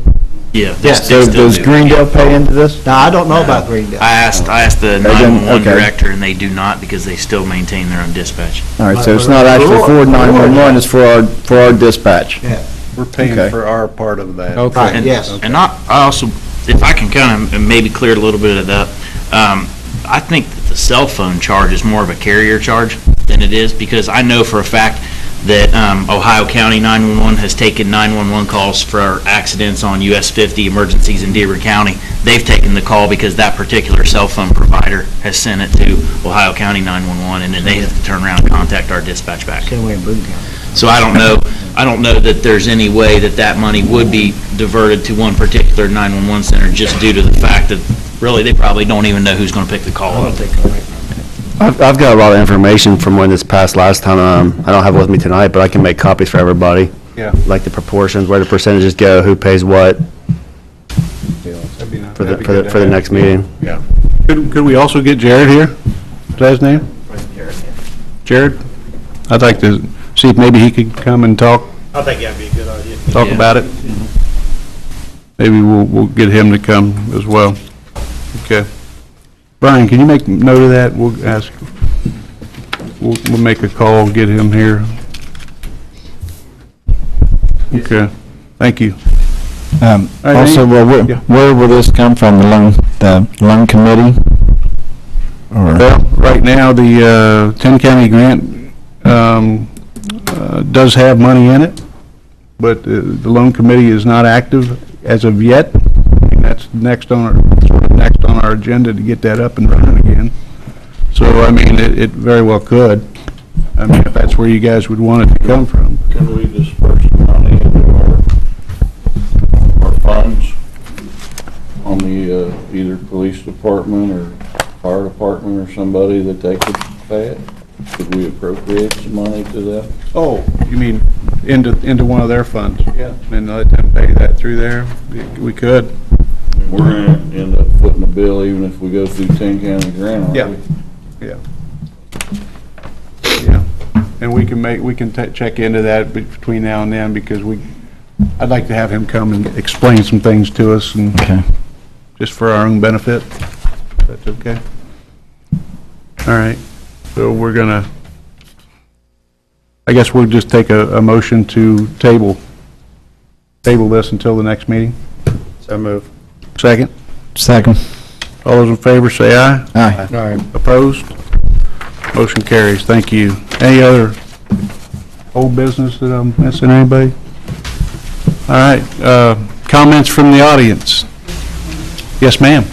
Yeah. Yes. So does Greendale pay into this? Now, I don't know about Greendale. I asked the They didn't? 911 Okay. director, and they do not, because they still maintain their own dispatch. All right, so it's not actually for 911, it's for our dispatch. Yeah. We're paying Okay. for our part of that. Okay. And, yes. And I also, if I can kind of maybe clear a little bit of that, I think that the cell phone charge is more of a carrier charge than it is, because I know for a fact that Ohio County 911 has taken 911 calls for accidents on US 50 emergencies in Dearborn County. They've taken the call because that particular cell phone provider has sent it to Ohio County 911, and then they have to turn around and contact our dispatch back. Same way in Boone County. So I don't know that there's any way that money would be diverted to one particular 911 center, just due to the fact that really they probably don't even know who's going to pick the call up. I've got a lot of information from when this passed last time. I don't have it with me tonight, but I can make copies for everybody. Yeah. Like the proportions, where the percentages go, who pays what That'd be nice. for That'd be good to the have. next meeting. Yeah. Could we also get Jared here? Is that his name? Jared? I'd like to see if maybe he could come and talk I think that'd be a good idea. about it. Maybe we'll get him to come as well. Okay. Brian, can you make note of that? We'll ask, we'll make a call, get him here. Okay, thank you. All right, Also, where will this come from, the loan committee? Or, Well, right now, the 10-county grant does have money in it, but the loan committee is not active as of yet. And that's next on our agenda to get that up and running again. So, I mean, it very well could. I mean, if that's where you guys would want it to come from. Can we disperse the money into our funds on the, either police department or fire department or somebody that they could pay it? Could we appropriate some money to them? Oh, you mean into one of their funds? Yeah. And let them pay that through there? We could. We're gonna end up footing the bill even if we go through 10-county grant, aren't Yeah. we? Yeah. Yeah, and we can check into that between now and then, because I'd like to have him come and explain some things to us, and just for our own benefit, if that's okay. All right, so we're gonna, I guess we'll just take a motion to table this until the next meeting. So move. Second? Second. All those in favor say aye. Aye. Aye. Opposed? Motion carries. Thank you. Any other old business that I'm missing, anybody? All right, comments from the audience? Yes, ma'am.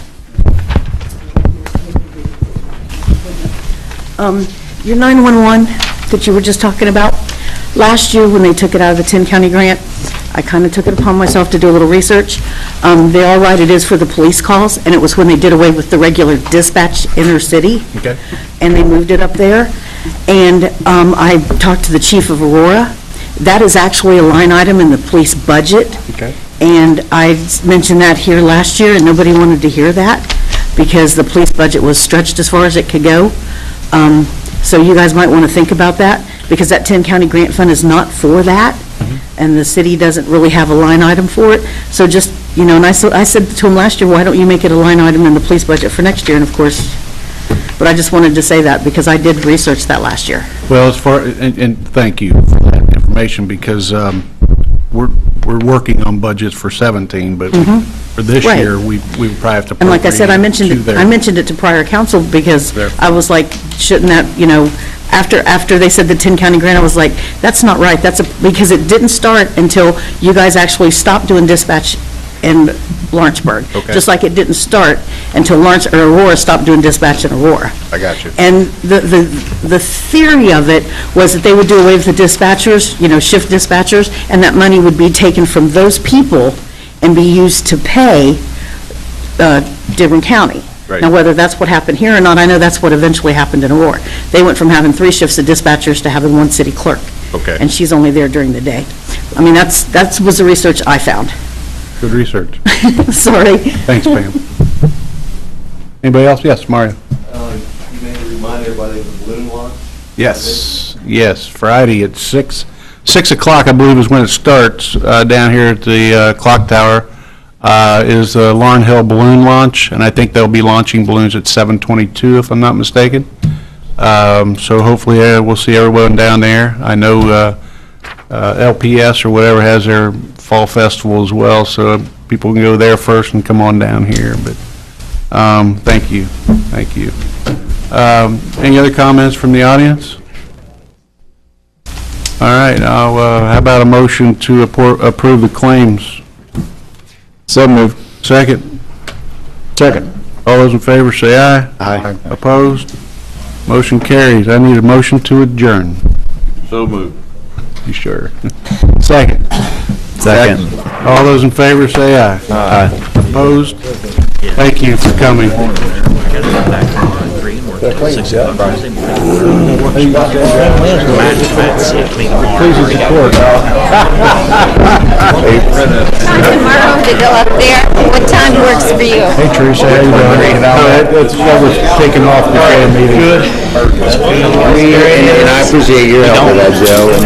Your 911 that you were just talking about, last year when they took it out of the 10-county grant, I kind of took it upon myself to do a little research. They are right, it is for the police calls, and it was when they did away with the regular dispatch inner city. Okay. And they moved it up there. And I talked to the chief of Aurora. That is actually a line item in the police budget. Okay. And I mentioned that here last year, and nobody wanted to hear that because the police budget was stretched as far as it could go. So you guys might want to think about that, because that 10-county grant fund is not for that, and the city doesn't really have a line item for it. So just, you know, and I said to him last year, why don't you make it a line item in the police budget for next year? And of course, but I just wanted to say that because I did research that last year. Well, as far, and thank you for that information, because we're working on budgets for 17, but for this Right. year, we would probably have to. And like I said, I mentioned appropriate it to prior council because There. I was like, shouldn't that, you know, after they said the 10-county grant, I was like, that's not right. Because it didn't start until you guys actually stopped doing dispatch in Lawrenceburg. Okay. Just like it didn't start until Aurora stopped doing dispatch in Aurora. I got you. And the theory of it was that they would do away with the dispatchers, you know, shift dispatchers, and that money would be taken from those people and be used to pay Dearborn County. Right. Now, whether that's what happened here or not, I know that's what eventually happened in Aurora. They went from having 3 shifts of dispatchers to having 1 city clerk. Okay. And she's only there during the day. I mean, that was the research I found. Good research. Sorry. Thanks, Pam. Anybody else? Yes, Mario. You may remind everybody of the balloon launch? Yes, Friday at 6 o'clock, I believe, is when it starts, down here at the clock tower, is the Lauren Hill balloon launch, and I think they'll be launching balloons at 7:22, if I'm not mistaken. So hopefully we'll see everyone down there. I know LPS or whatever has their fall festival as well, so people can go there first and come on down here, but thank you. Any other comments from the audience? All right, how about a motion to approve the claims? So moved. Second? Second. All those in favor say aye. Aye. Opposed? Motion carries. I need a motion to adjourn. So moved. You sure? Second? Second. All those in favor say aye. Aye. Opposed? Thank you for coming. Tomorrow to go up there. What time works for you? Hey, Teresa, how you doing? That's what was taken off before the meeting. Good. And I appreciate your help with that, Joe, and